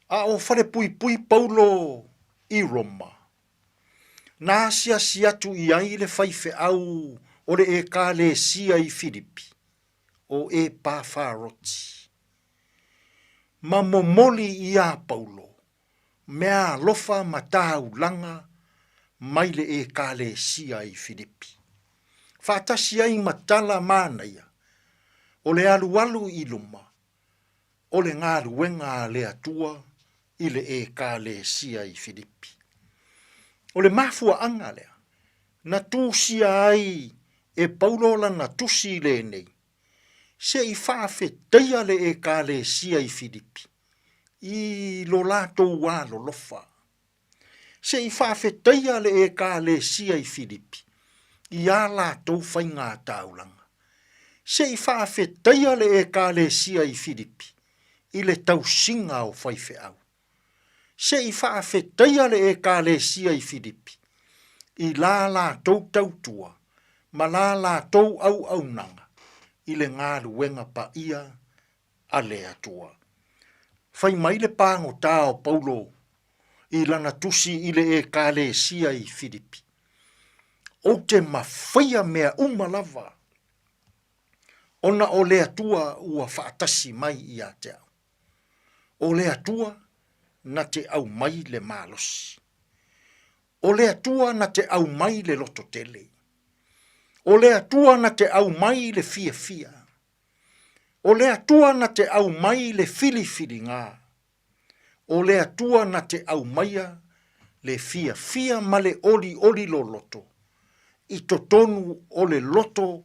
A o whare pui pui paulo i Roma. Nā sia siatu i ai le whaife au o le e ka le sia i Filipi. O e pā whāroti. ma momoli ia Paulo, mea lofa matau langa, mai le e kale sia i Filipi. Whaatasi ai matala mānaia, o le alu i luma, o le ngā ruenga le atua, i le e kale sia i Filipi. O le mafua anga lea, na tūsia ai e Paulo la na tusi le nei, se i whaafe teia le e kale sia i Filipi, i lo lato wā lo lofa. Se i whaafe teia le e kale sia i Filipi, i a lato whai ngā taulanga. Se i whaafe teia le e kale sia i Filipi, i le tau singa o whaife au. Se i whaafe teia le e kale sia i Filipi, i la tau tautua, ma la tau au nanga, i le ngā ruenga pa ia a le atua. Whai mai le pāngo tā o Paulo, i lana tusi i le e kale sia i Filipi. O te mawhaia mea umalava, ona o le atua ua whaatasi mai i a te au. O le atua na te au mai le malosi. O le atua na te au mai le loto tele. O le atua na te au mai le fiafia. O le atua na te au mai le filifili ngā. O le atua na te au maia le fiafia ma le oli lo loto. I totonu o le loto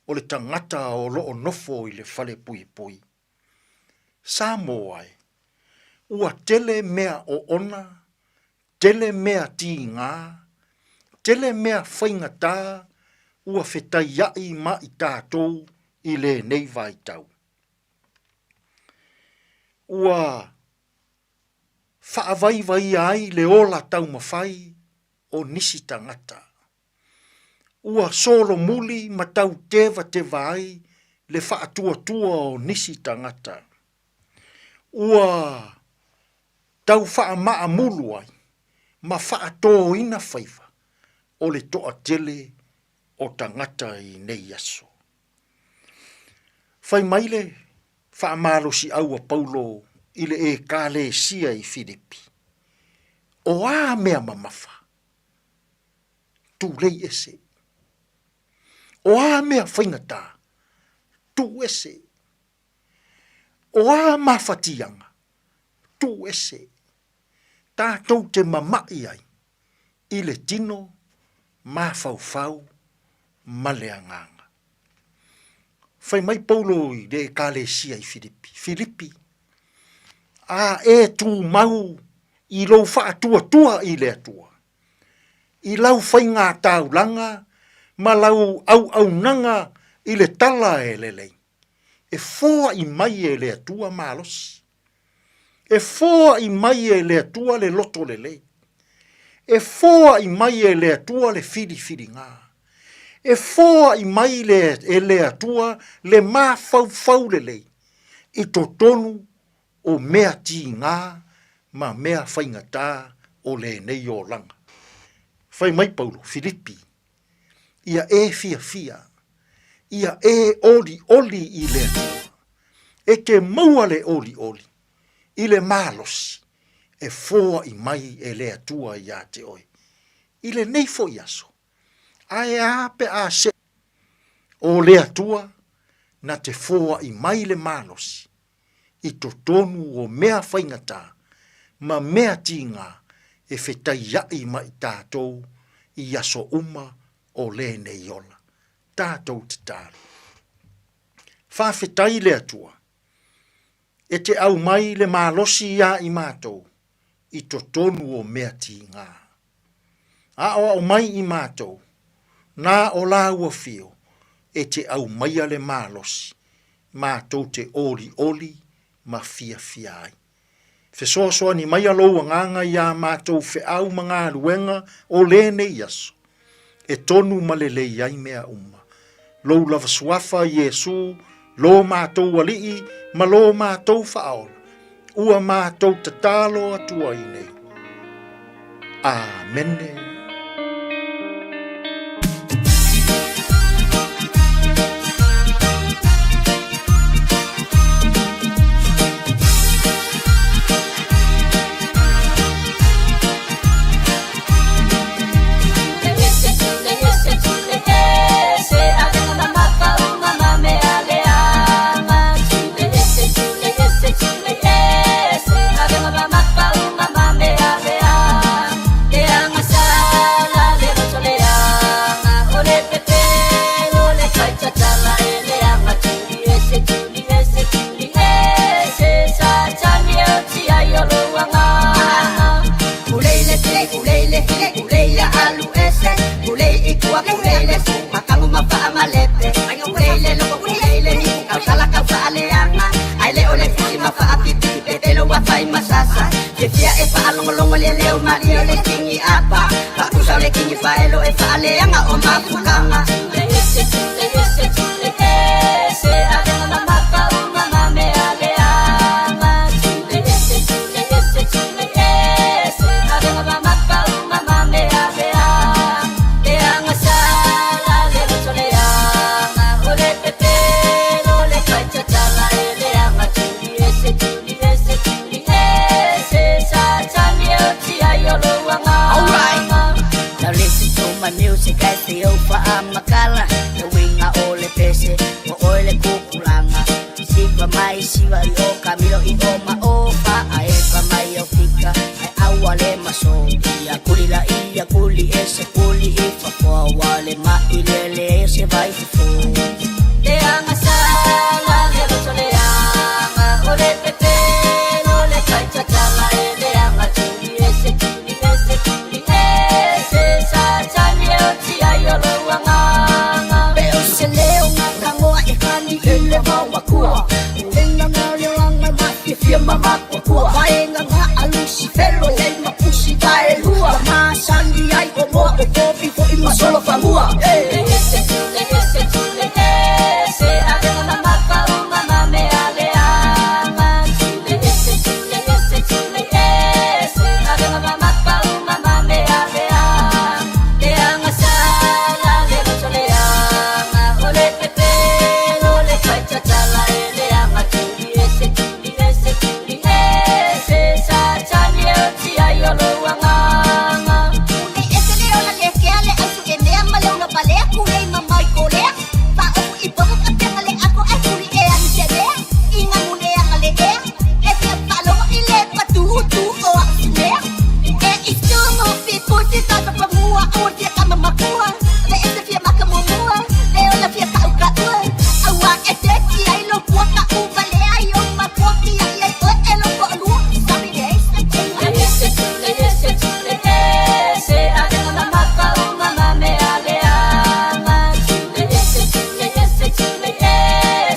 o le tangata o loo nofo i le fale pui pui. Samoa e, ua tele mea o ona, tele mea ti ngā, tele mea whaingata, ua whetai iai ma i tātou i le nei vai tau. Ua whaavai vai ai le ola tau mawhai o nisi tangata. Ua solo muli ma tau tewa te vai le whaatua o nisi tangata. Ua tau whaamaa mulu ai, ma whaatō ina whaiva o le toa tele o tangata i nei aso. Whai maile, whaamalo si aua Paulo i le e kale sia i Filipi. O a mea mamafa, tu lei ese. O a mea whaingata, tu ese. O a mawhatianga, tu ese. Tātou te mamai ai, i le tino, mawhau ma le anganga. Whai mai Paulo i le kale sia i Filipi. Filipi, a e tū mau i lau whaatua i le atua. I lau whai ngā taulanga, ma lau au nanga i le tala e lelei. E fōa i mai e le atua malos. E fōa i mai e le atua le loto lelei. E fōa i mai e le atua le fili ngā. E fōa i mai e le atua le mā fau lelei. I totonu o mea ti ngā ma mea whaingatā o le nei o langa. Whai mai Paulo, Filipi. Ia e fiafia. Ia e oli i le atua. E ke maua le oli. I le malosi. E fōa i mai e le atua i a te oi. I le nei fo i aso. Ae ape a se. O le atua na te fōa i mai le malosi. I totonu o mea whaingata. Ma mea tinga e whetai iai ma i tātou i aso uma o le nei ola. Tātou te tāru. Whawhetai le atua. E te au mai le malosi ia i mātou. I totonu o mea ti ngā. A o mai i mātou. Nā o la ua fio. E te au mai le malosi. Mātou te oli ma fiafia ai. Fesoasoa ni mai alo nganga ia mātou fe au mga ruenga o le nei aso. E tonu malele iai mea uma. Lou lava suafa Yesu, lo mātou alii, ma lo mātou whaola. Ua mātou tatalo atua i nei. Amene. Fiafia e whaalongolongo le leo mani o le kingi apa Pakusa o le kingi whaelo e whaaleanga o mafukanga Se arenga mamaka o mama me aleanga Se arenga mamaka o mama me aleanga E anga sala le rosoleanga O le pepero le kaichatala e le anga tuli sa tani o tia yolo wanga Alright Now listen to my music I feel pa amakala The winga o le pese o le kukulanga Siva mai siva I o kamilo I o maofa Ae pa mai o fika Ae awale maso Ia kuli la ia kuli ese kuli I fafo Wale ma ilele ese vai fufo Te anga sala le rosoleanga O le pepe no le kaichatala E le anga tuli ese sa tani o tia yolo wanga Peo se leo ngarangoa e kani ile mawakua Ulenga ngaleo anga maki fia mamakua Vaenga nga alusi felo le mapusi vae lua Masandi ai o moa o kopi fo ima solo famua Se arenga mamaka o mama me aleanga Se arenga mamaka o mama me aleanga Te anga sala le rosoleanga O le pepero le kaichatala E le anga tuli ese sa tani o tia yolo wanga Uni ese leo la leke ale au suke mea maleo na palea Kule mamai kolea Pa oku I boku kapenga le ako ai kuli e ani se mea Inga mune anga le ea E fia palo I le patuhutu o aku mea E istungo piputi tata pamua Urtia kama makua Le ese fia makamumua Leo la fia kauka ua Awa e teki ai lo kuaka uva le ai o makuaki ai ai o e lo ko alua Sabi le Se arenga mamaka o mama me aleanga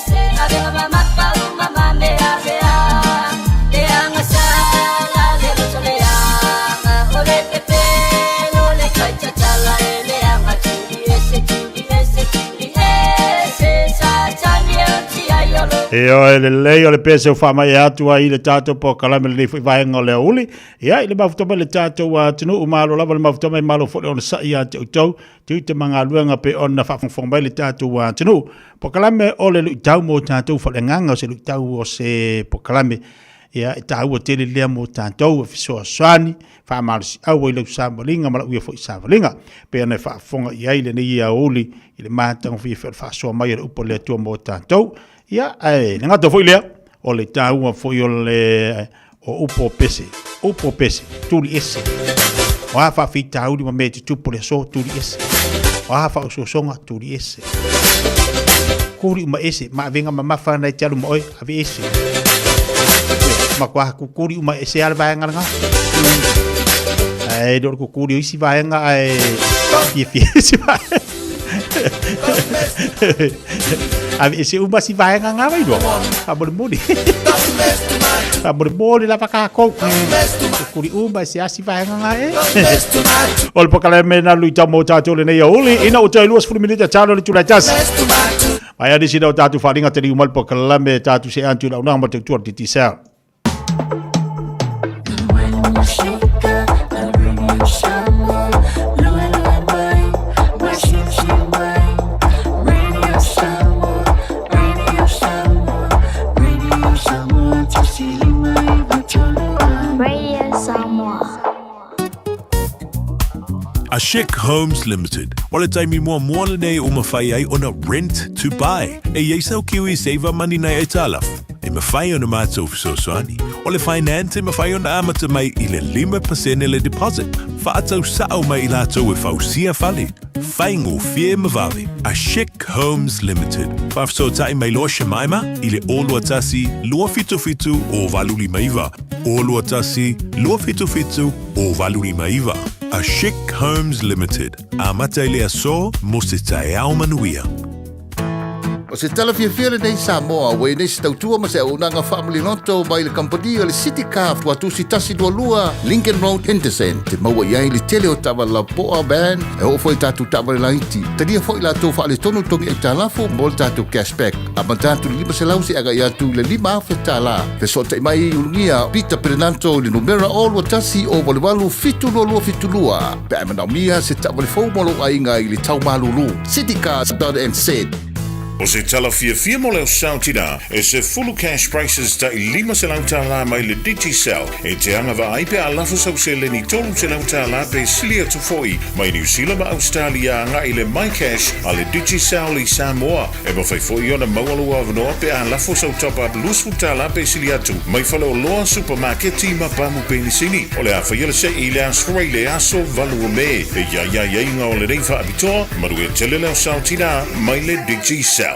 Se arenga mamaka o mama me aleanga Te anga sala le rosoleanga O le pepero le kaichatala E le anga tuli ese sa tani o tia yolo E o e le lei o le pese o whamai e atua I le tātou po kalame le nifu I vaenga o le uli. Ia I le mawhtoma le tātou tinu umalo lava le mawhtoma I malo fo le ona sa I a te utau. Tiu te mga luenga pe ona whawhangwhong mai le tātou tinu. Po kalame o le lui tau mo tātou whale nganga o se lui tau o se po kalame. Ia e tau o tele lea mo tātou e fisoa swani. Whamarisi au I lau sāmalinga mala uia fo I sāmalinga. Pe ana whawhonga I aile ni I a uli. I le mātang fia whasoa mai le upo lea tua mo tātou. Ia, nga to foi lea, o le tāua foi o le o upo pese, tuli ese. O hafa fi tāuri ma me te tupo le so, tuli ese. O hafa o sosonga, tuli ese. Kuri uma ese, ma venga ma mafa na talu mo oi, ave ese. Ma kwa kuri uma ese ala vaenga nga. Ai, dor kuri isi vaenga ai Fiafia isi vaenga. Ave ese uma si vaenga nga vai do. Abore mori. Abore mori la pakako. Kuri uma se asi vaenga nga e. Ol pokale mena luita mo tato le nei oli ina o tai luas minute talo le tula jas. Ai adi sida o tatu faringa te umal pokale me tatu se antu la una mo te tuar ti sa. A Chic Homes Limited. Wale taimi mua moana nei o mawhai ai ona rent to buy. E yeisau kiwi saver money nei e talaf. E mawhai ona mātou fisosoani. Ole finance e mawhai ona amata mai I le 5% le deposit. Whaatau sao mai I lātou e whausia whale. Whaingo fie mawave. A Chic Homes Limited. Whafso tai mai loa Shemaima I le olua tasi lua fitu o valuli maiva. Olua tasi lua fitu o valuli maiva. A Chic Homes Limited. A mataile a so mo se tae au manuia. O O se tala fiafia le nei Samoa, wei nei se tautua ma se unanga family noto mai le company o le City Car tua tu si tasi dua lua Lincoln Road Henderson te maua iai le tele o tawa la poa band e o foi tatu tawa le laiti. Tania foi la tau wha le tonu tongi e talafo mo le tatu cashback. A ma tatu lima se lau se aga ia tu le lima fe tala. Fe so te mai ulungia Peter Perenanto le numera o lua tasi o walewalu fitu lua. Pe amana mia se tawa le fau molo ainga i le tau malulu. citycars.nz O se tala fiafia mo leo sautina, e se fulu cash prices ta i lima se lauta la mai le Digicel, e te anga va aipe a lafo sau se le ni tolu se lauta la pe silia tu foi, mai New Zealand ma Australia nga i le My Cash a le Digicel i Samoa, e ma fai foi ona maualu avanoa pe a lafo sau top up lusu ta la pe silia tu, mai fale o loa supermarket ma pamu pe ni sini, o le a fai se i le asfrei le aso valu o me, e ya inga o le reifa abitoa, maru e tele leo sautina, mai le Digicel.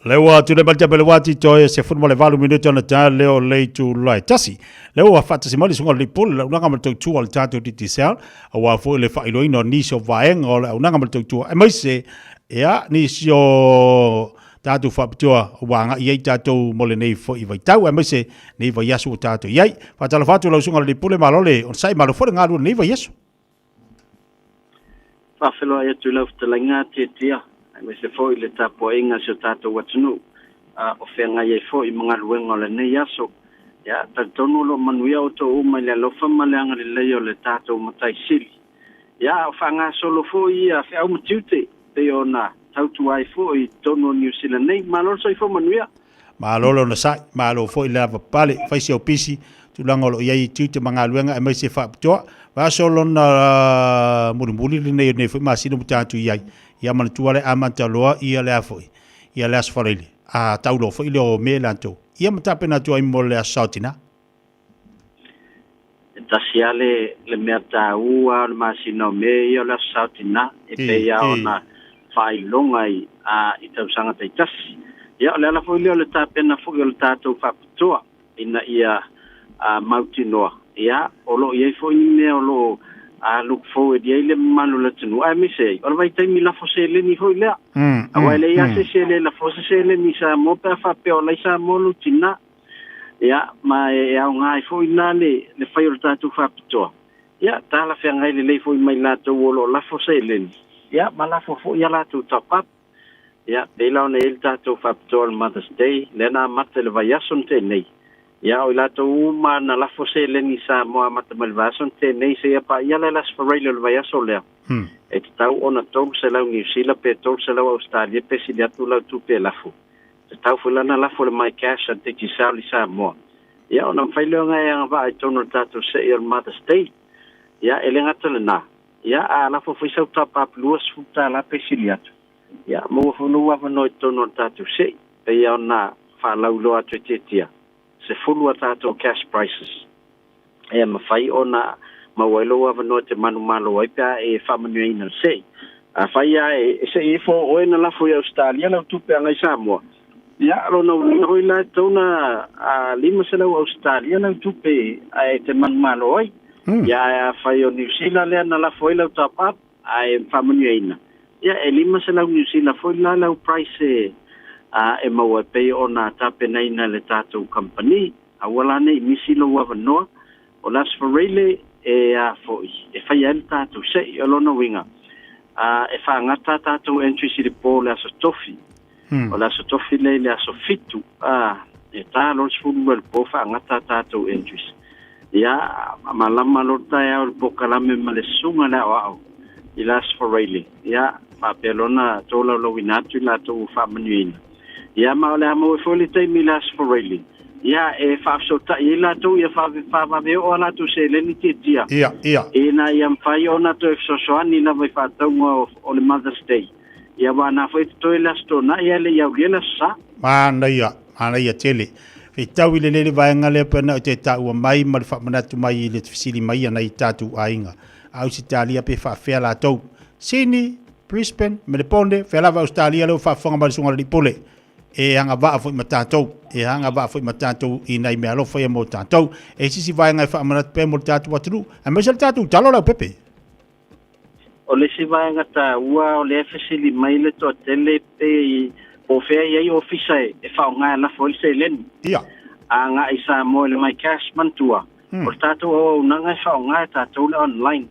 Lewa tu le balja bele wati to e se futbol e valu minuto na ta leo le tu lai tasi. Lewa fata se mali sunga le pol la unanga mal tu al tatu di tisel wa fo le fa ilo ino ni so vaeng o la unanga mal tu e mai se ya ni so tatu fa ptua wanga ye tatu mole nei fo i vai tau e mai se nei vai yasu tatu yai fata la fatu la sunga le pol malole on sai malo fo ngalu nei vai yasu. Fa felo ya tu la ftelenga tia. Me se foi le tapo inga se tato watunu o fenga ye foi mga luenga le nei aso ya tonu lo manuia o to uma le lo fama le anga le yo le tato matai sili ya o fanga solo foi a fe au mutiute pe ona tautu ai foi tonu New Zealand nei malo so fo manuia malo na sai malo foi le pale fai se opisi tu langolo ye tute mga luenga e mai se fa to va solo na murimuli le nei foi masino mutatu yai ia mana tuale amanta loa ia le afoi ia le asfarele a taulo foi le o melanto ia mata pena tu ai mo le asautina tasiale le merta ua le masino me ia le asautina e pe ia ona fai longai a itau sanga taitasi ia le ala foi le tapena foi le tato faputoa ina ia a mautinoa ia olo ia foi me olo a look forward ye le manu le tunu ai mi sei o vai tai mi la fose le ni hoi le a vai le ya se le la fose se le ni sa mo pa fa pe o le sa mo lu tina ya ma ya ngai foi na le fai o tatu fa pito ya ta la fe ngai le foi mai la to lo la fose le ya ma la fo ya la tu top up ya de la ne el tatu fa pito al Mother's Day le na mate le vai ason te nei ya o la to uma na la fose le ni sa mo mata malvason te nei se ya pa ya la las farelo le vai aso le e tau ona tau se la New Zealand pe tau se la Australia pe si ya tu la tu pe la fu tau fulana la fu le My Cash te ki sa li sa mo ya ona failo nga ya va to no tatu se your Mother's Day ya ele ngata le na ya a la fu sa top up luas fu ta la pe si ya mo fu no wa no to no tatu se pe ya na fa la lo atu tia se fulu atato cash prices e ma fai ona ma welo ava no te manu malo ai pa e famanu ina se a fai e se e fo o ena la foi Australia la tu pe ngai Samoa ya lo no no ila tona a lima se la Australia la tu pe ai te manu malo ai ya fai o New Zealand le na la foi la top up ai famanu ina ya e lima se la New Zealand foi la price e maua pei o nā tape nei na le tātou company a wala nei misi lo wavanoa o las farele e a foi e whai el tātou se i alona winga e wha ngata tātou entry si le pō le aso tofi o le aso tofi le aso fitu e tā lons fulu el pō wha ngata tātou entry ia malama lo tai au le pō kalame ma le sunga le au i las farele ia ma pelona tola lo winatu la tō wha manuina ya ma le amo foli te milas for really ya e fa so ta ila tu ya fa me o la tu se le ni tia ia ina ya fai ona to so so ani na vai fa tau o le Mother's Day ya va na foi to ila sto na ya le ya gela sa ana ya tele e tau le vai ngale pena te tau mai ma fa mana tu mai le fisili mai na i tatu ainga au Italia pe fa fe la tau Sydney Brisbane Melbourne fe la Australia lo fa fonga ma sunga di pole e hanga va foi matatou i nei me alo foi mo tatou e sisi vai ngai fa mana pe mo tatou watu a me sel tatou talo la pepe o le si vai ngata ua o le fesili mai le to tele pe o fea iai ofisa e whaonga la foi se len. Ia. A ngā i Samoa le mai cash mantua. O tātou o nanga e whaonga e tātou le online.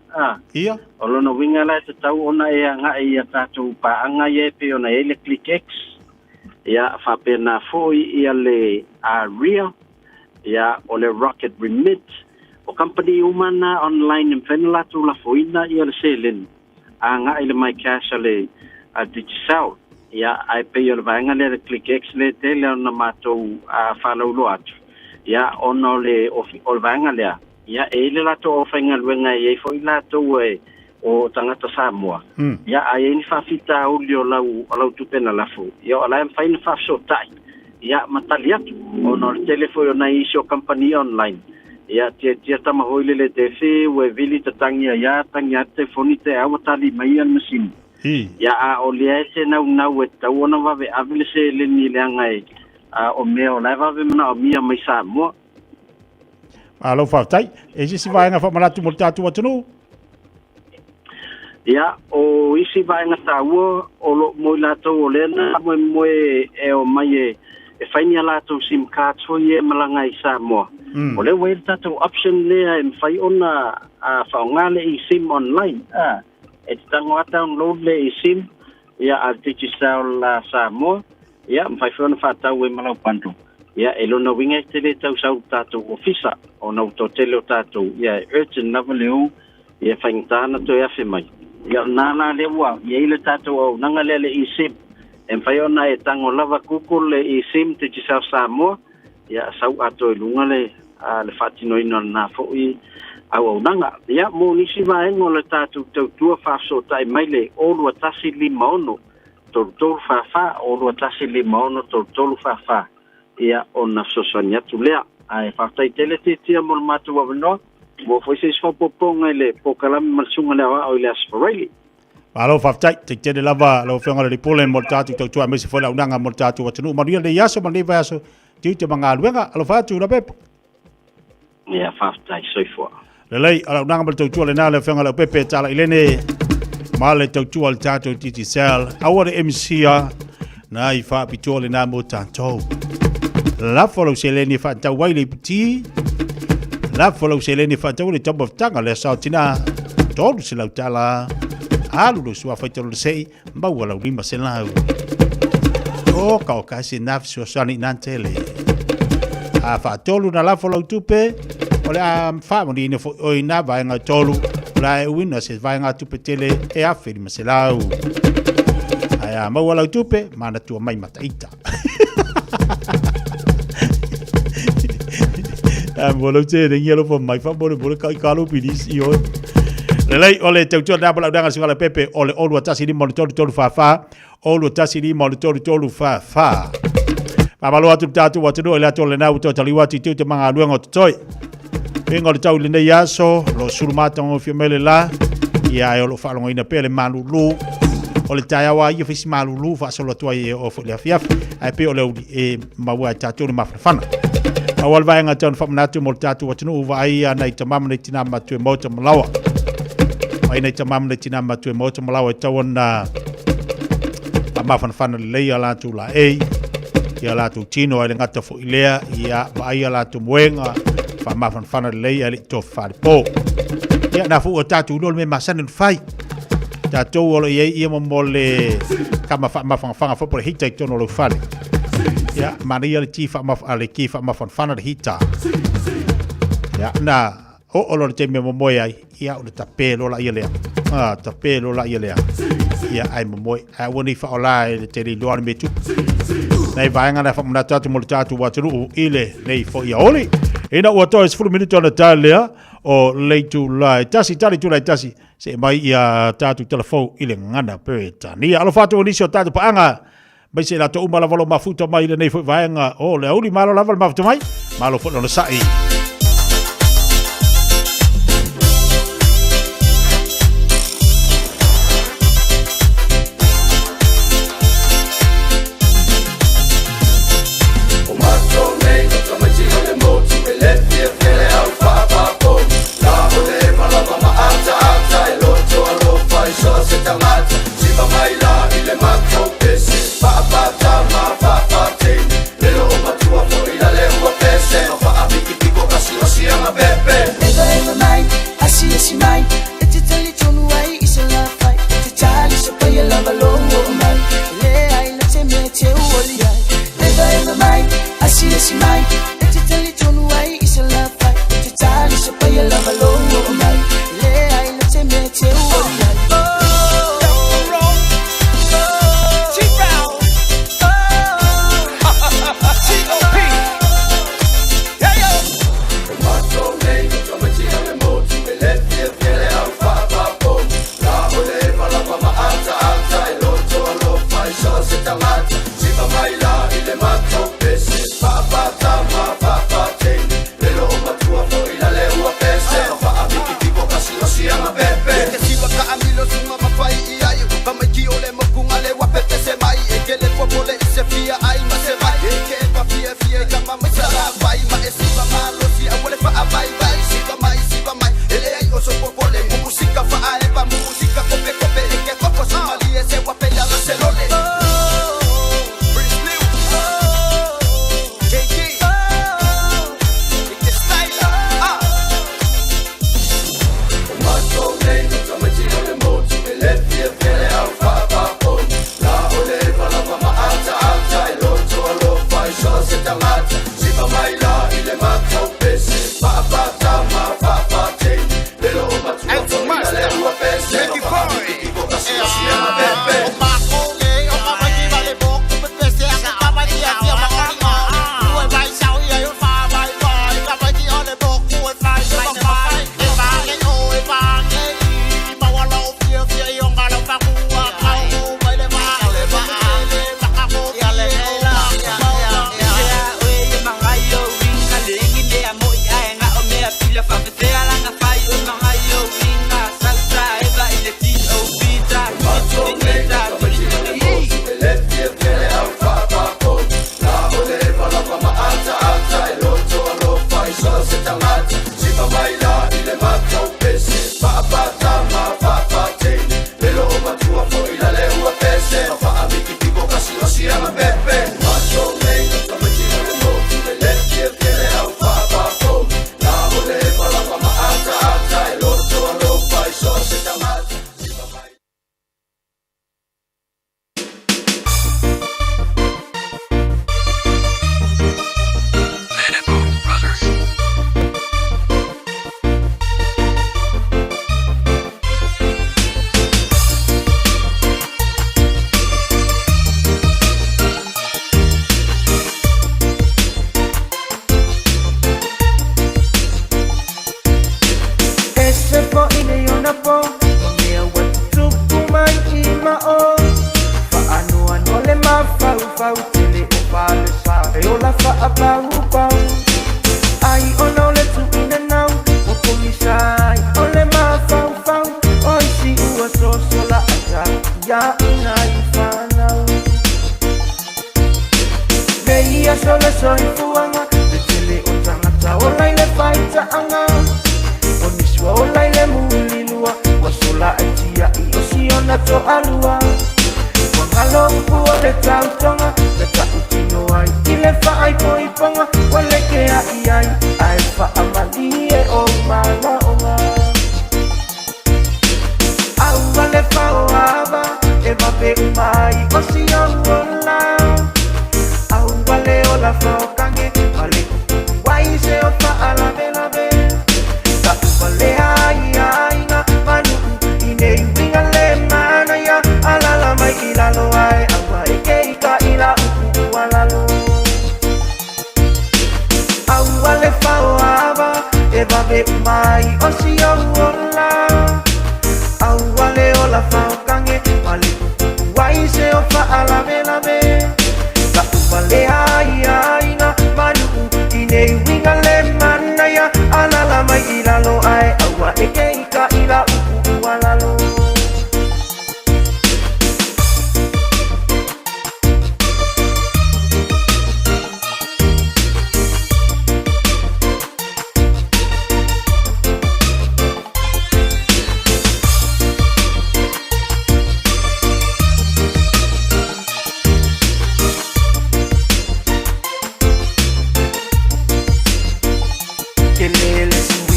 Ia. O lona winga la te tau ona e a ngā i a tātou paanga i e pe ona e le ClickX. Ia whapena foi ia le Ria. Ia o le Rocket Remit. O company umana online in whenala tu la foina ia le selen. A ngā i le mai cash le Digicel. Ia ai pe ia le vaenga le ClickX le tele ona mātou whalaulo atu. Ia ono le o le vaenga lea. Ia e le lato o whainga luenga i e foi lato o tangata Samoa. Ia ai e ni whawhita uli o lau tupena lafu. Ia o lai mwhaina whawsotai. Ia matali atu. Ono le telefoi o na isi o company online. Ia tia tamahoile le te whi ue vili te tangia ia tangia te foni te awa tali mai an masini. Ia a o lea e te nau e tau ona wawe avile se le ni le angai o mea o lai wawe mana o mia mai Samoa. Alo whautai, e si vaenga whamaratu mo tātua tunu? Ia, o isi vaenga tāua o lo moi lātou o lena moe e o mai e whainia lātou SIM card foi e malanga i Samoa. O le wei tātou option lea e mwhai ona whaongale i SIM online. E te tango a download le i SIM, ia a Digicel la Samoa, ia mwhai whiona whātau e malau pandu. Ia e lona winga te le tau sau tātou ofisa, o nau tō tele o tātou, ia e urgent lava leo, ia whaingtāna to e awhi mai. Ia nāna le ua, ia ile tātou au nanga le i SIM, e mwhai ona e tango lava kuko le i SIM Digicel Samoa, ia sau ato e lunga le whatinoina na fōi, au nanga. Ia mo nisi vaenga le tātou tautua whaasotai mai le orua tasi 5 ono, tolu whawha, orua tasi 5 ono, tolu whawha. Ia o na sosoni atu lea. Ai whaatai tele te tia mo le mātua wanoa, mo foi se iswapoponga le pokalami malsunga lea o le Asparelli. Alo whaatai, te tele lava lo whenga le pole mo le tātou tautua mesi whole unanga mo le tātou watanu. Maria le yaso, ma le vaso, tiu te mga aluenga, alo whātu la pepo. Ia whaatai, soifua. Lelei, ala unanga mo le tautua le nā le whenga le pepe tala ilene, ma le tautua le tātou Digicel, awa le MCA, na i whaapitua le nā mo tātou. La follow seleni fa ta waile piti la follow seleni fa ta le top of tanga le sautina todo se la tala alu lo sua fa tolo sei ba wala lima se la o ka si naf so sani nantele a fa tolo na la follow tupe o le fa mo ni fo o ina va nga tolo la e wina se va nga tupe tele e a fe ma se la aya ma wala tupe mana tu mai mataita Molo te de yellow for my family bolo ka kalu pidis io. Lelei ole te tau na bala danga singa pepe ole olu tasi ni mo tolu fa olu tasi ni mo tolu fa. Babalo atu tatu watu ole atole na uto taliwati tu te manga luengo toi. Pengo le tau le yaso lo surmata o fiamele la ia e lo falongo ina pele malulu. Ole taiawa ia fisi malulu fa solo toi o Fiafia ai pe ole e mawa tatu ni mafana. Awal vaenga tan famnatu mo tatu watunu vai ana itamam ne tina matu mota malawa. Ai nei tamam ne tina matu mota malawa tawona amafan fan le ala tu la e ya la tu tino ale ngata fo ilea ya vai ala tu mwenga fa mafan fan le ale to fa po. Ya na fu tatu no me masan fai. Tatu ole ye mo le kama fa mafan fo por hita tono lo fa. Ya, Maria le tifa maf ale kifa mafan fana de hita. Ya, na o lo te me momoy ai, ya o le tapelo la ile. Tapelo la ile. Ya ai momoy, ai woni fa ola le te li doan metu. Nei vaenga na fa mna tatu mo tatu watru ile nei fo ya oli. Ina o to es fu minuto na talia o le tu la tasi tali tu la tasi se mai ya tatu telefon ile ngana peta. Ni alo fatu ni so tatu paanga. Mai se la to umala valo mafuta mai le nei foi vaenga o le uli malo lava mafuta mai malo fo no sai O mato nei no tamachi le moti me le fie au fa po la ole malava ma ata e lo to alo fai so se tamata si va mai la ile mato pesi pa pepe. Eva mai, asi mai. Ete tali tonu ai isa la fai. Ete tali sa pa ya lava longo mai. Le ai la te me te uoli ai. Eva mai, asi mai. Ete tali tonu ai isa la fai. Ete tali sa pa ya lava longo mai. Le ai la te me te uoli ai.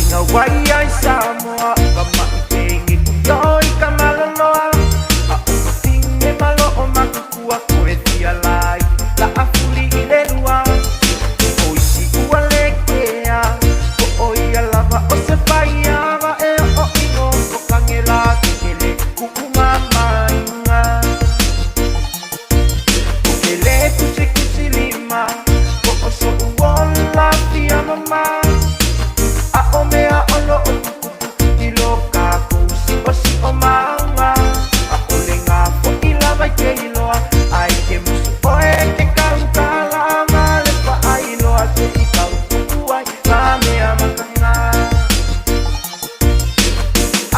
Inga wai ai Samoa Kama utengi kuyoi kamaloloa Aumatinge malo o makukua koe tia lai La afuli ilelua Oisi ua lekea O oia lava o se paiava E o ingo o kangela Kele kukuma mainga Kele kusi lima O oso uola fia mama A o mea olo o tukutu I loka kusi o si o maunga A o le ngā fo I lava I ke iloa Ai ke musu oe ke kautala Ma le pa a iloa te I kautuku ai Ngā mea makanga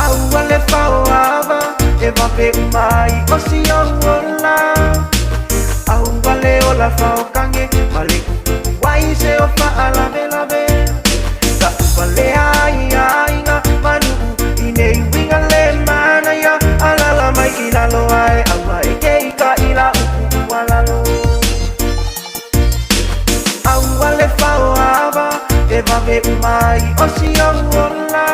Aua le whauava E wape umai o si o uola Aua le o la whaukange Ma le kuku wai se o whaalave lave Ka upa le ai ngā manu I nei winga le mana ia Alala mai I lalo ai Aua e kei ka I la upu alalo Aua le whauava E wawe umai o si o uola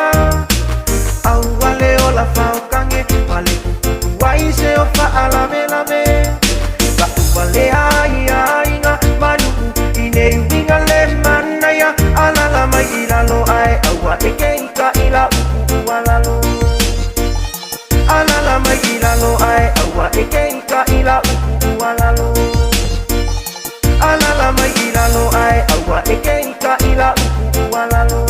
Aua le o la whaukange Ma le kuku wai se o whaalave lave Ka upa le ai ngā manu I nei winga le mana ia Alala mai I lalo ai Aua e kei ka I la upu alalo Alala mai I lalo ai Aua e kei ka I la upu alalo Alala mai I lalo ai Aua e kei ka I la upu alalo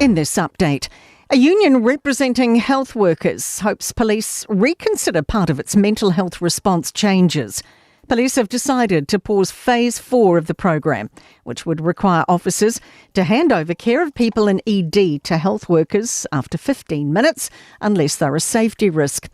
In this update, a union representing health workers hopes police reconsider part of its mental health response changes. Police have decided to pause Phase 4 of the program, which would require officers to hand over care of people in ED to health workers after 15 minutes, unless they're a safety risk.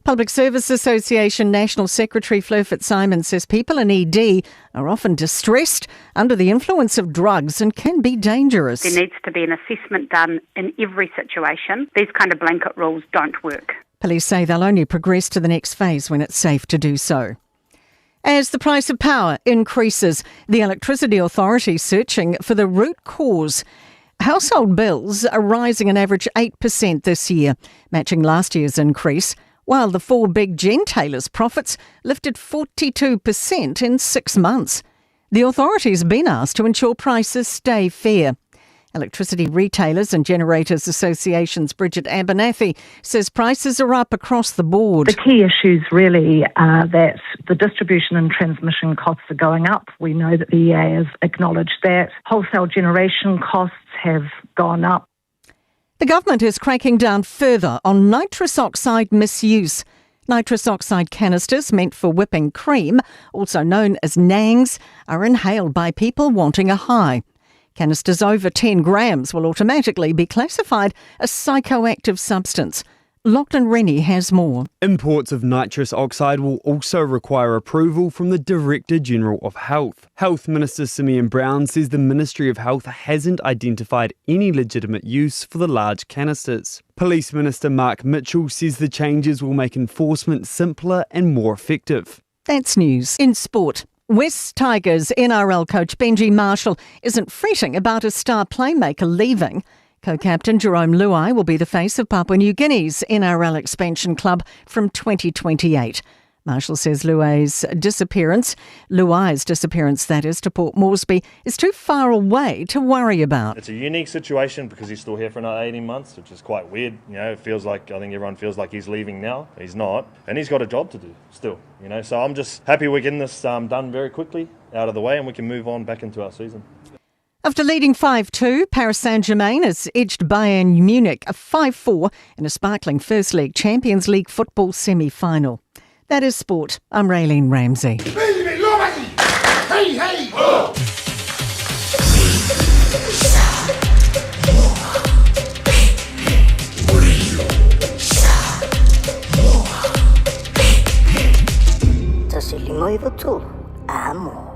Public Service Association National Secretary Fleur Fitzsimons says people in ED are often distressed, under the influence of drugs, and can be dangerous. There needs to be an assessment done in every situation. These kind of blanket rules don't work. Police say they'll only progress to the next phase when it's safe to do so. As the price of power increases, the Electricity Authority is searching for the root cause. Household bills are rising an average 8% this year, matching last year's increase, while the 4 big gentailers' profits lifted 42% in 6 months. The authorities have been asked to ensure prices stay fair. Electricity Retailers and Generators Association's Bridget Abernathy says prices are up across the board. The key issues really are that the distribution and transmission costs are going up. We know that the EA has acknowledged that. Wholesale generation costs have gone up. The government is cracking down further on nitrous oxide misuse. Nitrous oxide canisters meant for whipping cream, also known as nangs, are inhaled by people wanting a high. Canisters over 10 grams will automatically be classified as psychoactive substance. Lachlan Rennie has more. Imports of nitrous oxide will also require approval from the Director General of Health. Health Minister Simeon Brown says the Ministry of Health hasn't identified any legitimate use for the large canisters. Police Minister Mark Mitchell says the changes will make enforcement simpler and more effective. That's news. In sport, West Tigers NRL coach Benji Marshall isn't fretting about his star playmaker leaving. Co-captain Jerome Luai will be the face of Papua New Guinea's NRL expansion club from 2028. Marshall says Luai's disappearance, that is, to Port Moresby, is too far away to worry about. It's a unique situation because he's still here for another 18 months, which is quite weird. You know, it feels like, I think everyone feels like he's leaving now. He's not. And he's got a job to do still, you know. So I'm just happy we're getting this done very quickly, out of the way, and we can move on back into our season. After leading 5-2, Paris Saint-Germain has edged Bayern Munich 5-4 in a sparkling First League Champions League football semi-final. That is sport. I'm Raylene Ramsey. Hey, hey! Amo.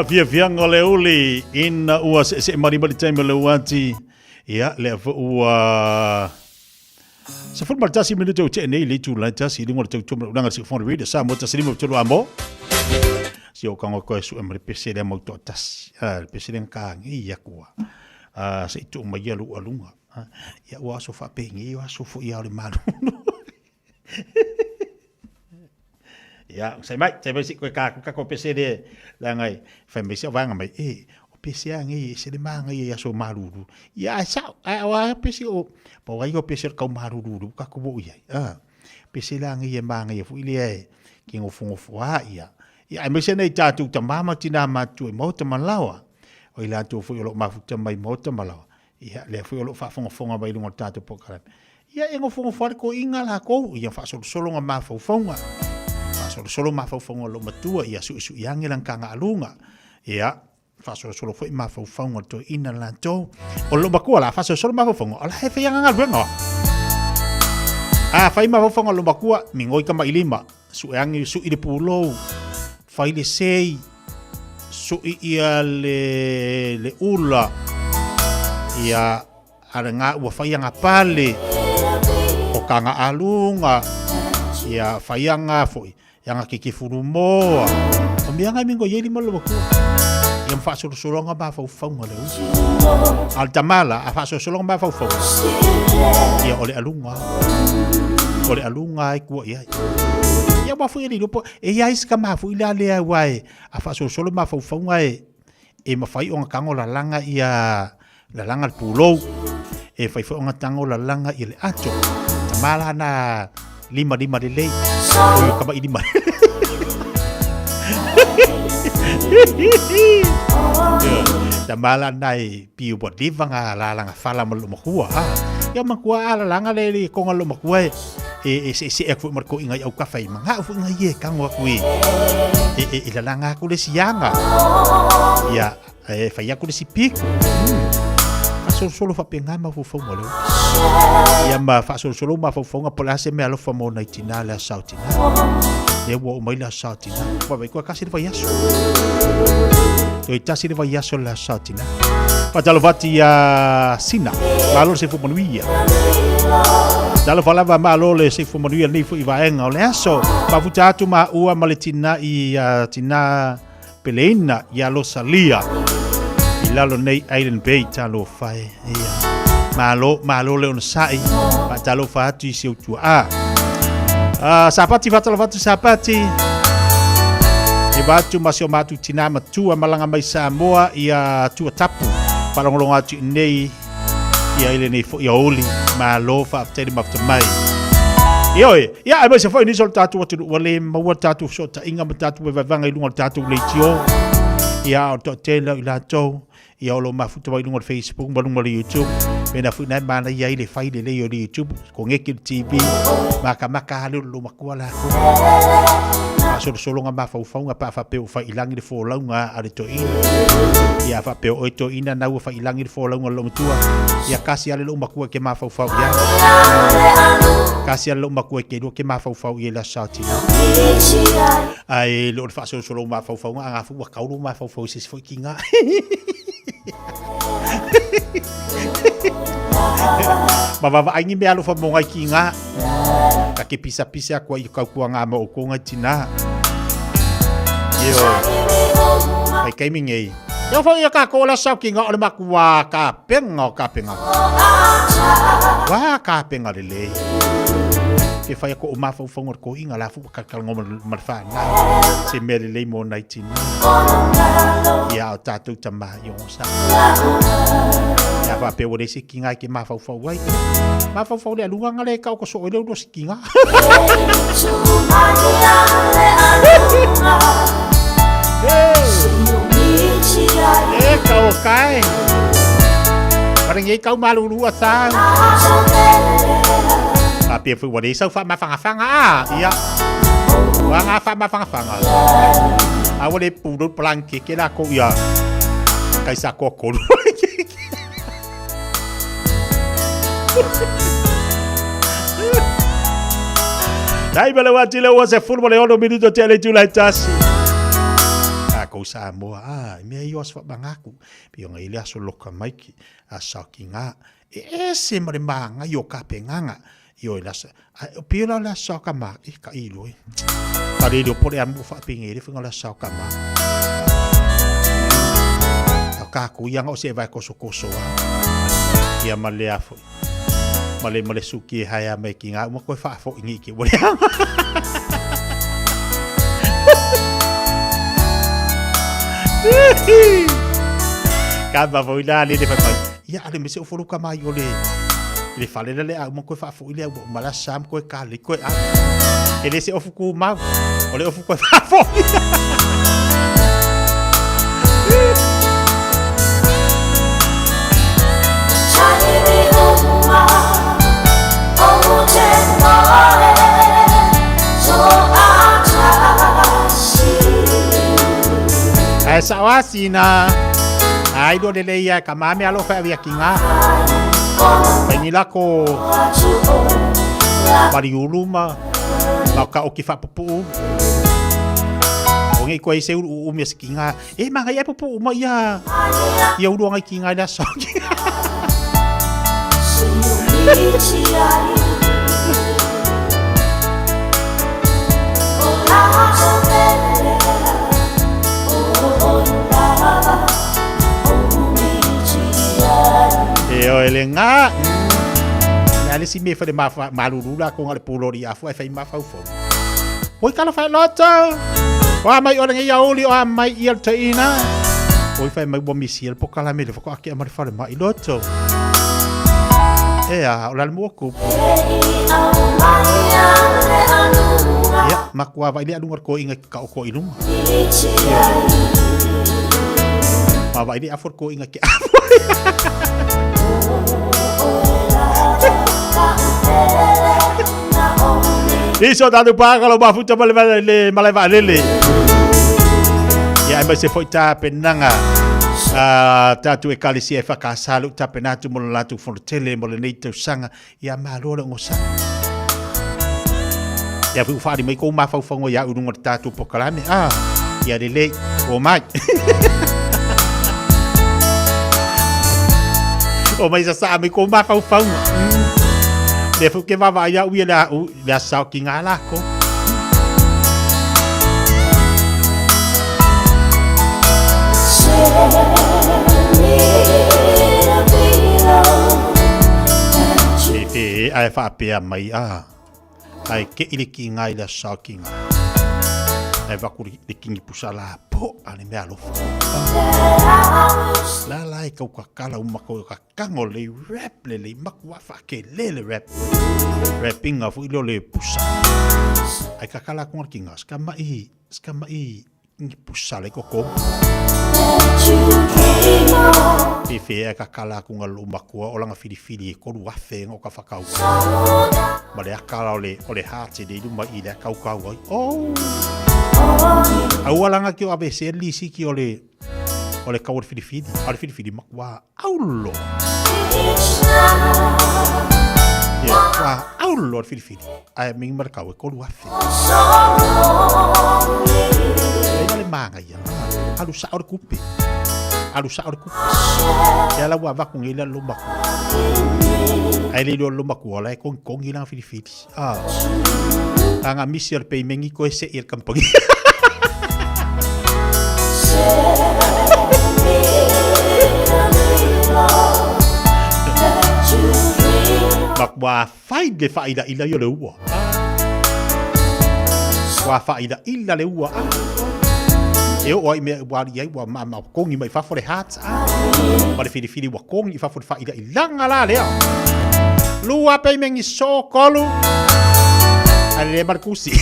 Fiafia le uli in ua se maribali taime le uati. Ia, le ua... Se fun martasi minuto o te nei le tu la tasi lingo te tu nanga se fon read sa mo tasi mo tulu amo. Si o kango ko su emre pese le mo to tas. Pese le ka ngi ya kwa. Se tu ma yelu alunga. Ya wa so fa pe ngi wa so fo ya le malu. Ya, sai mai si ko ka ko pese de la ngai. Fa me se vanga mai o pese ngi se le manga ya so malu. Ya sa wa pese o po ai o pese ka malu ka ko bo ya. Pese la ngi manga ya fu ile ki ngo fungo fua ya. Ya me se nei tatu ta mama tina ma tu mo ta malawa. O ila tu fu lo ma fu ta mai mo ta malawa. Ya le fu lo fa fonga mai lo tatu po kala. Ya ngo fungo fua ko inga la ko ya fa solo nga ma fu fonga. Solo mafaufonga lo matua ia su iangi lang kanga alunga. Ia, solo foi mafaufonga to ina lanto. O lo makua la solo mafaufonga. Ala hefe yang ngalwenga. Fai mafaufonga lo makua mingoi kama ilima. Su iangi su ide pulo. Fai le sei. Su ia le ula. Ia ala nga ua fai yang apale. O kanga alunga. Ia fai yang foi. Yang kiki furu moa. O mea ngai mingo yeli malo waku. Yang fa solonga ba fau ngale. Al tamala a fa solonga ba fau. Ia ole alunga. Ole alunga ai ku ia. Ia ba fu yeli lupo. E ia is kama fu ila le wai. A fa solonga ba fau ngai. E ma fai onga kango la langa ia la langa pulo. E fai fo onga tango la langa ile ato. Tamala na lima de lei. Oh, kaba ini mah. Tamala nai piu bot livanga la langa fala malu makua. Ya makua la langa le ko ngalu makua. Se ek fu marko ingai au kafe manga fu ngai ye kangwa kui. La langa ku le sianga. Ya, fa ya ku le sipik. Solo fa pengama fu fo ngalo. Ya ma fa solo ma fo nga pola se me alo fa mo nai tina la sautina. Le wo mai la sautina. Fa vai ko kasi va yaso. To itasi va yaso la sautina. Fa talo vati ya sina. Malo se fu monuia. Talo fa lava malo le se fu monuia ni fu iva enga le aso. Fa fu tatu ma ua maletina i tina pelena ya lo salia. Lalo nei Island Bay talo fai ia malo le on sai pa talo fa tu se tu sapati fatalo fatu sapati e batu masio matu tina matu malanga mai Samoa ia tu tapu palongolonga tu nei ia ile nei fo ia oli malo fa tele mafta mai Ioi, ia ai se foi ni sol tatu watu wale mawa tatu so ta inga tatu we vanga ilunga tatu le tio ia o to tele ila to ia lo mafuta vai lungo Facebook ba lungo YouTube mena fu na bana ia ile fai le yo YouTube ko ngeki TV maka halu lo makuala ko solo nga ma fau nga pa fa pe fa ilangi fo launga ale to in ia fa pe o to ina na fa ilangi fo launga lo mutua ia kasi ale lo makua ke ma fau ia kasi ale lo makua ke do ke ma fau ia la sati ai lo fa solo ma fau nga fu wa kaulu ma fau se fo kinga Baba aingi me alo fa mo ngai kinga ka ke pisa ko i ka ku nga mo ko nga tina yo ai kai mingi yo fa ya ka ko la sa kinga o ma ku wa ka penga wa ka penga le ke fa ya ko ma fa ngor ko inga la fu ka ngom mar fa na se me le mo nai tina ya tatu tama yo sa ya va pe wore si kinga ki ma fa wai ma fa le lunga ngale ka ko so le do kinga ka o kai paring ye kau malu lu asa tapi fu wore so fa ma fa iya wa nga fa ma fa awole puro planke ke la ko ya kai sa ko Dai bele wati le wase furbo le 8 minuto tele tu la tasi. ko Samoa me yo as bangaku pio ngai le aso loka maiki a sakinga se mare manga yo ka penganga yo la pio la saka ma ka ilo pare do pore am fa pingere fa la saka ma ka ku yang o se vai ko so ia male afo male suki haya making mo ko fa fo ngi ki bo Kaba voila le de papa. Ya ale me se o folu kama yo le fale le a mo ko fa fo ile mala sam ko ka le ko a. Ele se ofu ku ma. Ole ofu ko fa fo. Sawasina ai do dele ya kama me alo fa via kinga penila ko pariuluma maka o ki fa pupu o ngai ko ise u me skinga manga ya pupu ma ya udo ngai kinga da so ele nga ali si me fa de malulu la ko ngale pulo dia fu fa ma fa fo oi kala fa lota wa mai ora ngi yauli o mai il taina oi fa mai bo misil po kala me ko aki amar fa mai loto ola mo ko ya makwa va ile adu ko inga ka ko inum ma va ile afor ko inga ki Iso dado pa kalau bafuta maleva lele. Ya se foi ta penanga. Tatu e kali si e whakasalu ta penatu mo latu fortele mo le nei tau sanga ya malora ngosa. Ya fu fari mai ko ma faufango ya urunga tatu pokalame. Ya lele o mai. O mai sa mai ko ma faufango. Le fu ke va ya ui la sao ki ngala ko. Ai Fiafia Mai ai ke ile ki ngai la sao ki ngala. Ai va kuri de kingi pusala po ani me alo. La lai ka kala uma ko ka kango le rap le makwa fa ke le rap. Rapping of ilo le pusa. Ai ka kala ko kinga skama i ngi pusa le ko. Fiafia ka kala ko ngal umakua o langa fili ko lu afe ngo ka fakau. Male akala ole hati de luma i le kau ai. Awalanga ki o abese lisi ki ole kau fili ale fili makwa aulo. Ya wa aulo fili ai ming markau ko lu afe. Ai manga ya alu sa or kupe ya la wa va con ila lumba ai le lumba ko la con ila fili anga misier pe mengi ko ese ir kampung Makwa faide faida ila yo le ua wa faida ila le ua eu oi me wali ai wa ma kongi mai fa for hat ma le fili wa kongi fa for faida ilanga la le lua pe mengi so kolu ale markusi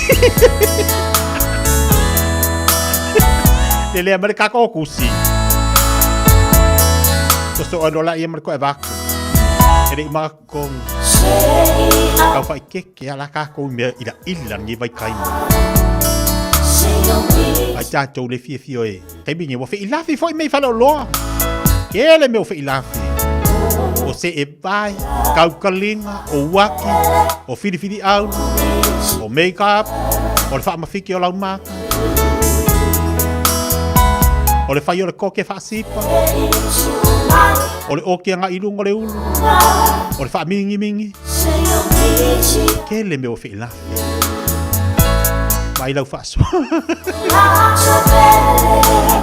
le merka ko kusi to odola ia merko eva ele ma kon kau fa ke ala ka ko me ila ngi vai kai ai ta to le Fiafia kai bingi wo fe ilafi foi me falo lo ele meu fe ilafi o se e vai kau kalinga o waki o fili au o make up o fa ma fiki o la ma O le whai o le koke whaasipa. O le oke anga ilungo le ulu. O le wha mingi. Ke le meo whi lafi. Mai lau whaasoa.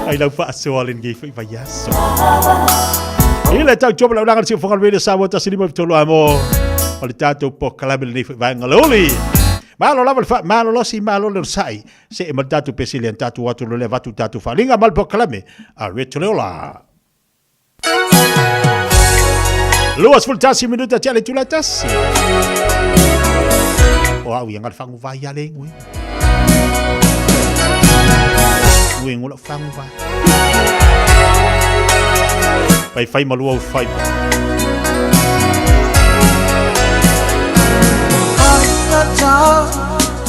Ai lau whaasoa le ngi whi vai aso. Ile tau joba lau nanga si whangal wele Samoa tasini mo vitolo amo. O le tātou po kalamele ni whi vai ngaloli. Malo lava fa malo losi malo le sai se e matatu pesile tatu watu le vatu tatu fa linga mal poklame a retola Luas fultasi minuta tele tulatas o au yang fangu vai ale ngui ngula fangu vai fai malu au fai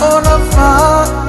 on a fire,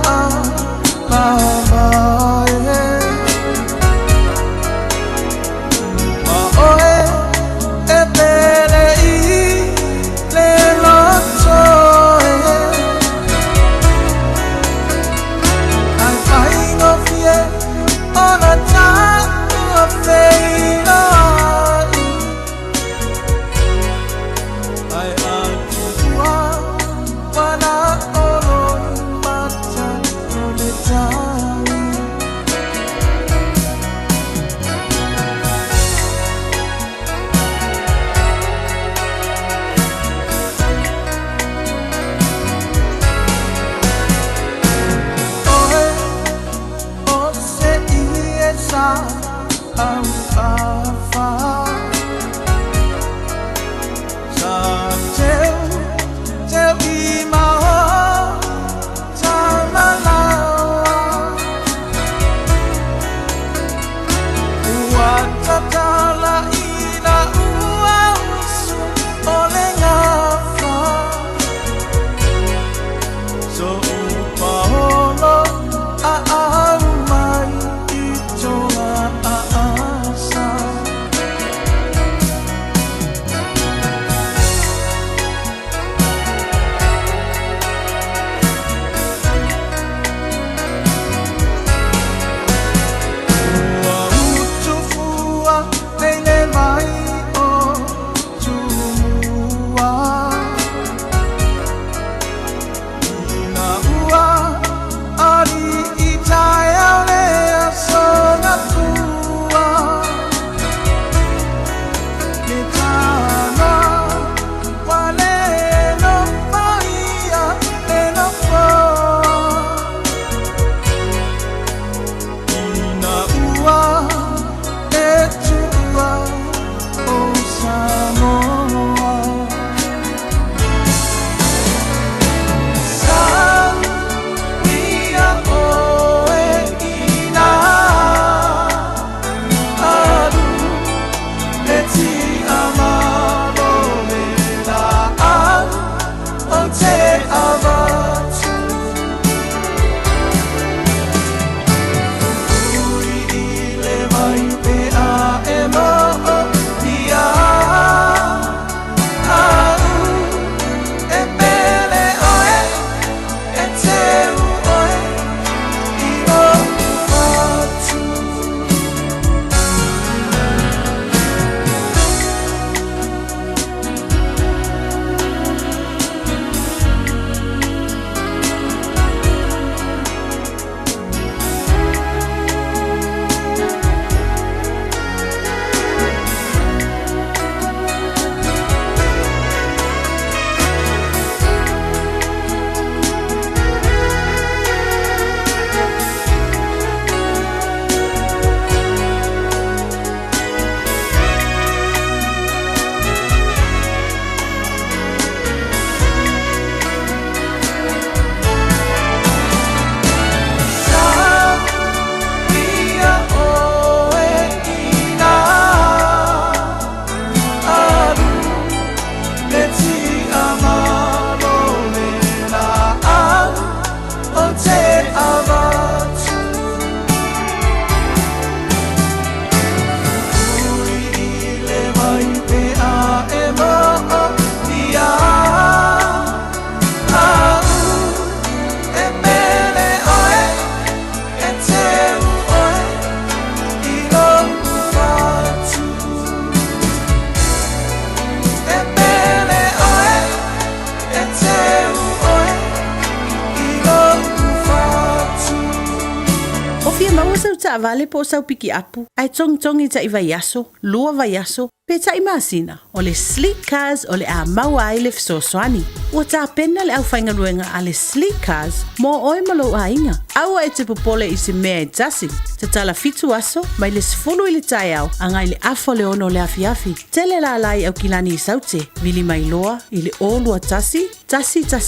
sau ta vale po sau piki apu. Ai tong i ta vai aso, lua vai aso. Pe ta masina. O le sleek cars o le a maua ai le fesoswani. Ua ta pena le au whainga ruenga a le sleek cars mo oi malo a inga. Aua e te popole i se mea e tasi. Te tala fitu aso, mai le sifulu i le tai au, angai le afo le ono le afiafi. Tele la lai au kilani i saute, vili mai loa, i le o lua tasi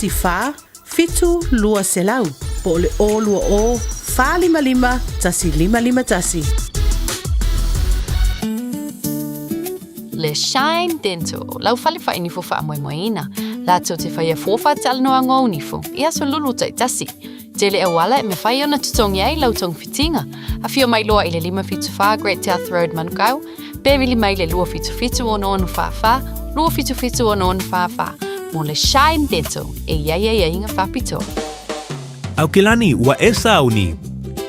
fa, fitu lua selau. Po le o lua o, fa lima, tasi lima tasi. Le Shine Dental, lau fale fa inifo fa moina. La to te fa fofa tal no ango nifo. Ia so lulu tai tasi. Tele e wala me fa ona tutong yai lau tong fitinga. A fio mai loa ile lima fitu fa Great South Road Manukau. Bevili mai le lua fitu ono fa. Lua fitu ono fa. Mo le Shine Dental e ia inga fa pito. Au kilani wa esa uni.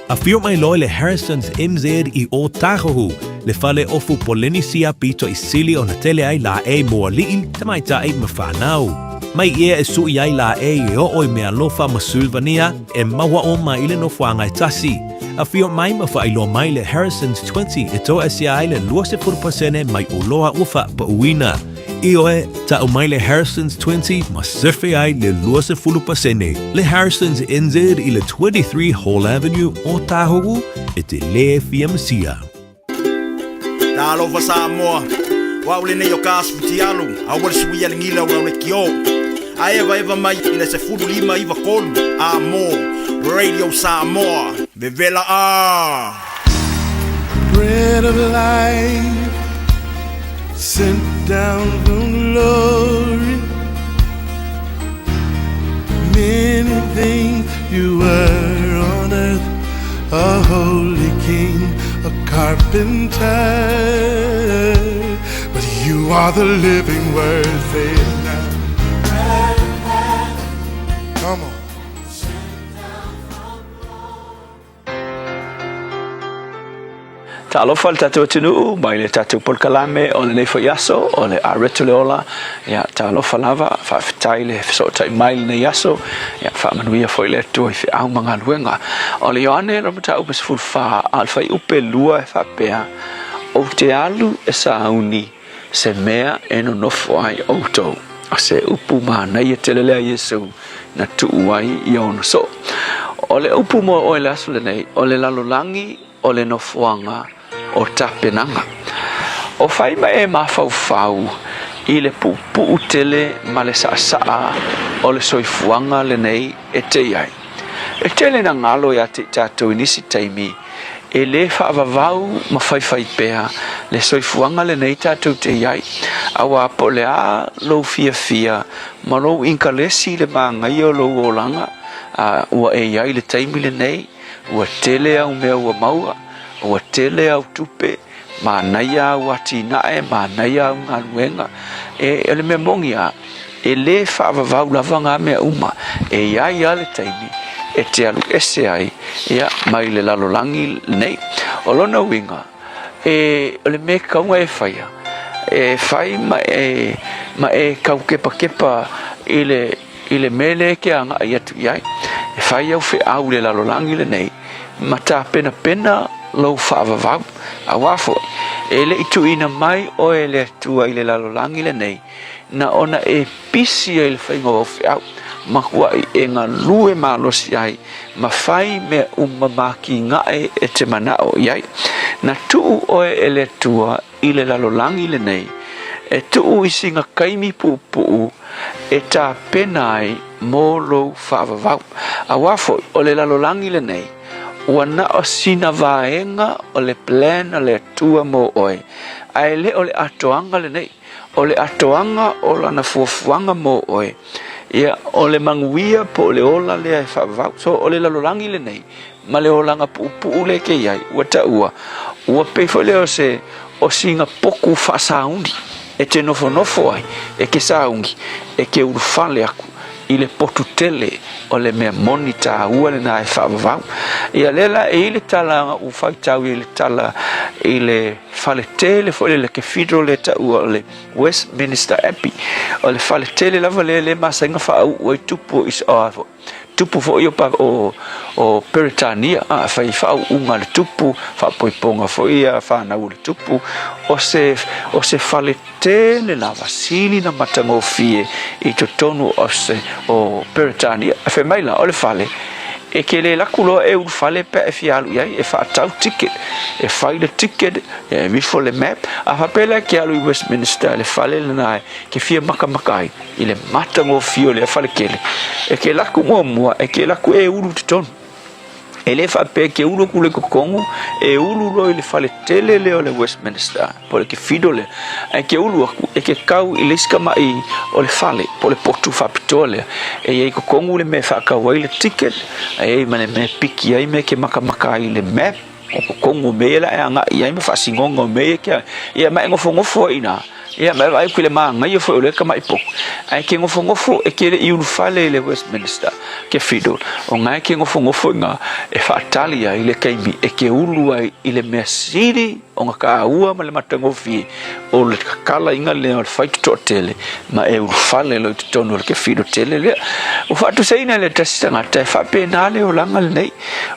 A fio mai loa le Harrison's MZ I o Tahohu. Le fale ofu polenisia pito I sili o na tele ai la e moa li'i tamaita ai mawhanau. Mai ia e sui ai la e o oi mea lofa masulvania e maua o ma ile no whangai tasi. A fio mai mawha ilo mai le Harrison's 20 e toa sia ai le 20% mai o loa ufa pa uina. I oe ta o mai le Harrison's 20 ma surfe ai le 20%. Le Harrison's NZ I le 23 Hall Avenue o Tahogu e te le fiamasia. Talo fa Samoa. Wa ule ne yo kasu tialu. Awal suia ngila wa le kio. Aeva mai ina se fulu lima iva kolu. Amo Radio Samoa. Bevela a. Bread of life sent down from glory. Many things you were on earth, a holy king, a carpenter, but you are the living word. Say it now. Come on. Talofa le tatou tunu mai le tatou polkalame o le neifo yaso o le aretu le ola ia talofa lava whawhitai le whasotai mai le yaso ia whamanuia foi le tua I whiau mga luenga o le yoane ramata upas fulfa alfai upe lua e whapea o te alu e sauni se mea eno nofo ai outou a se upu mana ia telelea Yesu na tuu ai I ono so o le upu mo o le asu le nei o le lalolangi o le nofuanga o tapenanga. O whaima e mawhau I le pupu tele ma le saa o le soifuanga le nei e te iai. E tele na ngalo ia te tātou inisi taimi e le whaavavau ma whaiwhai pēa le soifuanga le nei tātou te iai. Awa po le a lo fiafia ma lo inkalesi le maangai o lo olanga ua e iai le taimi le nei ua tele au mea ua maua ua tele au tupe ma naia au atinae ma naia au ngaluenga e le mea mongia e le whaavavau lava ngā mea uma e iai ale taimi e te alu ese ai ia mai le lalolangi nei o lona winga e le me kaunga e whaia e whai ma e kau kepa ile mele ke anga ai atu iai e whai au whi au le lalolangi le nei ma tā pena lau whaavavau a wafo e le itu ina mai o e le tua I le lalolangi le nei na ona e pisi e le whainga o whi au ma kua e ngā lue malosi ai ma whai me umamaki ngae e te manao iai na tuu o e le tua I le lalolangi le nei e tuu I singa kaimi pupu e tā penai mō lou whaavavau a wafo o le lalolangi le nei ua na o sina vaenga o le plan o le tua mo oe. Ai le o le atoanga le nei. O le atoanga o lana fuafuanga mo oe. Ia o le manguia po le ola le ai whavau. So o le lalolangi le nei. Ma le olanga pupu le ke iai. Ua ta ua. Ua peifo le o se o singa poku whasaungi. E te nofo ai. E ke saungi. E ke urufale aku. I le potu tele o le mea monita ua le na e whaavavau. Ia lela e ile tala u whaitau I le tala I le whale tele fo le cathedral le ta ua o le Westminster Abbey. O le whale tele lava le masainga whaau ua I tupu is o tupu fo yo pa o Peritania fai fa unga le tupu fa poiponga fo ia fa na le tupu o se fale tele la vasili na matango fie I totonu o Peritania fe mai la o le fale e ke le lakulo e un fale pe e fialu ia e fa tau ticket e fai le ticket e mi fo le map a fa pela ke alu Westminster le fale le nai ke fia makakai I le matango fio le fale kele e ke laku mua e ke laku e ulu tonu e le fa pe ke ulu kule kokongo e ulu lo le fale tele le o le Westminster po le ke fido le e ke ulu aku e ke kau I le skama I o le fale po le potu fa pitole e kokongo le me fa ka wai le ticket e mane me piki ai me ke maka I le map o kokongo me la e anga ia me fa singongo me ke ia me ngofo ina ia me vai kule manga ia fo le kama ipo ai ke ngofo e ke I ulu fale le Westminster ke fido o ngai ke ngofo nga e fa talia I le kaimi e ke ulu ai I le mesiri o nga ka ua ma le matango fi o le kala inga le o fight to tele ma e ulu fale lo tono ke fido tele le o fa tu seina le tasanga te fa penale o langa le nei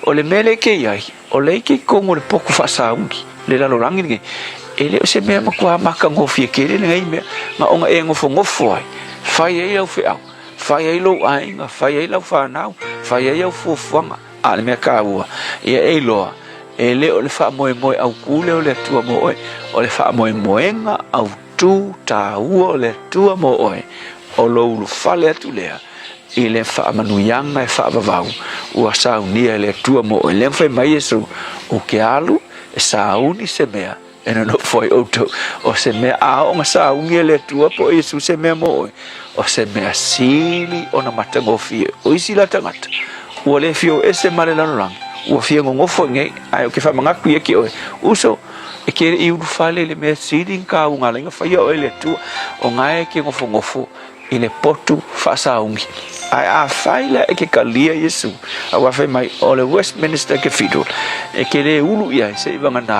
o le mele ke ai o le ke kongo le poku fa saungi le la lo rangi nge ele se me ma kwa maka ngofie kele ngai me ma onga e ngofo ai fai ai au fe au fai ai lo ai nga fai ai lo fa nau fai ai au fuanga ale me ka ua e loa ele o le fa moe au kule o le tua moe o le fa moe nga au tu ta ua o le tua moe o lo ulu fale atu lea I le fa manuyanga e fa vavau ua saunia le tua moe le fai mai Yesu o ke alu e sauni se mea e no foi auto o se mea a o sa unge le tua po Yesu se mea moe o se mea sili o na matango fie o isi la tangata o le fio ese male la rang o fie ngofo nge ai o ke fa manga ku ki o uso e ke I u fale le mea sili ka unga lenga fa yo le tua o ngai ke ngofo I le potu fa sa ungi ai a faila e ke kalia Yesu a wa fe mai o le Westminster ke fido e ke le ulu ia se ibanga na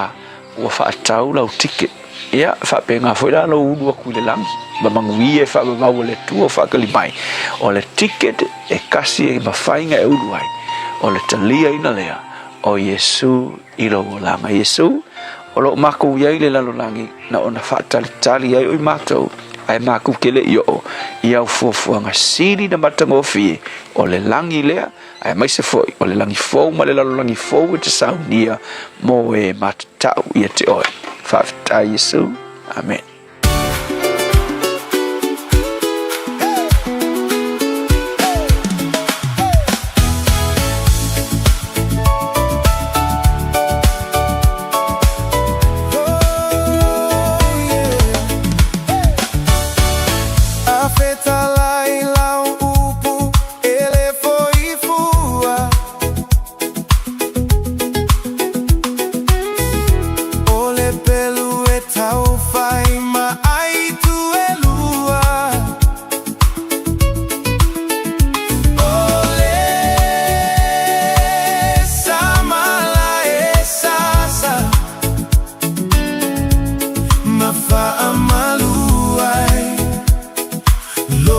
o fa tau la ticket ia fa penga foi la lo ulu ku le lang ba mangui e fa ba le tu fa ka li mai o le ticket e kasi e ba fainga e ulu ai o le talia ina lea o Yesu I lo langa Yesu o lo maku ia le la lo langi na ona fa tali ai o matou ai maku kele yo ia fuanga siri na matango fi o le langi lea ai mai se foi o le langi fo ma le langi fo te saunia mo e matau ia te oi fa Yesu amen Lo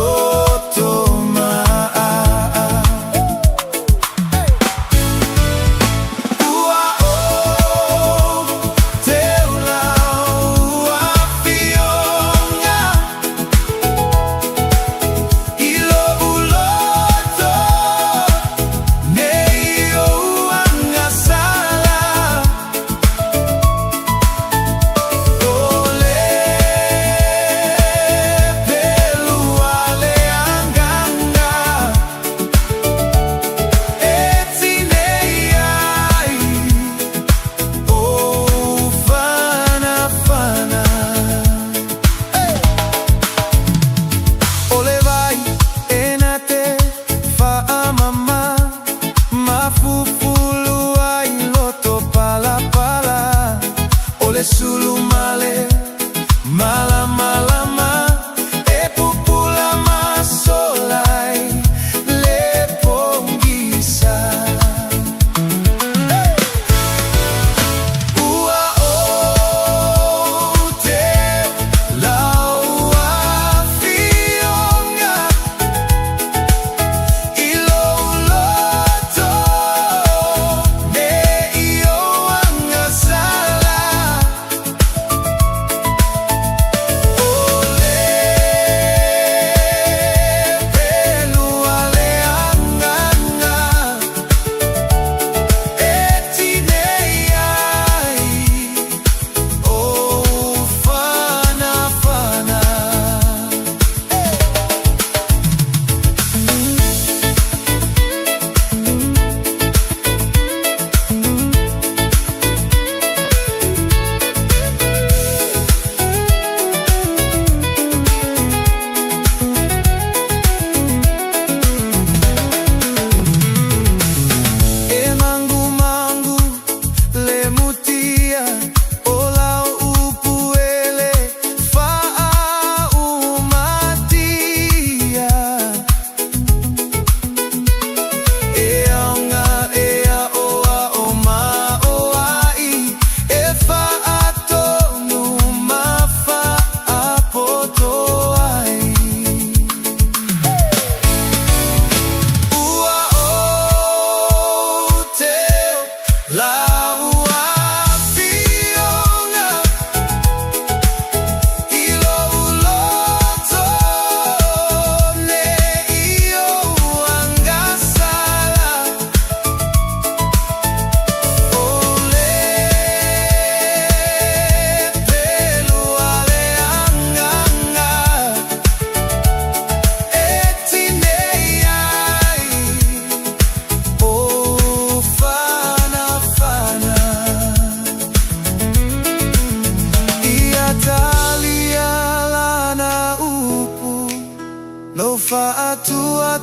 Lo fa atua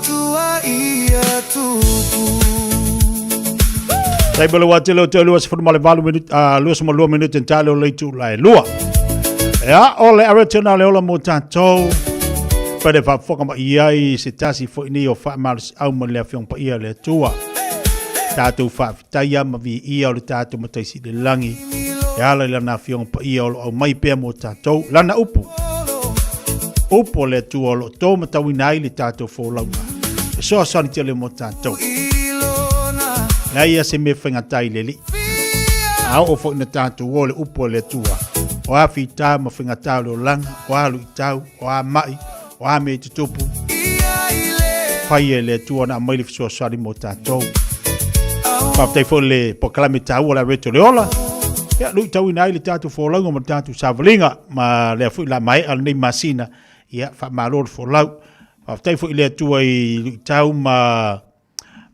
ia tupu. Sai bolo wate lo te lua se male valu minute lua se malua minute en talo le tu lai lua. Ya ole aretona le ola mo tatou. Pede fa foka ma iai se tasi fo ini o fa mal au mo le fiong pa ia le tua. Tatou fa taya ma vi ia o le tatou ma taisi le langi. Ya le lana fiong pa ia o mai pe mo tatou lana upu. Upo le tua lo to ma tawina le tatou fo launa. So san te le mo tatou. Na ia se me whenga tai leli. Au o fo ina tātou o le upo le tua. O a whita ma whenga tau leo langa, o a lu i tau, o a mai, o a me te tupu. Whai e le tua na maili fisua sari mo tātou. Whaftai fo le pokalame tau o la reto le ola. Ia lu i tau ina le tātou fo launga ma tātou savalinga, ma lea fo i la mai al nei masina. Ia wha maror fo lau. Whaftai fo i le tua i lu i tau ma...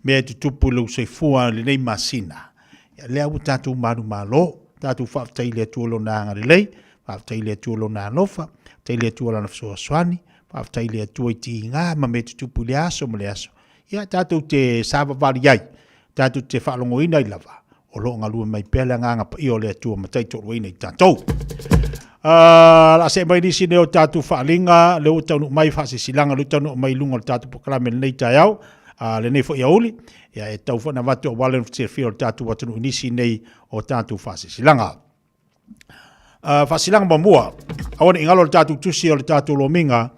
me tu tupu lo se fua le nei masina. Ya le au tatu maru malo, tatu whaftai le tuolo na ngare lei, whaftai le tuolo na lofa, whaftai le tuolo na fsoa swani, whaftai le tuoi ti ngā ma me tu tupu le aso ma le aso. Ya tatu te sava vari ai, tatu te whalongo ina i lava, o lo ngalua mai pele nganga pa io le tua ma taitoro ina i tatou. La se mai nisi neo tatu whalinga, leo taunu mai whasi silanga, leo taunu mai lunga le tatu pokalame nei tai au, le nei fo ia uli ia e tau fo na wate o wale se fio tatu watunu inisi nei o tatu fase silanga fasilanga mamua awana ingalo tatu tusi o tatu lominga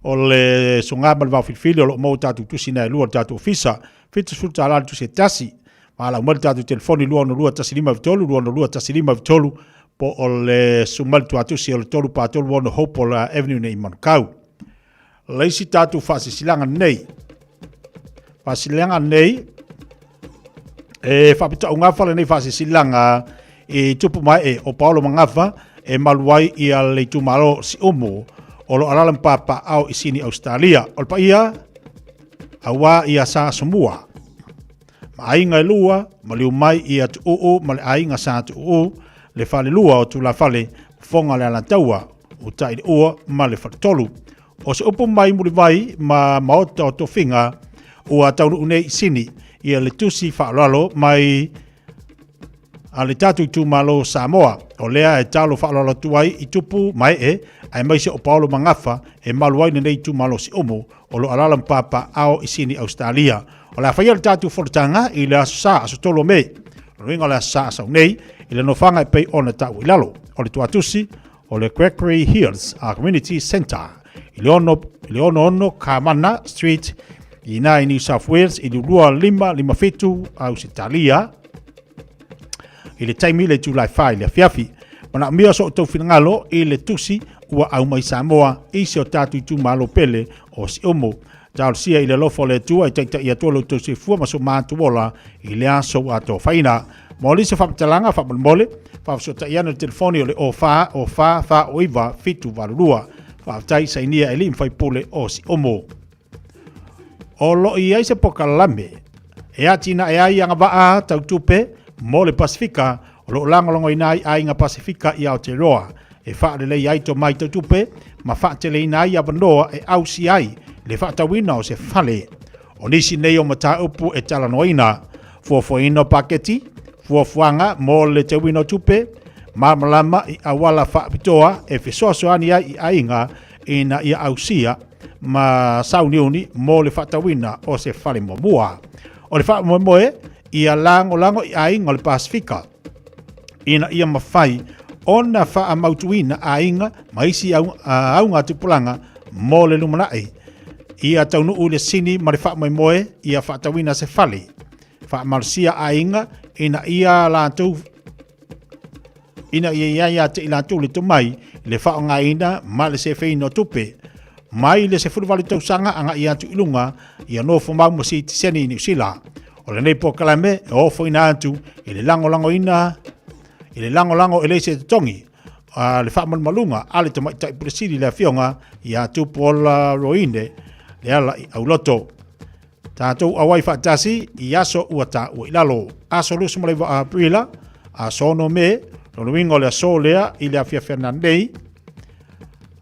o le songa malva filfili o mo tatu tusi nei lua tatu ofisa fitu futa ala tusi tasi mala mo tatu telefoni lua no lua tasi lima vitolu lua no lua tasi lima vitolu po o le sumal tatu si o tolu pa tolu ono hopo la avenue nei mankau leisi tatu fase silanga nei Fasilanga nei whapita o ngawha nei fasilanga e tupu mai e o Paulo Mangafa e maluai i a le tumaro si omo o lo alalam papa au i sini Australia o pa ia awa i a sa Samoa ma ainga lua ma liu mai i a tu o ma le ainga sa tu o le fale lua o tu la fale fonga le alantaua o tai o ma le fatolu o se opo mai muri vai ma maota o tofinga ua taunu unei sini ia le tusi whaalalo mai a le tatu tu malo Samoa o lea e talo whaalalo tuai i tupu mai ai mai se o Paulo Mangafa e maluai nei tu malo si omo o lo alalam papa ao i sini Australia o la whaia le tatu whortanga i le asa aso tolo me o ringa le asa asa unei i le nofanga e pei ona tau i lalo o le tuatusi o le Quackery Hills a Community Centre i le ono Kamana Street i nai New South Wales i lua lima fitu au Italia i le taimi le July 5 le Fiafi mana mia so tau finangalo i le tusi ua au mai Samoa i se o tatu i tu malo pele o si omo tau sia i le lofo le tua i taita i atolo to se fua maso mātu ola i le aso ato whaina moli se whaptalanga whapamole whapso ta iana telefoni o le o fa o iwa fitu varurua whaptai sa inia e lim whai pole o si omo o lo i ai se pokalame e atina e ai anga waa tau tupe mo le Pasifika o lo langolongo inai ai nga Pasifika i Aotearoa e whaare lei ai to mai tau tupe ma whaatele inai a vandoa e au si ai le whaatawina o se fale o nisi nei o mata upu e talanoina fuafuaina paketi fuafuanga mo le te wino tupe mamalama i awala whaapitoa e fesoasoani ai i ainga ina i ausia ma sauniuni mo le whaatawina o se whale momua. O le wha moe i a lango i ainga le Pasifika. Ina ia mawhai ona wha mautuina ainga maisi aunga tupulanga mo le lumanai. Ia taunu u le sini ma le wha moe i a whaatawina se whale. Wha marsia ainga ina ia lantou ina ia te ilantou le tumai le wha ngā ina ma le se whaino tupe. Mai le se furuvali tausanga anga i atu ilunga i anofo mau mo si tiseni ni usila. O le nei po kalame e ofo ina atu i le lango ina i le lango e le se tongi le whaaman malunga ale te maitai presidi le fionga i atu pola roine le ala i auloto. Tātou awai whaatasi i aso uata ua ilalo. Aso lusu malaiwa a aprila a sono me lono wingo le aso lea i le Fiafia Mai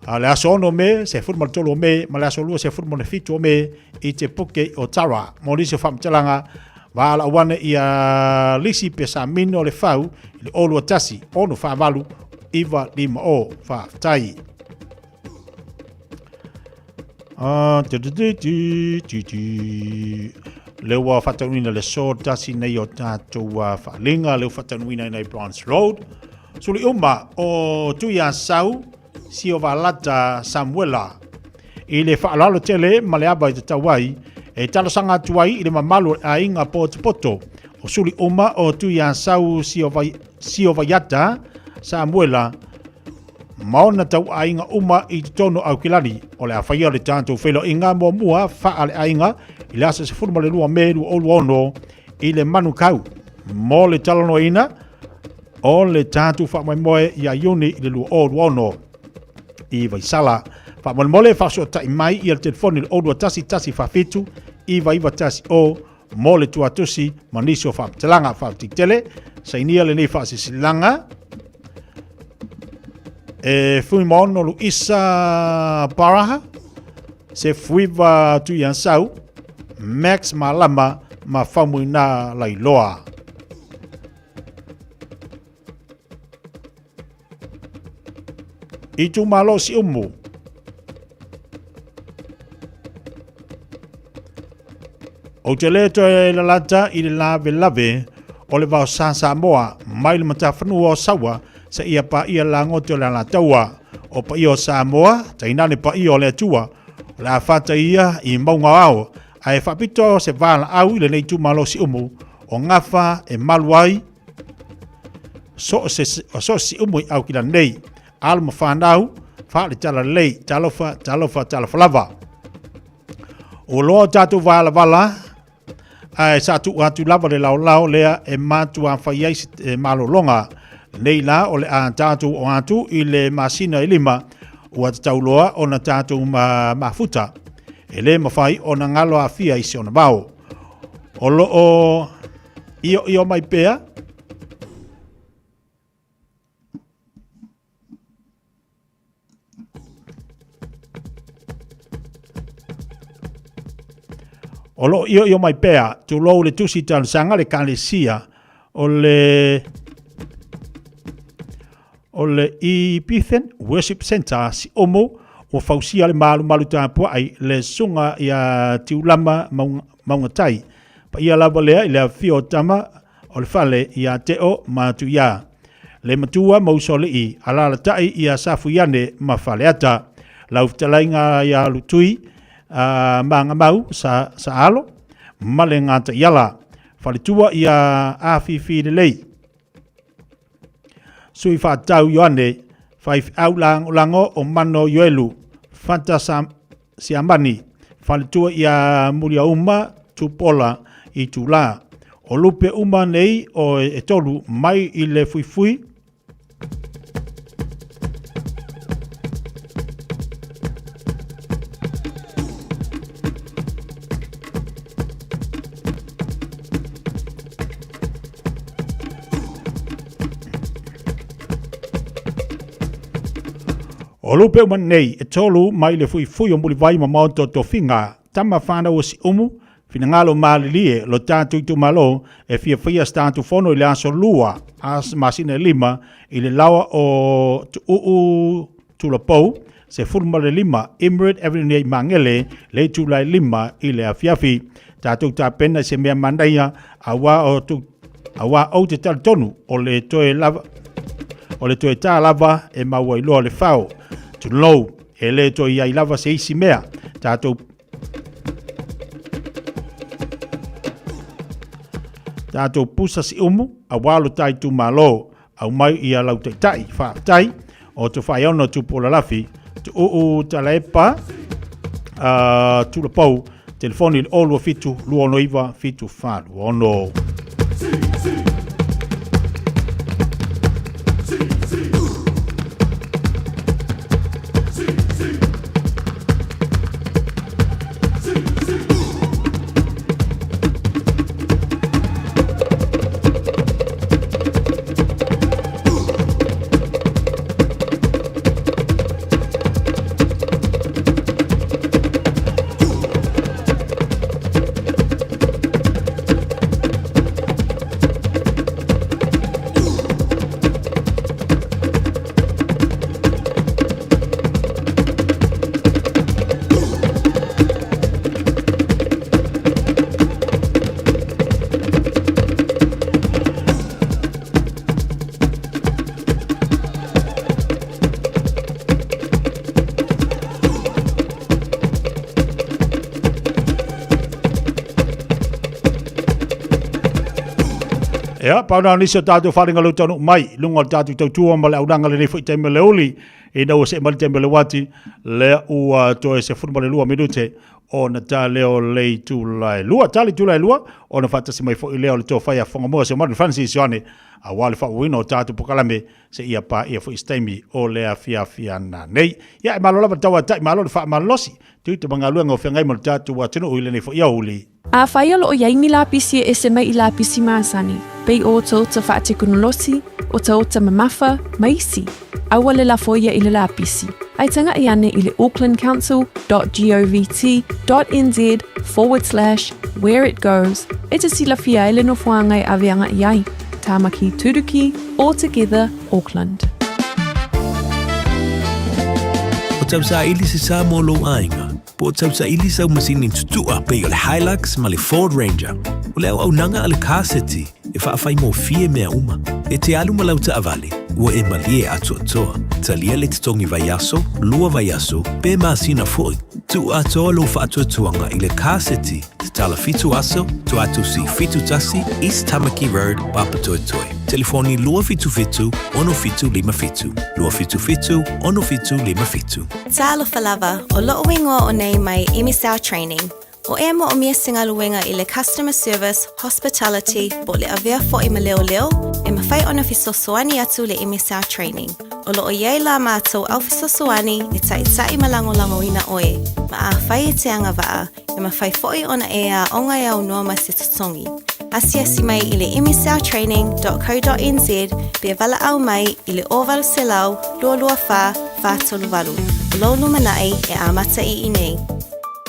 Le aso ono me, se furu mal tolo me, ma le aso lua se furu mo le fitu me, I te puke o tara, mo lisi o whamtalanga, wa ala wana I a lisi pe sa mino le fau, le olu atasi, ono whavalu, iwa lima o whaftai. Lewa whatanuina le so tasi nei o tātou whalinga, leo whatanuina nei Bronze Road. Suli uma o tuia sau, si o walata Samuela. I le whaalalo tele, ma le aba I te tawai, e talasanga tuai I le mamalu a inga poto. O suli uma o tuia sau si o vaiata Samuela, maona tau a inga uma I te tono au kilani, o le a whaia le tātou whelo inga mo mua wha ale a inga, I le asa se furuma le lua meru olu ono I le manu kau. Mo le talano ina, o le tātou wha mai moe I a iuni I le lua olu ono. I vaisala, wha mole whaso tai mai I al telefoni le olu tasi whawhitu, I iwa tasi o mo le tuatusi manisi o whaptalanga whaptiktele, sa inia le nei whasisilanga, e fui mono lu isa paraha, se fuiva tu yan sau, Max malama ma famuina lai loa. I tu malo si umu. O te leto e la lata I le lave o le vau sa Samoa mai le matawhanua o sawa sa ia pa ia la ngoto la taua o pa ia o Samoa tainane pa ia o le atua la fata ia I maunga ao ai whapito se vala au I le nei tu malo si umu o ngafa e maluai so si umu I au kila nei alma whanau wha le tala lei talofa lava o loa tatu vala ai sa tu atu lava le lao lea e matu a whaiai e malolonga nei la o le a tatu o atu I le masina I lima ua te tauloa o na tatu mafuta e le mawhai o na ngalo a fia I se ona vau o lo o io mai pea o lo io mai pea tu lo le tusi tal sanga le kalesia o le I Pithen Worship Center si omo o fausia le malu tāpua ai le sunga ia tiulama maungatai pa ia lava lea I le fio tama o le fale ia teo matuia le matua mausole I ala la tai ia safu iane ma fale ata laufutalainga ia lutui manga mau sa alo male ngata iala falitua ia afifi le lei sui fa tau yoane faif aulang lango o mano yoelu fanta siamani falitua ia mulia uma tupola I tula o lupe uma nei o etolu mai I le fui o lupe uma nei e tolu mai le fui o muli vai ma maonto to finga tama whana o si umu fina ngalo malilie lo tātu tu malo e fia statu fono I le aso lua as masine lima I le lawa o tu la pou se furma le lima Emirate Avenue mangele le tu lai lima I le afiafi tātu ta pena se mea mandaia awa o te tal tonu o le toe tā lava e maua I loa le whao tu lou e le toi I lava se isi mea tātou pusa si umu a walo tai tu malo au mai I a lau tai whaatai o tu whai ono tu pola lafi tu talaepa tu la pau telefoni le olu fitu luono iwa fitu whalu ono Ia, pauna nisio tātou wharinga lau tanu mai, lunga tātou tautua ma le auranga le nefu i teime le uli, e nau se mali teime le wati, le ua toe se funu le lua minute, o na tā leo lei tūlai lua, tāli tūlai lua, o na whatasi mai fo i leo le tō whaia whonga mua se mani Francis Ioane, a wale whauwino tātou pokalame, se ia pā ia fo i steimi o lea Fiafia nei. Ia e malo lava taua tai, malo le wha malosi, tuita mga luenga o whengai mo le tātou wa tino uile nei fo ia uli. A whaia lo o yaimi la pisi e se mai i la pisi maasani. Pei o tau ta whaate kunolosi, o tau ta mamafa, maisi. Awa le la foia i le la pisi. Ai tanga i ane i le aucklandcouncil.govt.nz/where it goes. E te sila fia ele no whangai aweanga i ai. Tāmaki Turuki, all together Auckland. O tau sa ili se Samoa lo ainga. Po tau sa ili sau masini tutua pe o le Hilux ma le Ford Ranger. O le au nanga ale kaseti e whaafai mo fie mea uma. E te alu malau ta avale, ua e malie atu atoa. Talia le te tongi vaiaso, lua vaiaso, pe maasina foi. Tu atoa lo whaatu atuanga i le kaseti, te tala fitu aso, tu atu si fitu tasi, East Tamaki Road, Papatoetoe. Telefoni lua fitu fitu, ono fitu lima fitu. Lua fitu fitu, ono fitu lima fitu. Talo falava, o loo wingo o nei mai imisau training. O e mo o mia singaluenga i le customer service, hospitality, po le avea fo i maleo leo, e mawhai ona fisosoani atu le imisau training. O lo o iei la mātou au fisosoani e tai malango ina oe, ma a whai e te anga waa, e mawhai fo i ona e a ongai au noa ma se tutongi. Asia si mai i le imisautraining.co.nz be vala au mai i le ovalu se lau, lua wha, tolu walu. O lo lumanai e amata i nei.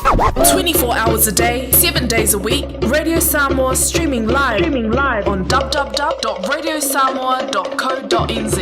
24 hours a day, 7 days a week, Radio Samoa streaming live on www.radiosamoa.co.nz.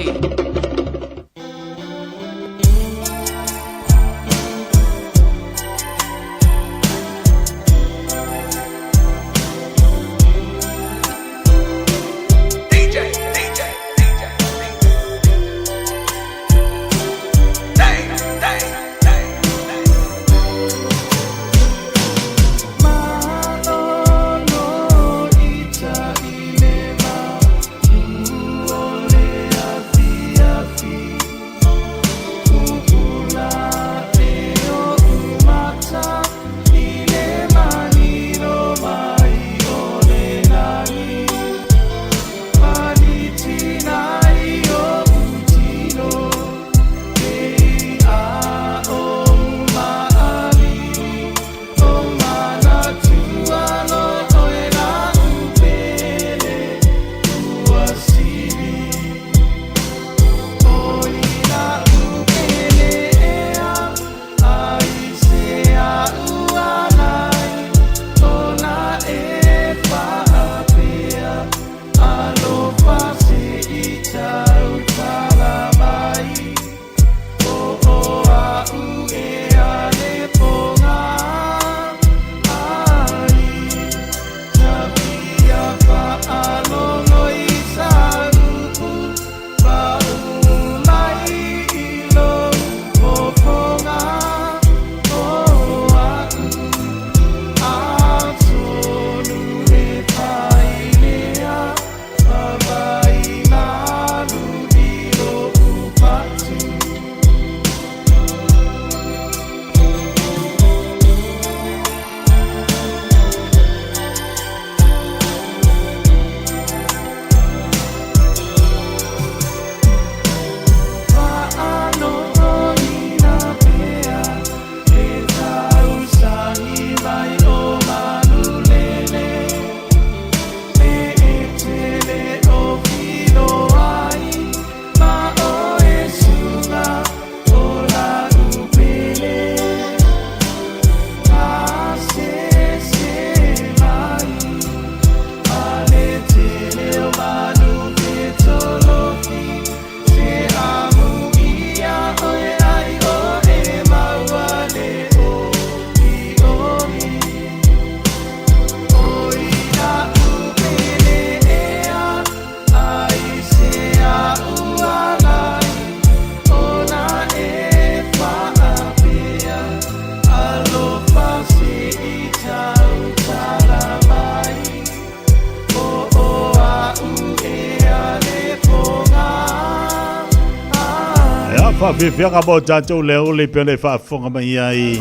Fiafia Mai tātou leo le pele whaafonga mai ai.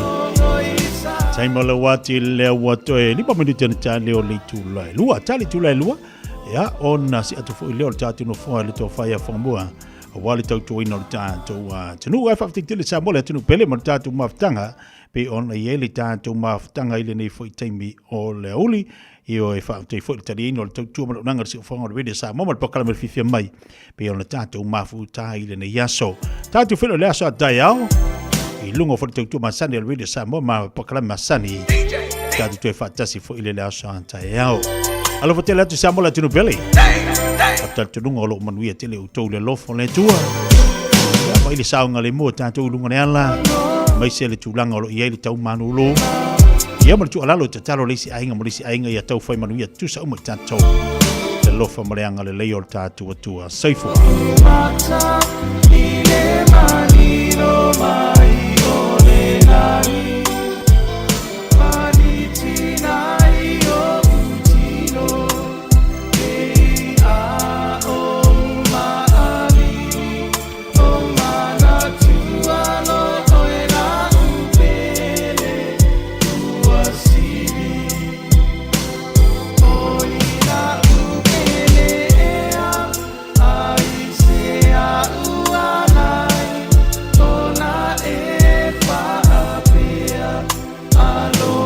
Tai mo le wati leo watoe. Lipa minuti na tā leo le tūlai. Lua, tā le tūlai lua. Ia, ona si atu fo leo le tātou no fonga le tō whaia whangamua. Wale tau tō ina le tātou. Tanu ai whaafitik tili Samoa le tunu pele mo le tātou mawhtanga. Pe ona i le tātou mawhtanga ile nei fo i taimi o le uli. Io e whaatei fo i tari ino le tau tūma le unanga le si o whangar wede Samoa. Mo le pakala me le Fiafia Mai. Pe ona tātou mafu tā ile nei yaso. Tātou whilo le aso a tai au. I lungo fo le tau tūma masani le wede Samoa ma pakala masani. Tātou tue whaatasi fo ile le aso a tai au. Alo fo tele atu Samoa le tunu pele. Tātou tununga o lo manuia tele utou le lofo le tua. Ma ile saunga le mua tātou lunga ne ala. Mai se le tūlanga o lo iei le tau manu lo. Ia mo tu alalo te talo leisi ainga mo leisi ainga ia tau fai manuia tu sa umo tātou. Te lofa mareanga le leo le tātou atua. Seifu. Hello.